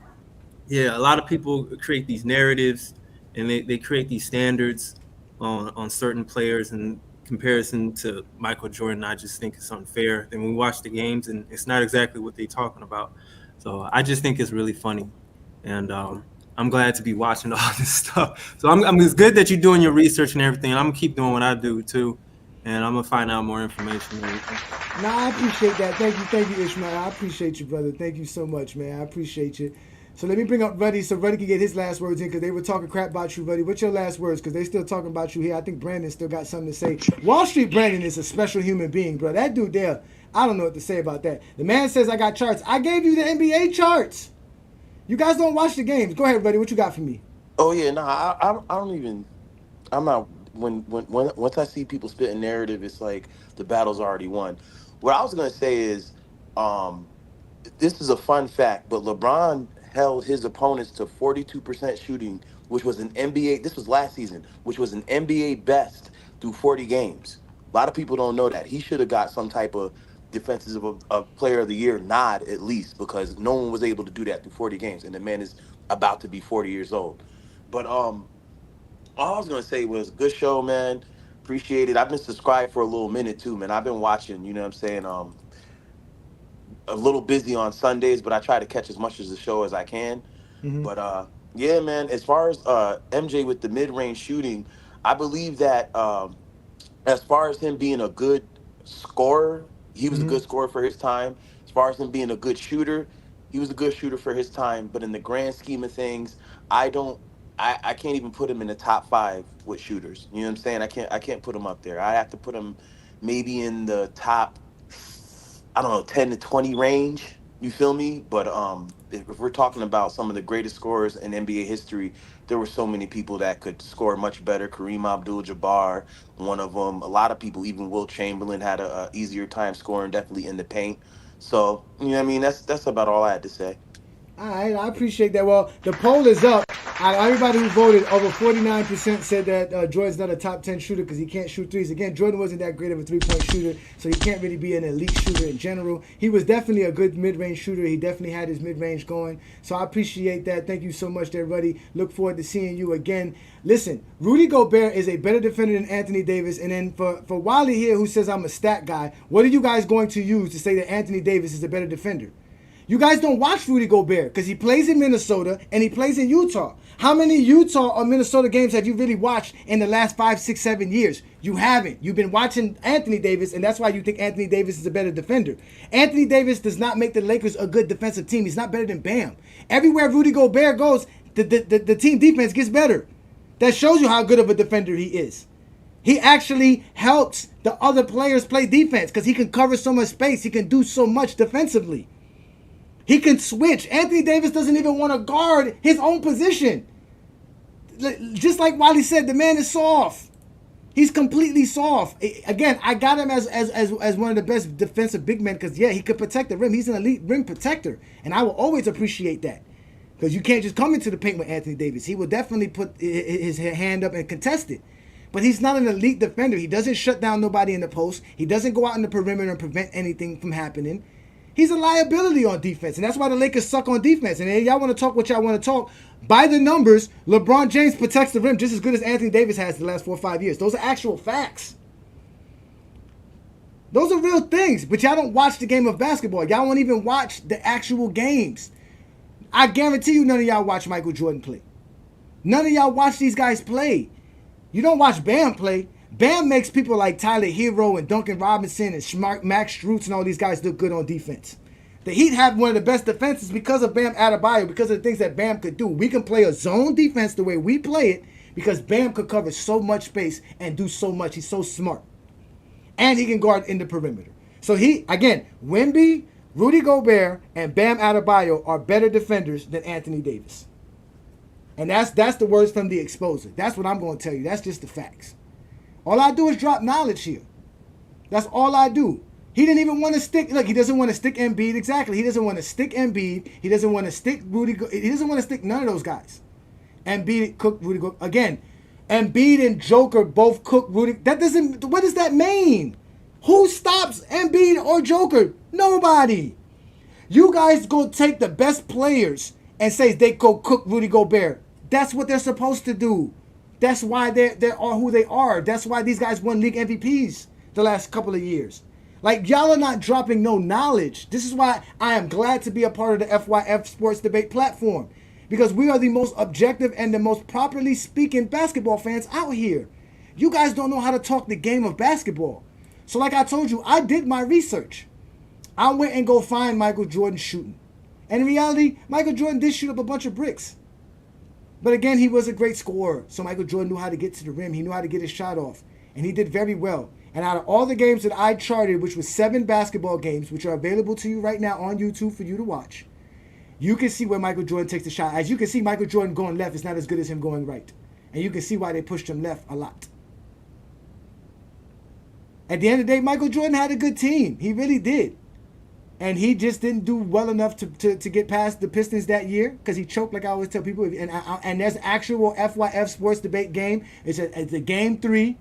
Yeah, a lot of people create these narratives, and they create these standards on certain players in comparison to Michael Jordan. I just think it's unfair. And we watch the games, and it's not exactly what they're talking about. So I just think it's really funny. And I'm glad to be watching all this stuff. So it's good that you're doing your research and everything. I'm gonna keep doing what I do too, and I'm gonna find out more information and everything. Nah, I appreciate that. Thank you, Ishmael. I appreciate you, brother. Thank you so much, man. I appreciate you. So let me bring up Ruddy so Ruddy can get his last words in, because they were talking crap about you, Ruddy. What's your last words? Because they still talking about you here. I think Brandon still got something to say. Wall Street Brandon is a special human being, bro. That dude there, I don't know what to say about that. The man says I got charts. I gave you the NBA charts. You guys don't watch the games. Go ahead, buddy. What you got for me? Oh yeah, I don't even. I'm not. When once I see people spitting narrative, it's like the battle's already won. What I was gonna say is, this is a fun fact, but LeBron held his opponents to 42% shooting, which was an NBA. This was last season, which was an NBA best through 40 games. A lot of people don't know that. He should have got some type of defensive player of the year nod at least, because no one was able to do that through 40 games, and the man is about to be 40 years old. But all I was gonna say was good show, man. Appreciate it. I've been subscribed for a little minute too, man. I've been watching, you know what I'm saying, a little busy on Sundays, but I try to catch as much of the show as I can. Mm-hmm. But yeah, man, as far as MJ with the mid-range shooting, I believe that as far as him being a good scorer, he was a good scorer for his time. As far as him being a good shooter, he was a good shooter for his time. But in the grand scheme of things, I can't even put him in the top 5 with shooters. You know what I'm saying? I can't put him up there. I have to put him maybe in the top, I don't know, 10 to 20 range. You feel me? But if we're talking about some of the greatest scorers in NBA history, there were so many people that could score much better. Kareem Abdul-Jabbar, one of them. A lot of people, even Wilt Chamberlain, had a easier time scoring, definitely in the paint. So, you know what I mean? That's about all I had to say. All right, I appreciate that. Well, the poll is up. Everybody who voted, over 49% said that Jordan's not a top 10 shooter because he can't shoot threes. Again, Jordan wasn't that great of a three-point shooter, so he can't really be an elite shooter in general. He was definitely a good mid-range shooter. He definitely had his mid-range going. So I appreciate that. Thank you so much there, Ruddy. Look forward to seeing you again. Listen, Rudy Gobert is a better defender than Anthony Davis. And then for Wiley here, who says I'm a stat guy, what are you guys going to use to say that Anthony Davis is a better defender? You guys don't watch Rudy Gobert because he plays in Minnesota and he plays in Utah. How many Utah or Minnesota games have you really watched in the last 5, 6, 7 years? You haven't. You've been watching Anthony Davis, and that's why you think Anthony Davis is a better defender. Anthony Davis does not make the Lakers a good defensive team. He's not better than Bam. Everywhere Rudy Gobert goes, the team defense gets better. That shows you how good of a defender he is. He actually helps the other players play defense because he can cover so much space. He can do so much defensively. He can switch. Anthony Davis doesn't even want to guard his own position. Just like Wiley said, the man is soft. He's completely soft. Again, I got him as one of the best defensive big men because, yeah, he could protect the rim. He's an elite rim protector, and I will always appreciate that because you can't just come into the paint with Anthony Davis. He will definitely put his hand up and contest it. But he's not an elite defender. He doesn't shut down nobody in the post. He doesn't go out in the perimeter and prevent anything from happening. He's a liability on defense, and that's why the Lakers suck on defense. And y'all want to talk what y'all want to talk. By the numbers, LeBron James protects the rim just as good as Anthony Davis has the last 4 or 5 years. Those are actual facts. Those are real things, but y'all don't watch the game of basketball. Y'all won't even watch the actual games. I guarantee you none of y'all watch Michael Jordan play. None of y'all watch these guys play. You don't watch Bam play. Bam makes people like Tyler Hero and Duncan Robinson and Max Strus and all these guys look good on defense. The Heat have one of the best defenses because of Bam Adebayo, because of the things that Bam could do. We can play a zone defense the way we play it because Bam could cover so much space and do so much. He's so smart. And he can guard in the perimeter. So again, Wemby, Rudy Gobert, and Bam Adebayo are better defenders than Anthony Davis. And that's the words from the exposer. That's what I'm going to tell you. That's just the facts. All I do is drop knowledge here. That's all I do. He didn't even want to stick. Look, he doesn't want to stick Embiid. Exactly. He doesn't want to stick Embiid. He doesn't want to stick Rudy. He doesn't want to stick none of those guys. Embiid cooked Rudy. Again, Embiid and Joker both cooked Rudy. That doesn't. What does that mean? Who stops Embiid or Joker? Nobody. You guys go take the best players and say they go cook Rudy Gobert. That's what they're supposed to do. That's why they are who they are. That's why these guys won league MVPs the last couple of years. Like, y'all are not dropping no knowledge. This is why I am glad to be a part of the FYF Sports Debate platform. Because we are the most objective and the most properly speaking basketball fans out here. You guys don't know how to talk the game of basketball. So like I told you, I did my research. I went and go find Michael Jordan shooting. And in reality, Michael Jordan did shoot up a bunch of bricks. But again, he was a great scorer. So Michael Jordan knew how to get to the rim. He knew how to get his shot off. And he did very well. And out of all the games that I charted, which was 7 basketball games, which are available to you right now on YouTube for you to watch, you can see where Michael Jordan takes the shot. As you can see, Michael Jordan going left is not as good as him going right. And you can see why they pushed him left a lot. At the end of the day, Michael Jordan had a good team. He really did. And he just didn't do well enough to get past the Pistons that year because he choked, like I always tell people. And there's actual FYF Sports Debate game. It's a game 3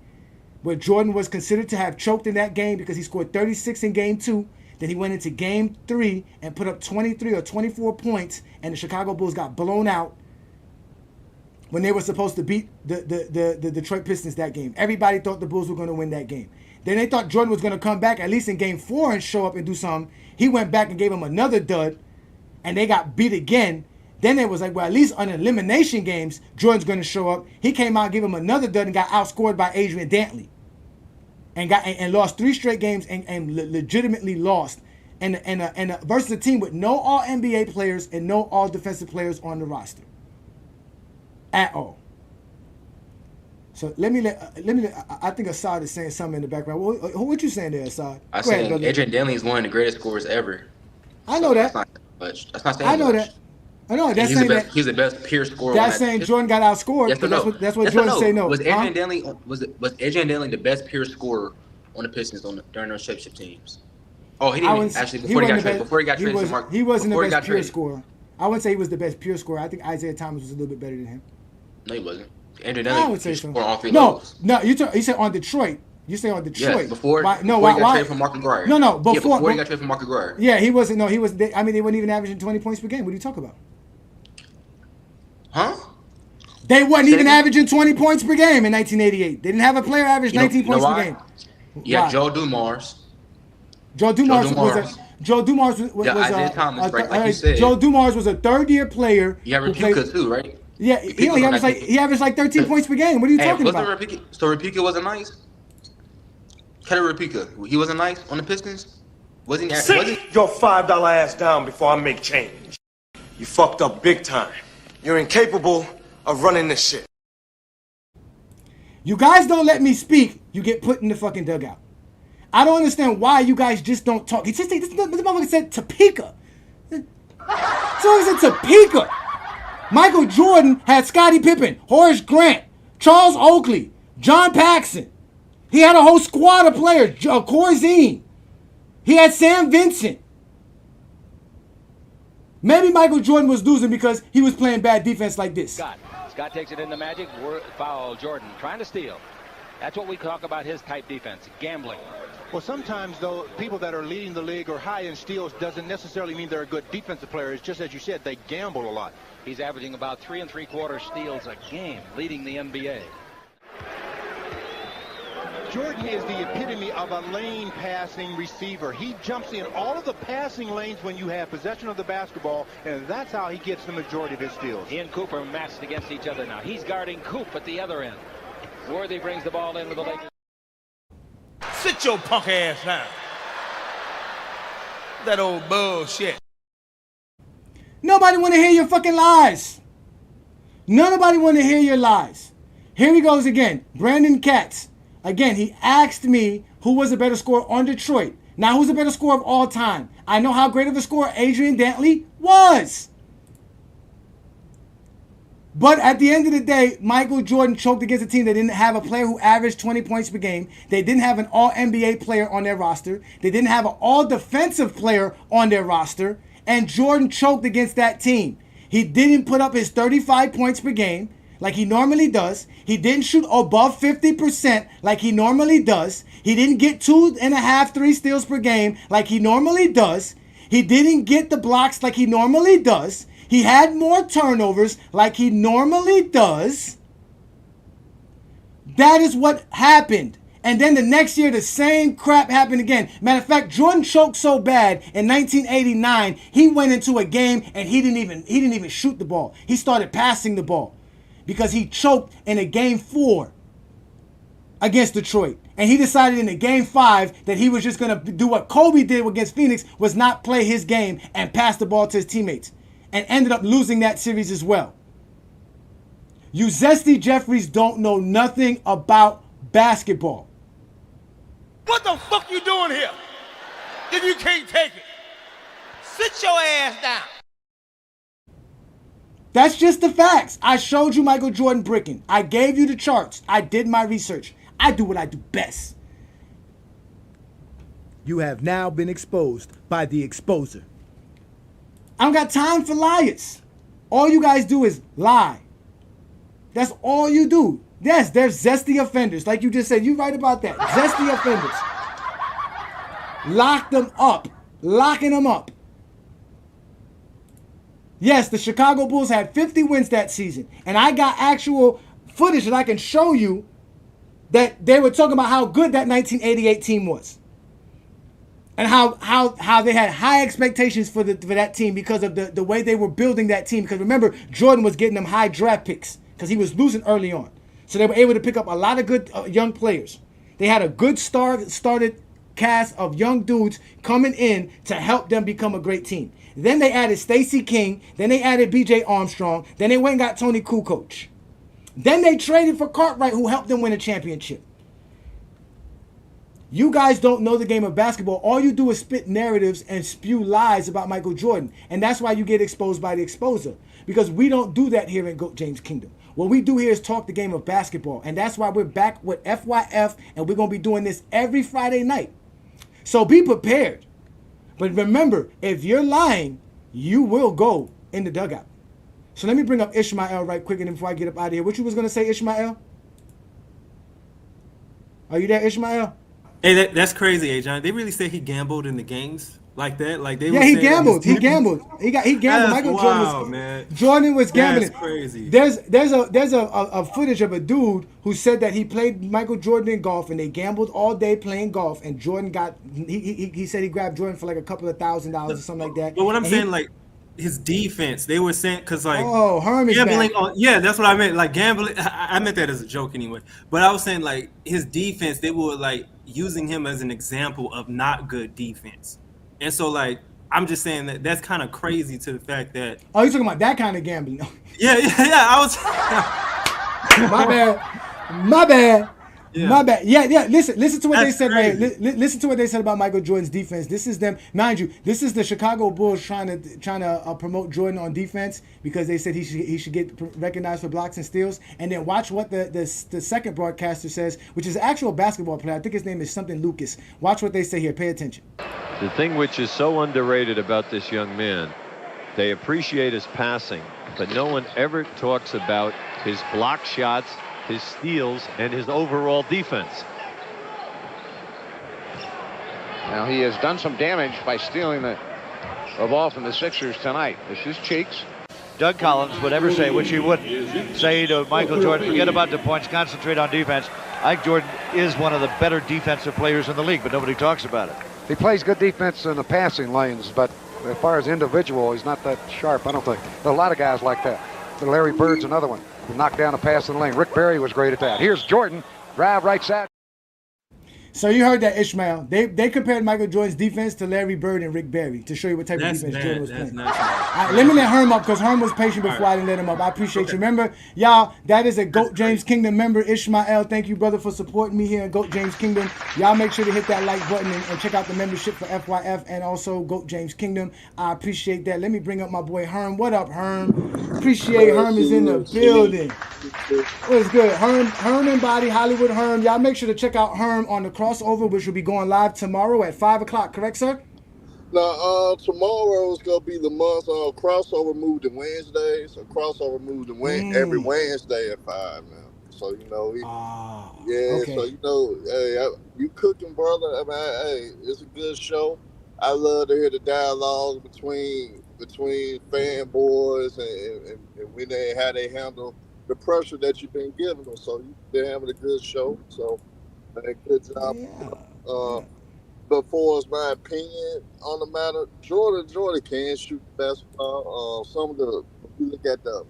where Jordan was considered to have choked in that game because he scored 36 in game 2. Then he went into game 3 and put up 23 or 24 points, and the Chicago Bulls got blown out when they were supposed to beat the Detroit Pistons that game. Everybody thought the Bulls were going to win that game. Then they thought Jordan was going to come back at least in game 4 and show up and do something. He went back and gave him another dud, and they got beat again. Then it was like, well, at least on elimination games, Jordan's going to show up. He came out, gave him another dud, and got outscored by Adrian Dantley. And lost 3 straight games and legitimately lost. And versus a team with no all-NBA players and no all-defensive players on the roster. At all. So I think Assad is saying something in the background. What you saying there, Assad? I saying Adrian Dantley is one of the greatest scorers ever. I know that. That's not saying I know much. that. I know that's saying that. He's the best pure scorer. That's saying Jordan got outscored. Yes or no? That's what Jordan say no. Was Adrian Dantley the best pure scorer on the Pistons during those championship teams? Oh, he didn't actually before he got traded. He wasn't the best pure scorer. I wouldn't say he was the best pure scorer. I think Isaiah Thomas was a little bit better than him. No, he wasn't. Adrian Dantley, I would say so. On all 3 levels. No, you said on Detroit. You say on Detroit. Yes, before he got traded from Mark McGuire. No, before he got traded from Mark McGuire. Yeah, he wasn't. No, he was. I mean, they weren't even averaging 20 points per game. What are you talking about? Huh? They wasn't even averaging 20 points per game in 1988. They didn't have a player average 19 points per game. Yeah, Joe Dumars. Joe Dumars was Isaiah Thomas, right? Like you said. Joe Dumars was a 3rd-year player. You have Repica too, right? Yeah, he averaged like 13 points per game. What are you talking about? So Repica wasn't nice? Kelly Repica, he wasn't nice on the Pistons? Wasn't he? Sit your $5 ass down before I make change. You fucked up big time. You're incapable of running this shit. You guys don't let me speak, you get put in the fucking dugout. I don't understand why you guys just don't talk. This motherfucker said Topeka. So he said Topeka. Michael Jordan had Scottie Pippen, Horace Grant, Charles Oakley, John Paxson. He had a whole squad of players, Corzine. He had Sam Vincent. Maybe Michael Jordan was losing because he was playing bad defense like this. Scott takes it in the Magic. Foul Jordan trying to steal. That's what we talk about his type defense, gambling. Well, sometimes, though, people that are leading the league or high in steals doesn't necessarily mean they're a good defensive player. It's just, as you said, they gamble a lot. He's averaging about 3 3/4 steals a game, leading the NBA. Jordan is the epitome of a lane passing receiver. He jumps in all of the passing lanes when you have possession of the basketball, and that's how he gets the majority of his steals. He and Cooper matched against each other now. He's guarding Coop at the other end. Worthy brings the ball in with the Lakers. Sit your punk ass down. That old bullshit. Nobody want to hear your fucking lies. Nobody want to hear your lies. Here he goes again. Brandon Katz. Again, he asked me who was a better scorer on Detroit. Now, who's the better scorer of all time? I know how great of a scorer Adrian Dantley was. But at the end of the day, Michael Jordan choked against a team that didn't have a player who averaged 20 points per game. They didn't have an all-NBA player on their roster. They didn't have an all-defensive player on their roster. And Jordan choked against that team. He didn't put up his 35 points per game like he normally does. He didn't shoot above 50% like he normally does. He didn't get 2.5, 3 steals per game like he normally does. He didn't get the blocks like he normally does. He had more turnovers like he normally does. That is what happened. And then the next year, the same crap happened again. Matter of fact, Jordan choked so bad in 1989, he went into a game and he didn't even shoot the ball. He started passing the ball because he choked in a game 4 against Detroit. And he decided in the game 5 that he was just going to do what Kobe did against Phoenix, was not play his game and pass the ball to his teammates. And ended up losing that series as well. You Zesty Jeffries don't know nothing about basketball. What the fuck you doing here? If you can't take it, sit your ass down. That's just the facts. I showed you Michael Jordan bricking. I gave you the charts. I did my research. I do what I do best. You have now been exposed by the exposer. I don't got time for liars. All you guys do is lie. That's all you do. Yes, they're zesty offenders. Like you just said, you're right about that. Zesty offenders. Lock them up. Locking them up. Yes, the Chicago Bulls had 50 wins that season. And I got actual footage that I can show you that they were talking about how good that 1988 team was. And how they had high expectations for that team because of the way they were building that team. Because remember, Jordan was getting them high draft picks because he was losing early on. So they were able to pick up a lot of good young players. They had a good started cast of young dudes coming in to help them become a great team. Then they added Stacey King. Then they added B.J. Armstrong. Then they went and got Tony Kukoc. Then they traded for Cartwright, who helped them win a championship. You guys don't know the game of basketball. All you do is spit narratives and spew lies about Michael Jordan. And that's why you get exposed by the exposer. Because we don't do that here in Goat James Kingdom. What we do here is talk the game of basketball. And that's why we're back with FYF. And we're going to be doing this every Friday night. So be prepared. But remember, if you're lying, you will go in the dugout. So let me bring up Ishmael right quick and before I get up out of here. What you was going to say, Ishmael? Are you there, Ishmael? Hey, that's crazy, Ajani. They really say he gambled in the games like that? Like they he gambled. He gambled. He gambled. That's Michael wild, Jordan was gambling. That's crazy. There's a footage of a dude who said that he played Michael Jordan in golf and they gambled all day playing golf and Jordan got he said he grabbed Jordan for like a couple of $1,000 or something like that. But what I'm saying, like his defense, they were saying because like Herman's gambling back. yeah, that's what I meant. Like gambling, I meant that as a joke anyway. But I was saying like his defense, they were like using him as an example of not good defense. And so, like, I'm just saying that that's kind of crazy to the fact that... Oh, you're talking about that kind of gambling. Yeah, I was... My bad. Yeah, listen to what they said right here. Listen to what they said about Michael Jordan's defense. This is them, mind you, this is the Chicago Bulls trying to promote Jordan on defense because they said he should get recognized for blocks and steals. And then watch what the second broadcaster says, which is an actual basketball player. I think his name is something Lucas. Watch what they say here. Pay attention. The thing which is so underrated about this young man, they appreciate his passing, but no one ever talks about his block shots, his steals, and his overall defense. Now he has done some damage by stealing the ball from the Sixers tonight. This is Cheeks. Doug Collins would ever say, which he wouldn't say to Michael Jordan, forget about the points, concentrate on defense. I think Jordan is one of the better defensive players in the league, but nobody talks about it. He plays good defense in the passing lanes, but as far as individual, he's not that sharp, I don't think. There are a lot of guys like that. Larry Bird's another one who knocked down a pass in the lane. Rick Barry was great at that. Here's Jordan, drive right side. So you heard that, Ishmael. They compared Michael Jordan's defense to Larry Bird and Rick Barry to show you what type of defense Jordan was playing. All right, let me let Herm up because Herm was patient before I didn't let him up. I appreciate you. Remember, y'all, that is a GOAT James Kingdom member, Ishmael. Thank you, brother, for supporting me here in GOAT James Kingdom. Y'all make sure to hit that like button and check out the membership for FYF and also GOAT James Kingdom. I appreciate that. Let me bring up my boy Herm. What up, Herm? Appreciate Herm is in the building. What's good? Herm and Body, Hollywood Herm. Y'all make sure to check out Herm on the crossover, which will be going live tomorrow at 5 o'clock. Correct, sir? Now, tomorrow is going to be the month crossover moved to Wednesday. So crossover moved to every Wednesday at 5 now. So, you know, okay. So, you know, hey, you cooking, brother. I mean, hey, it's a good show. I love to hear the dialogue between fanboys and when how they handle the pressure that you've been giving them. So you've been having a good show. So good job. But for us, my opinion on the matter, Jordan can shoot basketball. Some of if you look at the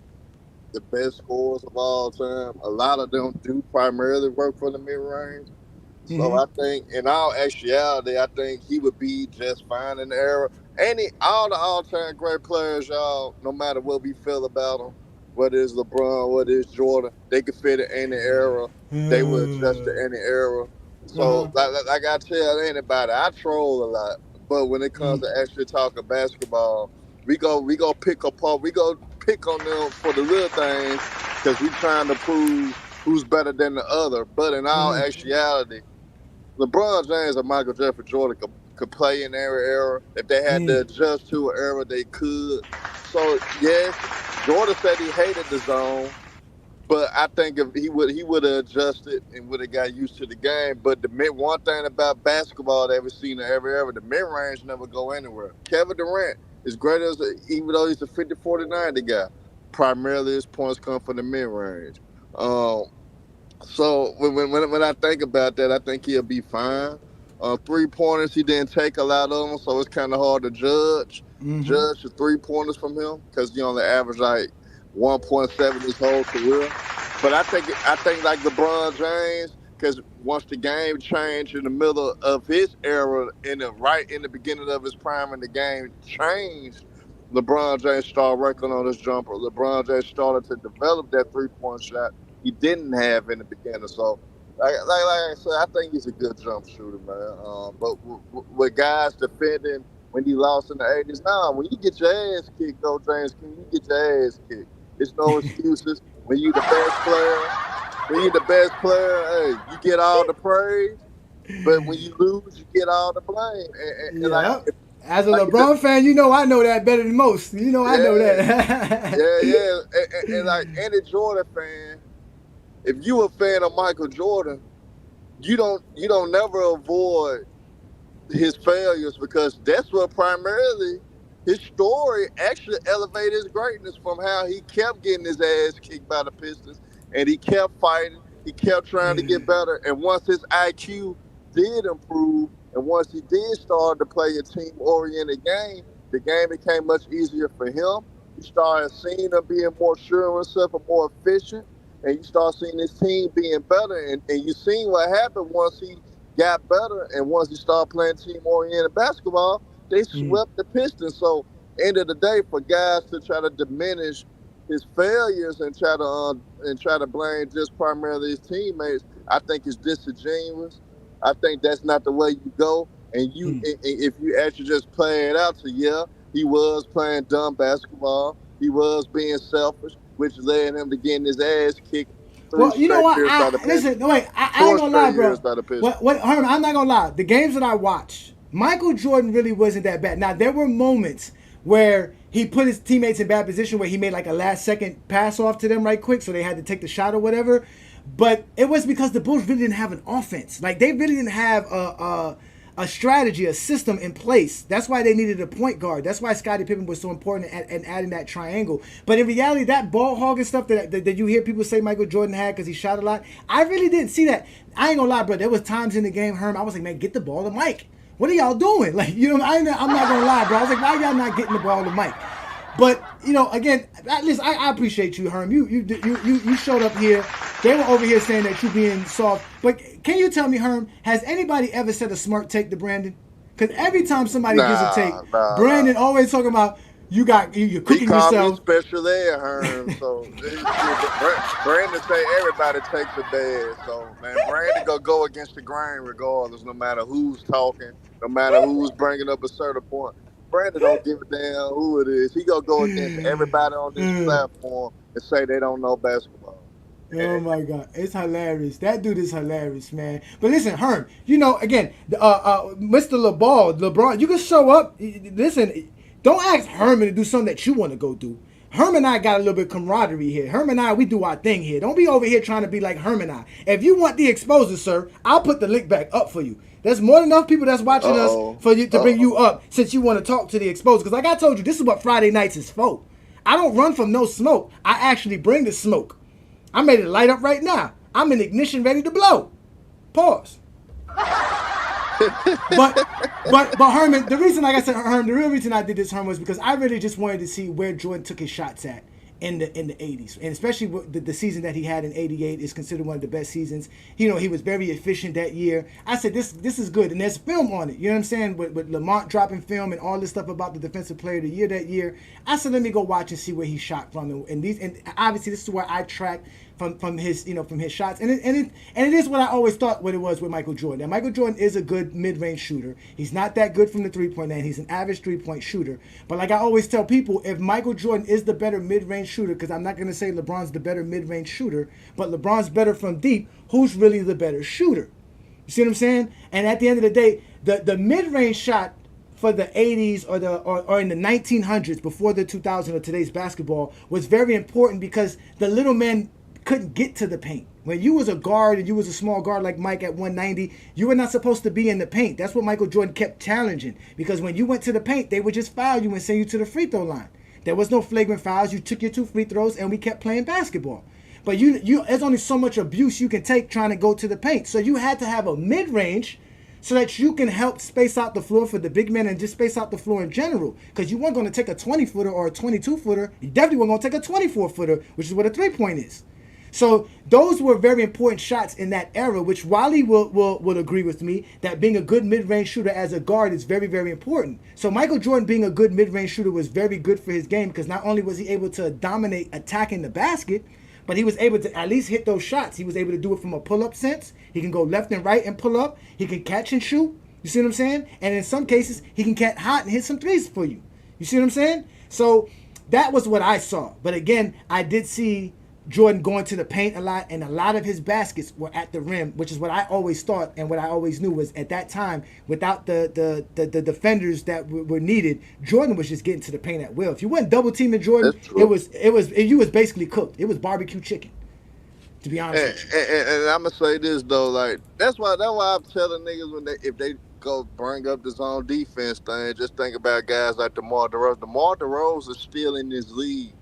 best scorers of all time, a lot of them do primarily work for the mid-range. So I think, in all actuality, I think he would be just fine in the era. All the all-time great players, y'all, no matter what we feel about them, whether it's LeBron, whether it's Jordan, they could fit in any era. They would adjust to any era. So, like I tell anybody, I troll a lot. But when it comes to actually talking basketball, we go pick apart. We go pick on them for the little things because we trying to prove who's better than the other. But in all actuality, LeBron James and Michael Jeffrey Jordan could play in every era. If they had to adjust to an era, they could. So, yes, Jordan said he hated the zone, but I think if he would have adjusted and would have got used to the game. But one thing about basketball that we've seen in every era, the mid-range never go anywhere. Kevin Durant, as great as even though he's a 50-40-90 guy, primarily his points come from the mid-range. So when I think about that, I think he'll be fine. 3-pointers, he didn't take a lot of them, so it's kind of hard to judge the 3-pointers from him because he only averaged like 1.7 his whole career. But I think like LeBron James, because once the game changed in the middle of his era, right in the beginning of his prime, and the game changed, LeBron James started working on his jumper. LeBron James started to develop that 3-point shot he didn't have in the beginning. So, like I said, I think he's a good jump shooter, man. But with guys defending when he lost in the 80s, when you get your ass kicked, though, James King, you get your ass kicked. There's no excuses. When you the best player, hey, you get all the praise. But when you lose, you get all the blame. As a LeBron fan, you know I know that better than most. You know I know that. And like any Jordan fan, if you a fan of Michael Jordan, you don't never avoid his failures because that's what primarily his story actually elevated his greatness from how he kept getting his ass kicked by the Pistons and he kept fighting, he kept trying to get better. And once his IQ did improve and once he did start to play a team-oriented game, the game became much easier for him. You started seeing him being more sure of himself and more efficient. And you start seeing his team being better. And you seen what happened once he got better and once he started playing team-oriented basketball, they swept the Pistons. So, end of the day, for guys to try to diminish his failures and try to blame just primarily his teammates, I think is disingenuous. I think that's not the way you go. And if you actually just play it out, he was playing dumb basketball. He was being selfish, which led him to getting his ass kicked. Well, you know what? I ain't gonna lie, bro. Herman, I'm not gonna lie. The games that I watched, Michael Jordan really wasn't that bad. Now, there were moments where he put his teammates in bad position where he made like a last-second pass off to them right quick, so they had to take the shot or whatever. But it was because the Bulls really didn't have an offense. Like, they really didn't have a strategy, a system in place. That's why they needed a point guard. That's why Scottie Pippen was so important in adding that triangle. But in reality, that ball hogging stuff that you hear people say Michael Jordan had because he shot a lot, I really didn't see that. I ain't gonna lie, bro. There was times in the game, Herm, I was like, man, get the ball to Mike. What are y'all doing? Like, you know, I'm not gonna lie, bro. I was like, why y'all not getting the ball to Mike? But you know, again, listen, I appreciate you, Herm. You showed up here. They were over here saying that you being soft. But can you tell me, Herm, has anybody ever said a smart take to Brandon? Because every time somebody gives a take, Brandon always talking about you're cooking yourself. He called me special ed, Herm. So Brandon say everybody takes a bad. So man, Brandon gonna go against the grain regardless, no matter who's talking, no matter who's bringing up a certain point. Brandon don't give a damn who it is. He gonna go against everybody on this platform and say they don't know basketball. Oh my God, it's hilarious. That dude is hilarious, man. But listen, Herm, you know, again, Mr. LeBron, you can show up. Listen, don't ask Herman to do something that you want to go do. Herm and I got a little bit of camaraderie here. Herm and I, we do our thing here. Don't be over here trying to be like Herm and I. If you want the exposure, sir, I'll put the link back up for you. There's more than enough people that's watching us for you to bring you up since you want to talk to the exposure. Because like I told you, this is what Friday nights is for. I don't run from no smoke. I actually bring the smoke. I'm ready to light up right now. I'm in ignition ready to blow. Pause. but Herman, the reason, like I said, Herman, the real reason I did this, Herman, was because I really just wanted to see where Jordan took his shots at in the 80s, and especially the season that he had in '88 is considered one of the best seasons. You know, he was very efficient that year. I said this is good, and there's film on it. You know what I'm saying? With Lamont dropping film and all this stuff about the defensive player of the year that year. I said let me go watch and see where he shot from, and obviously this is where I tracked from his shots, and it is what I always thought what it was with Michael Jordan. Now Michael Jordan is a good mid-range shooter. He's not that good from the three-point line. He's an average three-point shooter. But like I always tell people, if Michael Jordan is the better mid-range shooter, because I'm not going to say LeBron's the better mid-range shooter, but LeBron's better from deep, who's really the better shooter? You see what I'm saying? And at the end of the day, the mid-range shot for the 80s or in the 1900s before the 2000 or today's basketball was very important because the little men couldn't get to the paint. When you was a guard and you was a small guard like Mike at 190, you were not supposed to be in the paint. That's what Michael Jordan kept challenging, because when you went to the paint, they would just foul you and send you to the free throw line. There was no flagrant fouls. You took your 2 free throws and we kept playing basketball. But there's only so much abuse you can take trying to go to the paint. So you had to have a mid-range so that you can help space out the floor for the big men and just space out the floor in general. Because you weren't going to take a 20-footer or a 22-footer. You definitely weren't going to take a 24-footer, which is what a three-point is. So those were very important shots in that era, which Wally will agree with me, that being a good mid-range shooter as a guard is very, very important. So Michael Jordan being a good mid-range shooter was very good for his game, because not only was he able to dominate attacking the basket, but he was able to at least hit those shots. He was able to do it from a pull-up sense. He can go left and right and pull up. He can catch and shoot. You see what I'm saying? And in some cases, he can get hot and hit some threes for you. You see what I'm saying? So that was what I saw. But again, I did see Jordan going to the paint a lot, and a lot of his baskets were at the rim, which is what I always thought and what I always knew was at that time, without the defenders that were needed, Jordan was just getting to the paint at will. If you went double teaming Jordan, you was basically cooked. It was barbecue chicken, to be honest. And I'm gonna say this though, like that's why I'm telling niggas if they go bring up the zone defense thing, just think about guys like DeMar DeRozan. DeMar DeRozan is still in this league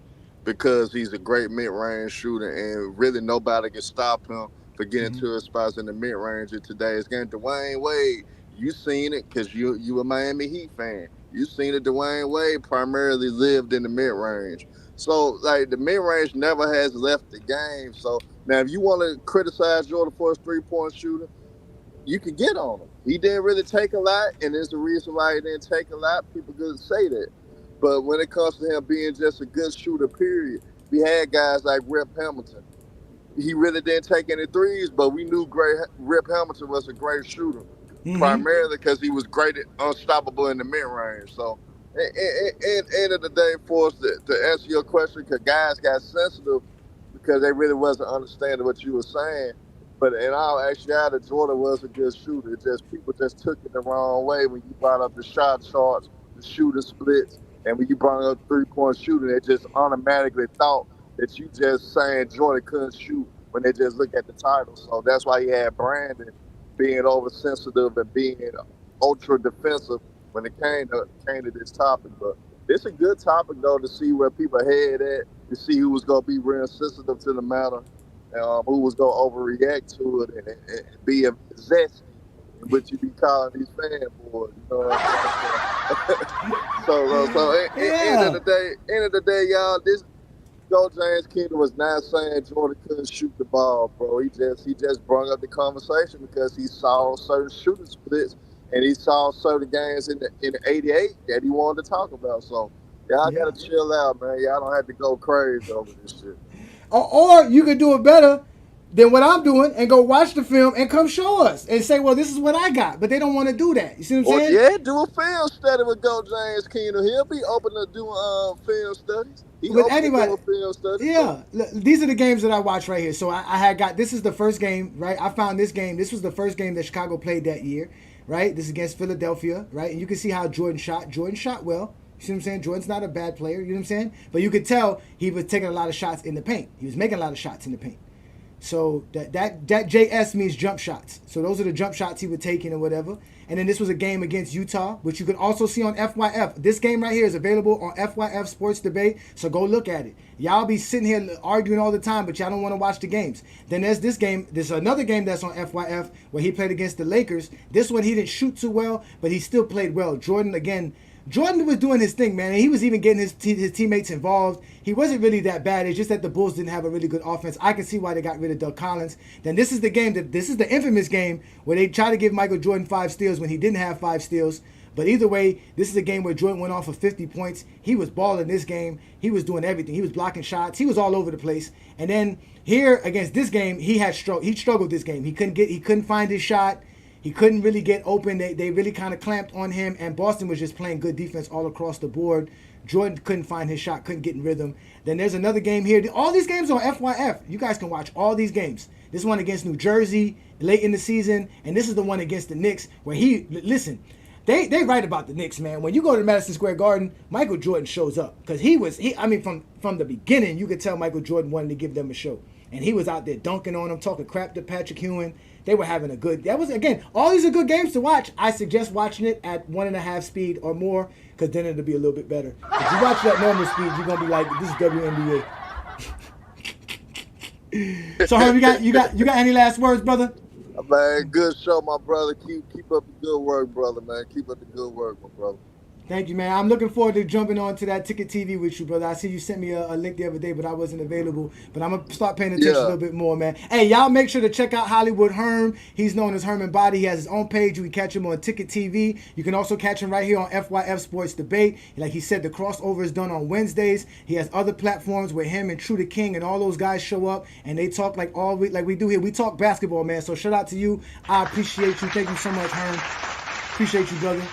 because he's a great mid-range shooter, and really nobody can stop him for getting to his spots in the mid-range in today's game. Dwayne Wade, you seen it because you a Miami Heat fan. You seen it. Dwayne Wade primarily lived in the mid-range. So, like, the mid-range never has left the game. So, now if you want to criticize Jordan for his three-point shooter, you can get on him. He didn't really take a lot, and there's a reason why he didn't take a lot. People could say that. But when it comes to him being just a good shooter, period, we had guys like Rip Hamilton. He really didn't take any threes, but we knew Rip Hamilton was a great shooter, primarily because he was great at unstoppable in the mid-range. So, end of the day, for us to answer your question, because guys got sensitive because they really wasn't understanding what you were saying. But in all actuality, Jordan was a good shooter. It's just people just took it the wrong way when you brought up the shot charts, the shooter splits. And when you brought up three-point shooting, they just automatically thought that you just saying Jordan couldn't shoot when they just look at the title. So that's why he had Brandon being oversensitive and being ultra defensive when it came to this topic. But it's a good topic though to see where people head at, to see who was gonna be real sensitive to the matter, who was gonna overreact to it and be zesty, which you be calling these fanboys. You know what I'm saying? so end of the day, y'all, this Go James Kingdom was not saying Jordan couldn't shoot the ball, bro. He just brought up the conversation because he saw certain shooting splits and he saw certain games in the '88 that he wanted to talk about. So y'all gotta chill out, man. Y'all don't have to go crazy over this shit. Or you could do it better than what I'm doing and go watch the film and come show us and say, well, this is what I got. But they don't want to do that. You see what I'm saying? Yeah, do a film study with Go James Kingdom. He'll be open to doing film studies. With anybody. Yeah. Look, these are the games that I watch right here. So I had got, this is the first game, right? I found this game. This was the first game that Chicago played that year, right? This is against Philadelphia, right? And you can see how Jordan shot. Jordan shot well. You see what I'm saying? Jordan's not a bad player, you know what I'm saying? But you could tell he was taking a lot of shots in the paint. He was making a lot of shots in the paint. So that JS means jump shots. So those are the jump shots he was taking or whatever. And then this was a game against Utah, which you can also see on FYF. This game right here is available on FYF Sports Debate, so go look at it. Y'all be sitting here arguing all the time, but y'all don't want to watch the games. Then there's this game. There's another game that's on FYF where he played against the Lakers. This one he didn't shoot too well, but he still played well. Jordan was doing his thing, man, and he was even getting his teammates involved. He wasn't really that bad. It's just that the Bulls didn't have a really good offense. I can see why they got rid of Doug Collins. Then this is the game, this is the infamous game where they try to give Michael Jordan 5 steals when he didn't have 5 steals. But either way, this is a game where Jordan went off for 50 points. He was balling this game. He was doing everything. He was blocking shots. He was all over the place. And then here against this game, he struggled this game. He couldn't find his shot. He couldn't really get open. They really kind of clamped on him, and Boston was just playing good defense all across the board. Jordan couldn't find his shot, couldn't get in rhythm. Then there's another game here. All these games on FYF. You guys can watch all these games. This one against New Jersey late in the season, and this is the one against the Knicks where they write about the Knicks, man. When you go to Madison Square Garden, Michael Jordan shows up because from the beginning you could tell Michael Jordan wanted to give them a show, and he was out there dunking on them, talking crap to Patrick Ewing. They were having all these are good games to watch. I suggest watching it at 1.5 speed or more, because then it'll be a little bit better. If you watch that normal speed, you're gonna be like, this is WNBA. So Herb, you got any last words, brother? Man, good show, my brother. Keep up the good work, brother, man. Keep up the good work, my brother. Thank you, man. I'm looking forward to jumping on to that Ticket TV with you, brother. I see you sent me a link the other day, but I wasn't available. But I'm going to start paying attention a little bit more, man. Hey, y'all make sure to check out Hollywood Herm. He's known as Herman Body. He has his own page. You can catch him on Ticket TV. You can also catch him right here on FYF Sports Debate. Like he said, the crossover is done on Wednesdays. He has other platforms where him and True the King and all those guys show up, and they talk like we do here. We talk basketball, man. So shout out to you. I appreciate you. Thank you so much, Herm. Appreciate you, brother.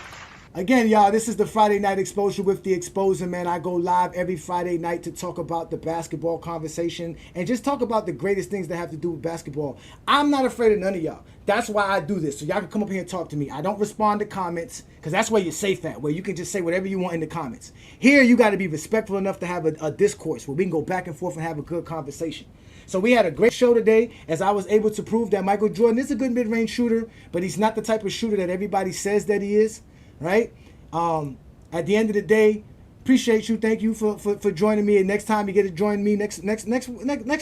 Again, y'all, this is the Friday Night Exposure with the Exposer, man. I go live every Friday night to talk about the basketball conversation and just talk about the greatest things that have to do with basketball. I'm not afraid of none of y'all. That's why I do this, so y'all can come up here and talk to me. I don't respond to comments, because that's where you're safe at, where you can just say whatever you want in the comments. Here, you got to be respectful enough to have a discourse where we can go back and forth and have a good conversation. So we had a great show today, as I was able to prove that Michael Jordan is a good mid-range shooter, but he's not the type of shooter that everybody says that he is. Right? At the end of the day, appreciate you. Thank you for joining me. And next time you get to join me next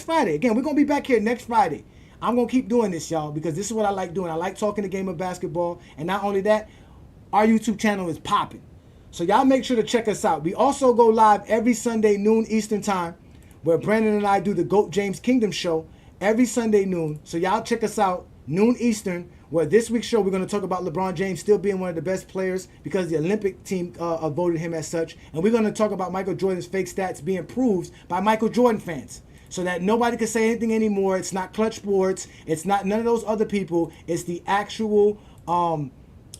Friday. Again, we're gonna be back here next Friday. I'm gonna keep doing this, y'all, because this is what I like doing. I like talking the game of basketball. And not only that, our YouTube channel is popping. So y'all make sure to check us out. We also go live every Sunday noon Eastern time, where Brandon and I do the GOAT James Kingdom show every Sunday noon. So y'all check us out noon Eastern. Where this week's show, we're going to talk about LeBron James still being one of the best players because the Olympic team voted him as such. And we're going to talk about Michael Jordan's fake stats being proved by Michael Jordan fans. So that nobody can say anything anymore. It's not Clutch Sports. It's not none of those other people. It's the actual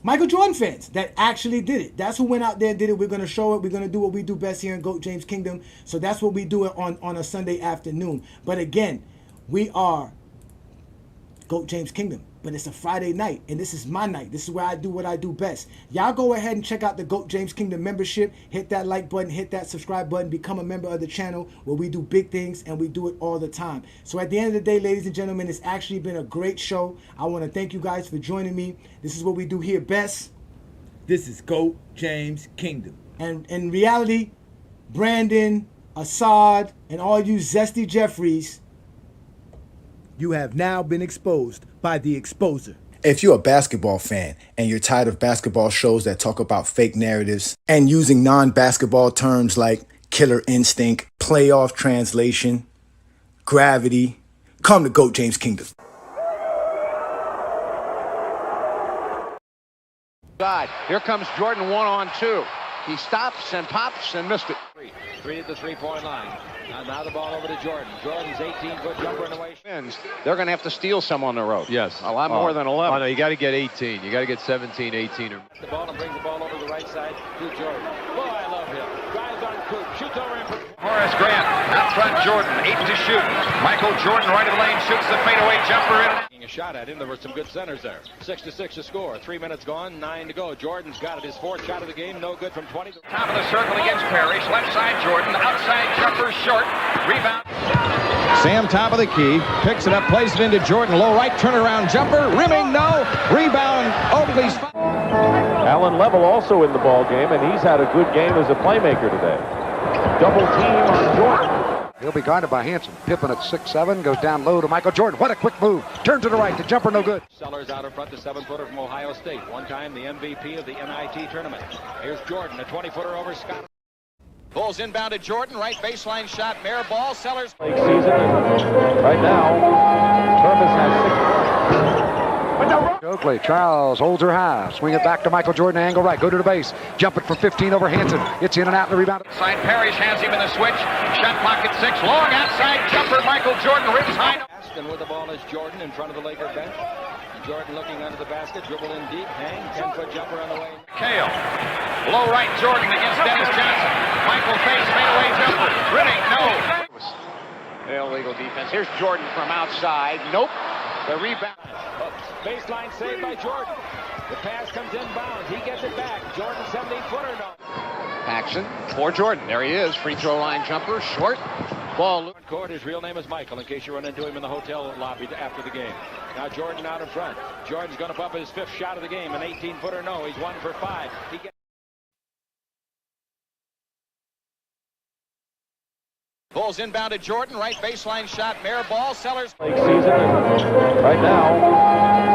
Michael Jordan fans that actually did it. That's who went out there and did it. We're going to show it. We're going to do what we do best here in GOAT James Kingdom. So that's what we do it on a Sunday afternoon. But again, we are GOAT James Kingdom. But it's a Friday night, and this is my night. This is where I do what I do best. Y'all go ahead and check out the GOAT James Kingdom membership. Hit that like button, hit that subscribe button, become a member of the channel where we do big things, and we do it all the time. So at the end of the day, ladies and gentlemen, it's actually been a great show. I want to thank you guys for joining me. This is what we do here best. This is GOAT James Kingdom. And in reality, Brandon, Assad, and all you zesty Jeffries, you have now been exposed by the exposer. If you're a basketball fan and you're tired of basketball shows that talk about fake narratives and using non-basketball terms like killer instinct, playoff translation, gravity, come to GOAT James Kingdom. Here comes Jordan 1-on-2. He stops and pops and missed it. Three at the three-point line. Now the ball over to Jordan. Jordan's 18-foot jumper in the way. They're going to have to steal some on the road. Yes. A lot more than 11. Oh, no, you got to get 18. You got to get 17, 18. Or... The ball and brings the ball over the right side to Jordan. Boy, I love him. Drives on Coop. Shoots over him. Horace Grant out front. Jordan 8 to shoot. Michael Jordan right of the lane shoots the fadeaway jumper in. A shot at him. There were some good centers there. 6-6 to score. 3 minutes gone. 9 to go. Jordan's got it. His fourth shot of the game. No good from 20. Top of the circle against Parrish. Left side Jordan. Outside jumper short. Rebound. Sam, top of the key, picks it up, plays it into Jordan. Low right, turnaround jumper, rimming, no. Rebound, Oakley's. Alan Level also in the ball game, and he's had a good game as a playmaker today. Double team on Jordan. He'll be guarded by Hanson. Pippen at 6'7", goes down low to Michael Jordan. What a quick move. Turn to the right. The jumper no good. Sellers out in front, the 7-footer from Ohio State. One time the MVP of the NIT tournament. Here's Jordan, a 20-footer over Scott. Bulls inbound to Jordan. Right baseline shot. Mayor ball. Sellers. Season. Right now, Purvis has 6 points. Oakley, Charles holds her high. Swing it back to Michael Jordan, angle right. Go to the base. Jump it for 15 over Hanson. It's in and out and the rebound. Side Parrish has him in the switch. Shot clock at 6. Long outside jumper. Michael Jordan rips high. And with the ball is Jordan in front of the Laker bench. Jordan looking under the basket, dribble in deep, hang, 10-foot jumper on the way. Kale. Low right Jordan against Dennis Johnson. Michael face fadeaway jumper. Rimming, no. Illegal defense. Here's Jordan from outside. Nope. The rebound. Baseline saved by Jordan. The pass comes inbounds. He gets it back. Jordan 17-footer no. Paxson for Jordan. There he is. Free throw line jumper. Short. Ball. Court. His real name is Michael, in case you run into him in the hotel lobby after the game. Now Jordan out in front. Jordan's going to bump his 5th shot of the game. An 18-footer no. He's 1 for 5. He gets Bulls inbound to Jordan. Right baseline shot. Mayor ball. Sellers. Season. Right now,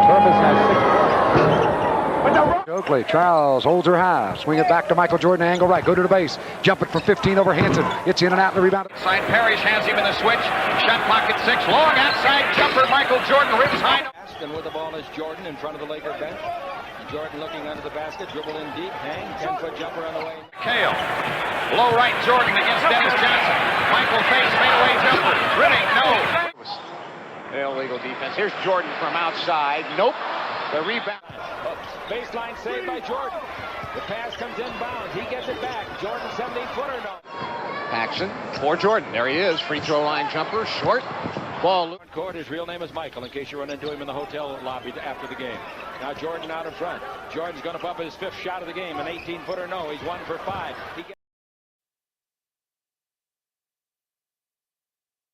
Purvis has 6 points. Oakley, Charles holds her high. Swing it back to Michael Jordan, angle right. Go to the base. Jump it for 15 over Hanson. It's in and out and the rebound. Side Parrish has him in the switch. Shot clock at 6. Long outside jumper. Michael Jordan rips high. And with the ball is Jordan in front of the Laker bench. Jordan looking under the basket, dribble in deep, hang, 10-foot jumper on the way. Kale. Low right Jordan against Dennis Johnson. Michael face fadeaway jumper. Rimming, no. Illegal defense. Here's Jordan from outside. Nope. The rebound. Baseline saved by Jordan. The pass comes inbounds. He gets it back. Jordan 17-footer no. Paxson for Jordan. There he is. Free throw line jumper. Short. Ball. Court. His real name is Michael, in case you run into him in the hotel lobby after the game. Now Jordan out in front. Jordan's going to bump his 5th shot of the game. An 18-footer no. He's 1 for 5. He gets